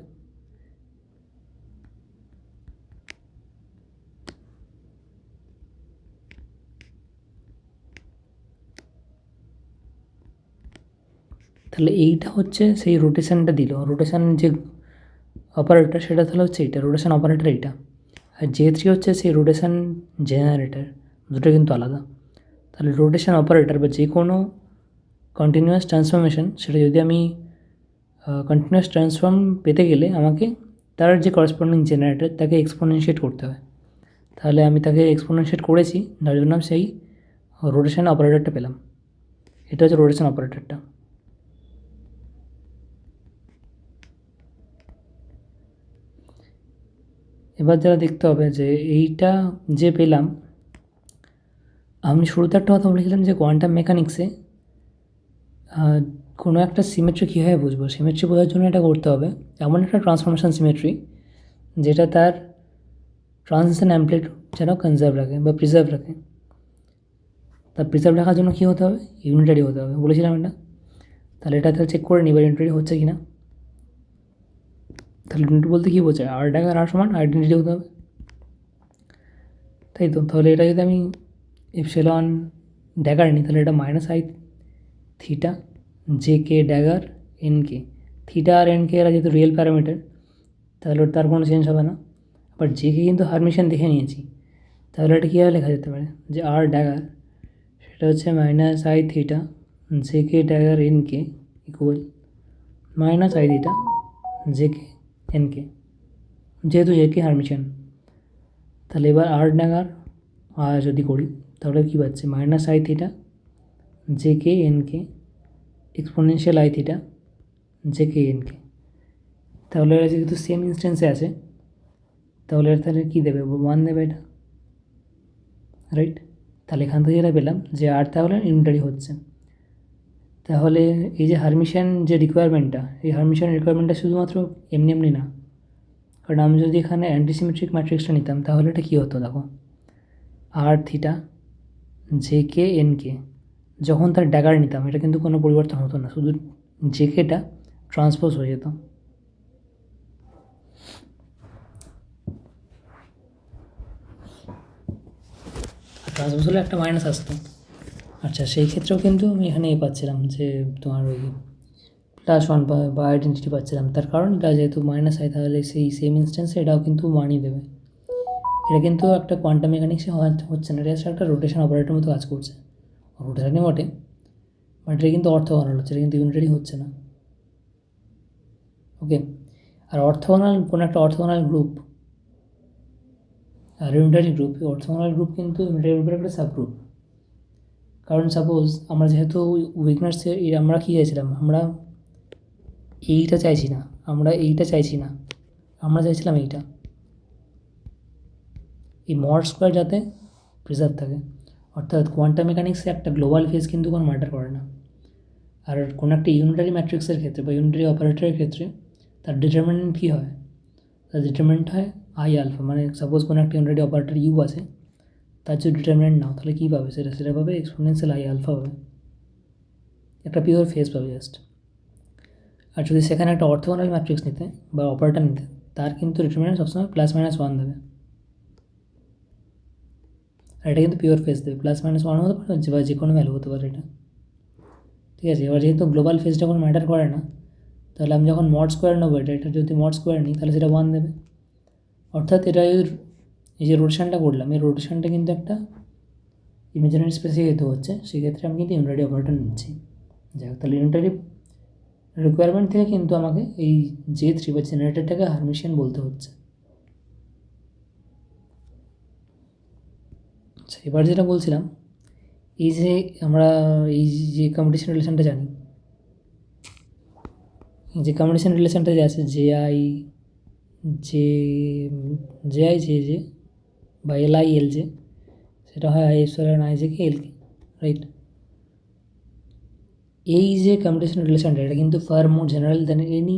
তাহলে এইটা হচ্ছে সেই রোটেশনটা দিল, রোটেশন যে অপারেটর সেটা তাহলে হচ্ছে এইটা, রোটেশন অপারেটর এইটা। আর J3 হচ্ছে সেই রোটেশন জেনারেটর, দুটো কিন্তু আলাদা। তাহলে রোটেশন অপারেটর বা যে কোনো কন্টিনিউয়াস ট্রান্সফরমেশন, সেটা যদি আমি কন্টিনিউয়াস ট্রান্সফর্ম পেতে গেলে আমাকে তার যে করসপন্ডিং জেনারেটর তাকে এক্সপোনেনশিয়েট করতে হয়। তাহলে আমি তাকে এক্সপোনেনশিয়েট করেছি, যার জন্য আমি সেই রোটেশন অপারেটরটা পেলাম। এটা হচ্ছে রোটেশন অপারেটরটা। এবার যারা দেখতে হবে যে এইটা যে পেলাম, আমি শুরুতে একটা কথা বলেছিলাম যে কোয়ান্টাম মেকানিক্সে কোনো একটা সিমেট্রি কীভাবে বুঝবো, সিমেট্রি বোঝার জন্য এটা করতে হবে এমন একটা ট্রান্সফরমেশন সিমেট্রি যেটা তার ট্রানজিশন অ্যাম্পলিটিউড যেন কনজার্ভ রাখে বা প্রিজার্ভ রাখে। তার প্রিজার্ভ রাখার জন্য কী হতে হবে? ইউনিটারি হতে হবে, বলেছিলাম এটা। তাহলে এটা তাহলে চেক করে নিই এবার ইউনিটারি হচ্ছে কি না। তাহলে ইউনিট বলতে কী বোঝায়? আর ড্যাগার আর সমান আইডেন্টিটি হতে হবে, তাই তো। তাহলে এটা যদি আমি ইপসিলন ড্যাগার নিই তাহলে এটা minus i theta J k dagger n k. Theta আর এন কে এরা যেহেতু রিয়েল প্যারামিটার, তাহলে তার কোনো চেঞ্জ হবে না। বাট জে কে কিন্তু হারমিশিয়ান দেখে নিয়েছি, তাহলে এটা কীভাবে লেখা যেতে পারে যে আর ড্যাগার সেটা হচ্ছে minus i theta J k dagger n K equal minus i theta J K N কে, যেহেতু জে কে হারমিশিয়ান। তাহলে এবার আর ড্যাগার আর যদি করি তাহলে কী পাচ্ছি? Minus i theta J K N K exponential I theta J K N কে। তাহলে এরা যেহেতু সেম ইনস্ট্যান্সে আছে তাহলে এর তাহলে কী দেবে? 1 দেবে এটা, রাইট। তাহলে এখান থেকে যেটা পেলাম যে আর তাহলে ইউনিটারি হচ্ছে। তাহলে এই যে হারমিশিয়ান যে রিকোয়ারমেন্টটা, এই হারমিশিয়ান রিকোয়ারমেন্টটা শুধুমাত্র এমনি এমনি না, কারণ আমি যদি এখানে অ্যান্টিসিমেট্রিক ম্যাট্রিক্সটা নিতাম তাহলে এটা কী হতো? দেখো আর theta J K N K, যখন তার ড্যাগার নিতাম এটা কিন্তু কোনো পরিবর্তন হতো না, শুধু জে কেটা ট্রান্সপোজ হয়ে যেত। ট্রান্সপোজ হলে একটা মাইনাস আসতো। আচ্ছা, সেই ক্ষেত্রেও কিন্তু আমি এখানে পাচ্ছিলাম যে তোমার ওই +1 বা আইডেন্টিটি পাচ্ছিলাম, তার কারণ এটা যেহেতু মাইনাস হয় তাহলে সেই সেম ইনস্ট্যান্সে এটাও কিন্তু মানই দেবে। এটা কিন্তু একটা কোয়ান্টাম মেকানিক্সে হচ্ছে না, এটা একটা রোটেশন অপারেটর মতো কাজ করছে, রোটেশনই বটে, বাট এটা কিন্তু অর্থগোনাল হচ্ছে, এটা কিন্তু ইউনিটারি হচ্ছে না। ওকে, আর অর্থগোনাল কোনো একটা অর্থগোনাল গ্রুপ আর ইউনিটারি গ্রুপ, অর্থগোনাল গ্রুপ কিন্তু ইউনিটারি গ্রুপের একটা সাবগ্রুপ। কারণ সাপোজ আমরা যেহেতু উইকনেস, আমরা কী চাইছিলাম, আমরা এইটা চাইছি না, আমরা এইটা চাইছি না, আমরা চাইছিলাম এইটা, এই মড স্কোয়ার যাতে প্রিজার্ভ থাকে। অর্থাৎ কোয়ান্টাম মেকানিক্সে একটা গ্লোবাল ফেজ কিন্তু কোনো ম্যাটার করে না। আর কোনো একটা ইউনিটারি ম্যাট্রিক্সের ক্ষেত্রে বা ইউনিটারি অপারেটরের ক্ষেত্রে তার ডিটারমিনেন্ট কী হয়, তার ডিটারমিনেন্ট হয় আই আলফা। মানে সাপোজ কোনো একটা ইউনিটারি অপারেটর ইউ আছে, তার যদি ডিটারমিনেন্ট নাও তাহলে কী পাবে, সেটা পাবে এক্সপোনেনশিয়াল আই আলফা পাবে, একটা পিওর ফেজ পাবে জাস্ট। আর যদি সেখানে একটা অর্থোগোনাল ম্যাট্রিক্স নিতে বা অপারেটর নিতে, তার কিন্তু ডিটারমিনেন্ট সবসময় +-1 দেবে, আর এটা কিন্তু পিওর ফেজ দেবে, +-1 হতে পারে বা যে কোনো ভ্যালু হতে পারে এটা। ঠিক আছে, এবার যেহেতু গ্লোবাল ফেজটা কোনো ম্যাটার করে না, তাহলে আমি যখন মড স্কোয়ার নেবো, এটা যদি মড স্কোয়ার নিই তাহলে সেটা 1 দেবে। অর্থাৎ এটা এই যে রোটেশনটা করলাম, এই রোটেশনটা কিন্তু একটা ইমাজিনারি স্পেসে যেহেতু হচ্ছে, সেক্ষেত্রে আমি কিন্তু ইউনিটারি অপারেটর নিচ্ছি। যাই হোক, তাহলে ইউনিটারি রিকোয়ারমেন্ট থেকে কিন্তু আমাকে এই J3 বা জেনারেটরটাকে হারমিশিয়ান বলতে হচ্ছে। আচ্ছা, এবার যেটা বলছিলাম, এই যে আমরা এই যে কম্পিটিশন রিলেশনটা জানি, এই যে কম্পিটিশন রিলেশনটা যে আছে জে বা LILJ, সেটা হয় I∈IJ কে LK, রাইট? এই যে কম্পিটিশন রিলেশনটা, এটা কিন্তু fur more general than any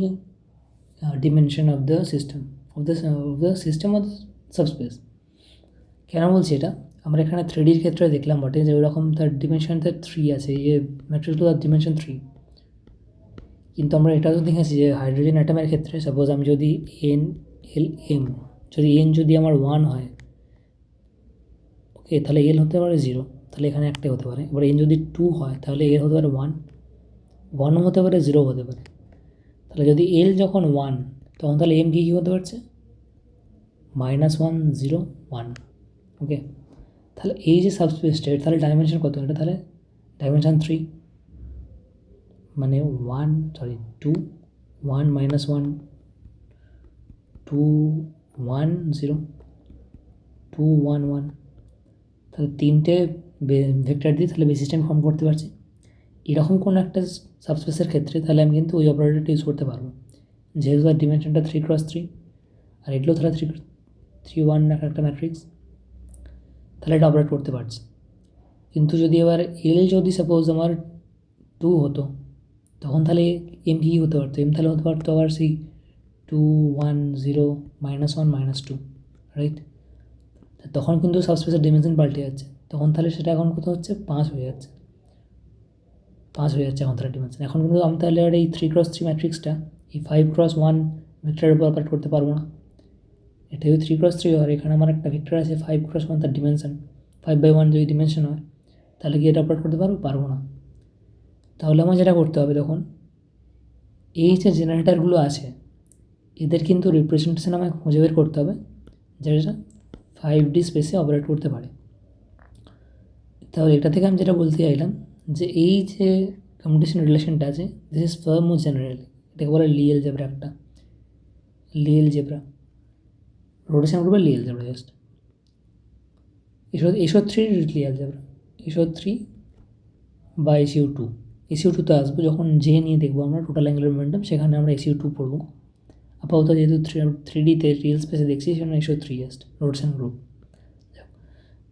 dimension of the system of the subspace. কেন বলছি এটা, আমরা এখানে 3Dর ক্ষেত্রে দেখলাম বটে যে ওরকম তার ডিমেনশনটা 3 আছে, এই ম্যাট্রিক্সগুলো তার ডিমেনশন 3, কিন্তু আমরা এটাও দেখেছি যে হাইড্রোজেন অ্যাটমের ক্ষেত্রে সাপোজ আমি যদি যদি n যদি আমার 1 হয়, ওকে, তাহলে L হতে পারে 0, তাহলে এখানে একটাই হতে পারে। এবার n যদি 2 হয় তাহলে L হতে পারে 1ও হতে পারে, 0 হতে পারে। তাহলে যদি L যখন 1, তখন তাহলে m কী হতে পারছে, -1 0 1, ওকে। তাহলে এই যে সাবস্পেসটা, তাহলে ডাইমেনশন কত, এটা তাহলে ডাইমেনশন 3, মানে 2 1 -1 2 1 0 2 1 1, তাহলে 3টে ভেক্টর দিয়ে তাহলে বেসিস টাইম ফর্ম করতে পারছি। এরকম কোনো একটা সাবস্পেসের ক্ষেত্রে তাহলে আমি কিন্তু ওই অপারেটরটা ইউজ করতে পারবো, যেহেতু তার ডিমেনশনটা 3x3, আর এগুলো তাহলে 3 1 একটা ম্যাট্রিক্স, তাহলে এটা অপারেট করতে পারছি। কিন্তু যদি এবার L যদি সাপোজ আমার 2 হতো, তখন তাহলে m কী হতে পারতো, m তাহলে হতে পারতো আবার সেই 2 1 0 -1 -2, রাইট? তখন কিন্তু সাবস্পেসের ডিমেনশন পাল্টে যাচ্ছে, তখন তাহলে সেটা এখন কত হচ্ছে, 5 হয়ে যাচ্ছে এখন তাহলে ডিমেনশন। এখন কিন্তু আমি তাহলে আর এই 3x3 ম্যাট্রিক্সটা এই 5x1 ভেক্টরের উপর অপারেট করতে পারবো না। এটা যদি 3x3 হয়, এখানে আমার একটা ভেক্টর আছে 5x1, তার ডিমেনশন 5/1 যদি ডিমেনশন হয়, তাহলে কি এটা অপারেট করতে পারবো না। তাহলে আমার যেটা করতে হবে, তখন এই যে জেনারেটারগুলো আছে এদের কিন্তু রিপ্রেজেন্টেশন আমাকে খুঁজে বের করতে হবে, যেটা 5D স্পেসে অপারেট করতে পারে। তাহলে এটা থেকে আমি যেটা বলতে চাইলাম যে এই যে কম্পিটিশন রিলেশনটা আছে, this is far more general, এটাকে বলে লি অ্যালজেব্রা, একটা লি অ্যালজেব্রা, রোটেশন গ্রুপের লি অ্যালজেব্রা জাস্ট। SO3 লি অ্যালজেব্রা, SO3 বা SU2, SU2তে আসবো যখন জে নিয়ে দেখবো আমরা টোটাল অ্যাঙ্গুলার মোমেন্টাম, সেখানে আমরা SU2 পড়বো। আপাতত যেহেতু 3Dতে রিয়েল স্পেসে দেখছি, সেখানে SO3 জাস্ট রোটেশন গ্রুপ।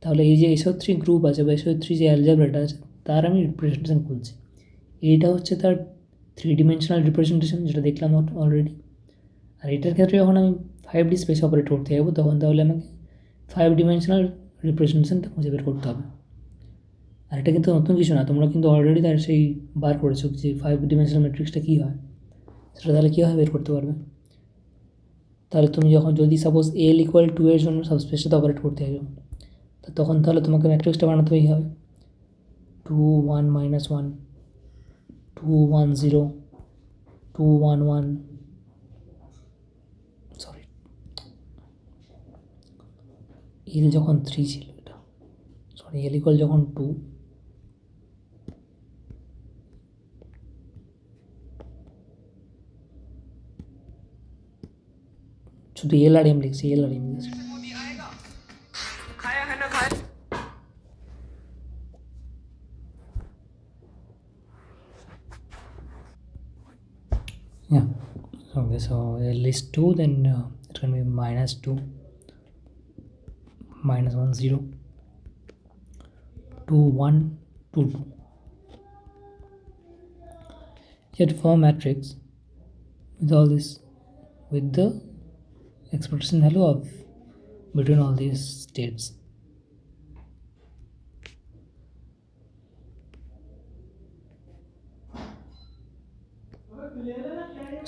তাহলে এই যে SO3 গ্রুপ আছে বা SO3 যে অ্যালজেব্রাটা আছে, তার আমি রিপ্রেজেন্টেশন খুঁজছি। এইটা হচ্ছে তার 3 ডিমেনশনাল রিপ্রেজেন্টেশন, যেটা দেখলাম অলরেডি। আর এটার ক্ষেত্রে যখন আমি 5D স্পেস অপারেট করতে যাবো, তখন তাহলে আমাকে 5 ডিমেনশনাল রিপ্রেজেন্টেশনটা খুঁজে বের করতে হবে। আর এটা কিন্তু নতুন কিছু না, তোমরা কিন্তু অলরেডি তার সেই বার করেছো যে 5 ডিমেনশনাল ম্যাট্রিক্সটা কী হয়, সেটা তাহলে কীভাবে বের করতে পারবে। তাহলে তুমি যখন যদি সাপোজ এল ইকুয়াল 2 এর জন্য সাবস্পেসটাতে অপারেট করতে চাইছো, তো তখন তাহলে তোমাকে ম্যাট্রিক্সটা বানাতেই হবে 2 1 -1 2 1 0 2 1 1, সরি এল যখন 3 ছিল, এটা সরি এল ইকুয়াল যখন 2, শুধু এল আর এম লিখছি, এল আর এম লিখছি। Yeah. Okay, so L is 2, then it can be -2, -1 0 2 1 2 2. Yet for matrix with all this, with the expression value of between all these states.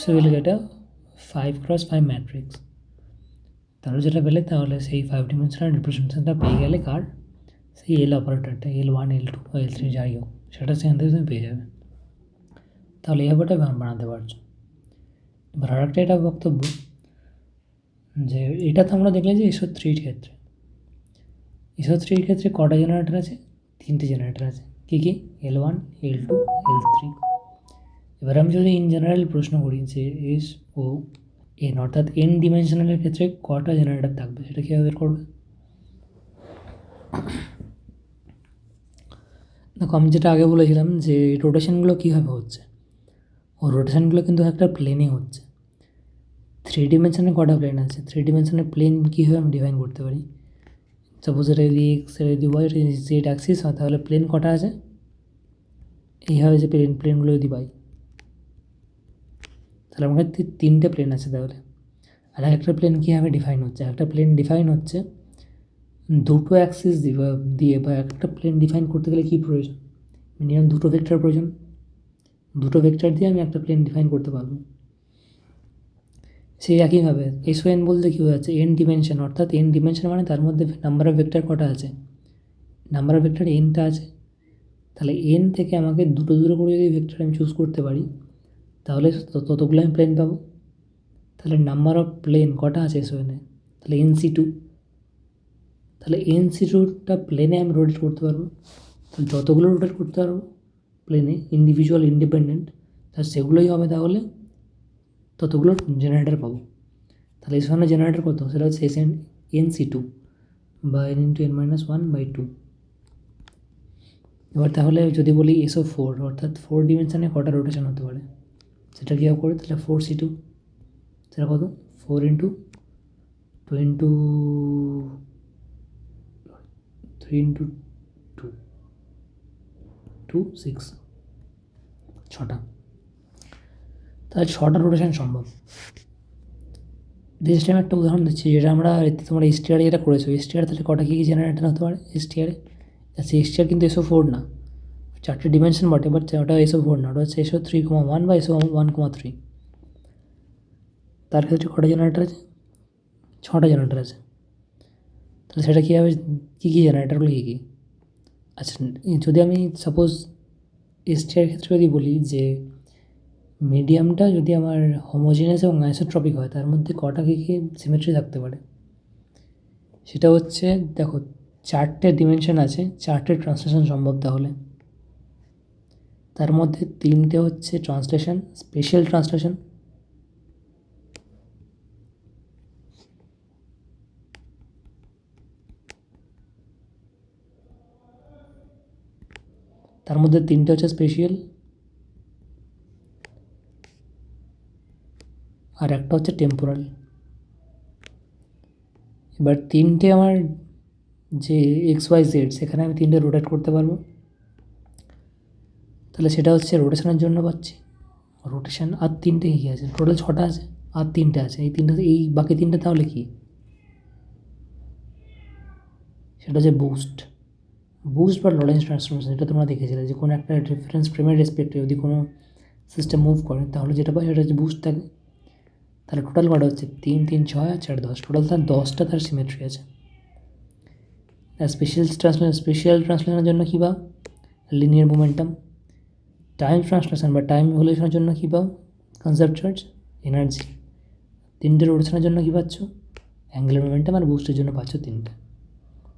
So we'll get a 5 cross 5 matrix. তাহলে যেটা পেলে তাহলে সেই 5 dimensional রিপ্রেজেন্টেশনটা পেয়ে গেলে কার, সেই এল অপারেটরটা L1 L2 বা L3 যাই হোক, সেটা সেখান থেকে তুমি পেয়ে যাবে। তাহলে এই ব্যাপারটা বানাতে পারছো। এবার আর একটা এটা বক্তব্য যে এটা তো আমরা দেখলাম যে এসো 3 ক্ষেত্রে, এসো 3 ক্ষেত্রে কটা জেনারেটর আছে, 3টে জেনারেটর আছে। কী কী? L1 L2 L3। এবার আমি যদি ইন জেনারেল প্রশ্ন করি যে এস ও এন অর্থাৎ এন ডিমেনশনালের ক্ষেত্রে কটা জেনারেটর থাকবে, সেটা কীভাবে বের করবে? দেখো আমি যেটা আগে বলেছিলাম যে রোটেশনগুলো কীভাবে হচ্ছে, ও রোটেশনগুলো কিন্তু একটা প্লেনে হচ্ছে। 3 ডিমেনশনে কটা প্লেন আছে, 3 ডিমেনশনের প্লেন কীভাবে আমি ডিফাইন করতে পারি? সাপোজ এটা যদি এক্স, এটা যদি ওয়াই, এটা যদি জেড অ্যাক্সিস হয়, তাহলে প্লেন কটা আছে? এইভাবে যে প্লেনগুলো যদি পাই, তাহলে আমার কাছে 3টে প্লেন আছে। তাহলে আর একটা প্লেন কীভাবে ডিফাইন হচ্ছে? একটা প্লেন ডিফাইন হচ্ছে দুটো অ্যাক্সিস দিয়ে, বা একটা প্লেন ডিফাইন করতে গেলে কী প্রয়োজন? মিনিমাম দুটো ভেক্টর প্রয়োজন। দুটো ভেক্টর দিয়ে আমি একটা প্লেন ডিফাইন করতে পারবো। সেই একইভাবে এসও এন বলতে কী হয়ে যাচ্ছে, এন ডিমেনশন, অর্থাৎ এন ডিমেনশন মানে তার মধ্যে নাম্বার অফ ভেক্টর কটা আছে, নাম্বার অফ ভেক্টর এনটা আছে। তাহলে এন থেকে আমাকে দুটো করে যদি ভেক্টর আমি চুজ করতে পারি, তাহলে ততগুলো আমি প্লেন পাবো। তাহলে নাম্বার অফ প্লেন কটা আছে এসও এনে, তাহলে NC2। তাহলে NC2টা প্লেনে আমি রোটেট করতে পারবো। তাহলে যতগুলো রোটেট করতে পারবো প্লেনে ইন্ডিভিজুয়াল ইন্ডিপেন্ডেন্ট, তাহলে সেগুলোই হবে, তাহলে ততগুলো জেনারেটর পাবো। তাহলে এস ওয়ানের জেনারেটর কত, সেটা হচ্ছে NC2 বা n × n-1/2। এবার তাহলে যদি বলি SO4 অর্থাৎ 4 ডিমেনশনে কটা রোটেশন হতে পারে, সেটা কীভাবে করে? তাহলে 4C2, সেটা কত? 4 × 2 × 3 × 2 2 6, 6টা। তাহলে 6টা রোটেশন সম্ভব। দিস টাইম একটা উদাহরণ দিচ্ছি, যেটা আমরা তোমরা STR যেটা করেছো, STR তাহলে কটা কী জেনারেটর হতে পারে STR-এ? আচ্ছা STR কিন্তু SO4 না, 4টে ডিমেনশন বটে, বাট ওটা SO4 না, ওটা হচ্ছে SO3,1 বা SO1,3। তার ক্ষেত্রে কটা জেনারেটর আছে? 6টা জেনারেটর আছে। তাহলে সেটা কীভাবে, কী কী জেনারেটরগুলো কী কী? আচ্ছা যদি আমি সাপোজ STR ক্ষেত্রে যদি বলি যে মিডিয়ামটা যদি আমার হোমোজিনিয়াস এবং আইসোট্রপিক হয়, তার মধ্যে কটা কী কী সিমেট্রি থাকতে পারে? সেটা হচ্ছে দেখো 4টে ডিমেনশন আছে, 4টে ট্রান্সলেশন সম্ভব। তাহলে তার মধ্যে 3টে হচ্ছে ট্রান্সলেশন, স্পেশাল ট্রান্সলেশন। তার মধ্যে 3টে হচ্ছে স্পেশাল, আর একটা হচ্ছে টেম্পোরাল। এবার 3টে আমার যে XYZ, সেখানে আমি 3টে রোটেট করতে পারবো। তাহলে সেটা হচ্ছে রোটেশনের জন্য পাচ্ছি রোটেশন। আর 3টে কী আছে, টোটাল 6টা আছে, আর 3টে আছে। এই 3টে, এই বাকি 3টে তাহলে কি? সেটা হচ্ছে বুস্ট বা লরেন্স ট্রান্সফরমেশন। এটা তোমরা দেখেছিলে যে কোনো একটা রেফারেন্স ফ্রেমের রেসপেক্টে যদি কোনো সিস্টেম মুভ করে তাহলে যেটা পায় সেটা হচ্ছে বুস্ট থাকে। তাহলে টোটাল কটা হচ্ছে 3, 3, 6 আর 4, 10, টোটাল তার 10টা তার সিমেট্রি আছে। আর স্পেশাল ট্রান্সলেশনের জন্য কী পাও? Linear momentum. টাইম ট্রান্সলেশন বা টাইম ইভলিউশনের জন্য কী পাও? কনজার্ভড চার্জ, এনার্জি। 3টে রোটেশনের জন্য কী পাচ্ছ? অ্যাঙ্গুলার মোমেন্টাম আর বুস্টের জন্য পাচ্ছ 3টে।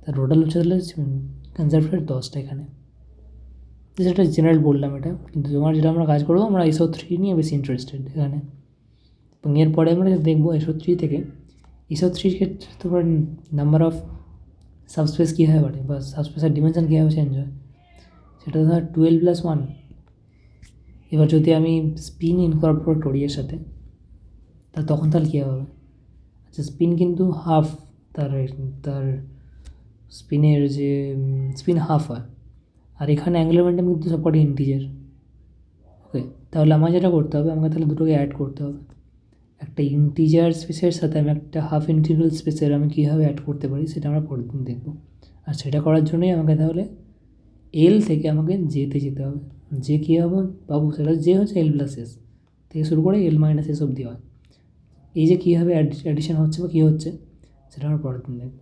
তার টোটাল হচ্ছে তাহলে কনজার্ভড চার্জ 10টা এখানে। যেটা জেনারেল বললাম এটা, কিন্তু তোমার যেটা আমরা কাজ করবো, আমরা SO3 নিয়ে বেশি ইন্টারেস্টেড এখানে। এবং এরপরে আমরা দেখবো SO3 থেকে SO3 ক্ষেত্রে তোমার নাম্বার অফ সাবস্পেস কীভাবে বাড়ে বা সাবস্পেসের ডিমেনশন কীভাবে চেঞ্জ হয়, সেটা ধর 12+1। এবার যদি আমি স্পিন ইনকর্পোরেট করি এর সাথে, তখন তাহলে কী হবে? আচ্ছা, স্পিন কিন্তু হাফ, তার স্পিনের যে স্পিন হাফ হয়, আর এখানে অ্যাঙ্গুলার মোমেন্টাম কিন্তু সবকটি ইন্টিজার। ওকে, তাহলে আমার যেটা করতে হবে, আমাকে তাহলে দুটোকে অ্যাড করতে হবে। একটা ইন্টিজার স্পেসের সাথে আমি একটা হাফ ইন্টিগ্রাল স্পেসের আমি কীভাবে অ্যাড করতে পারি সেটা আমরা পরের দিন দেখবো। আর সেটা করার জন্যই আমাকে তাহলে এল থেকে আমাকে জেতে যেতে হবে। যে কী হবে বাবু, সেটা যে হচ্ছে L+S থেকে শুরু করে L-S অবধি হয়। এই যে কীভাবে অ্যাডিশন হচ্ছে বা কী হচ্ছে সেটা আমরা পরের দিন দেখবো।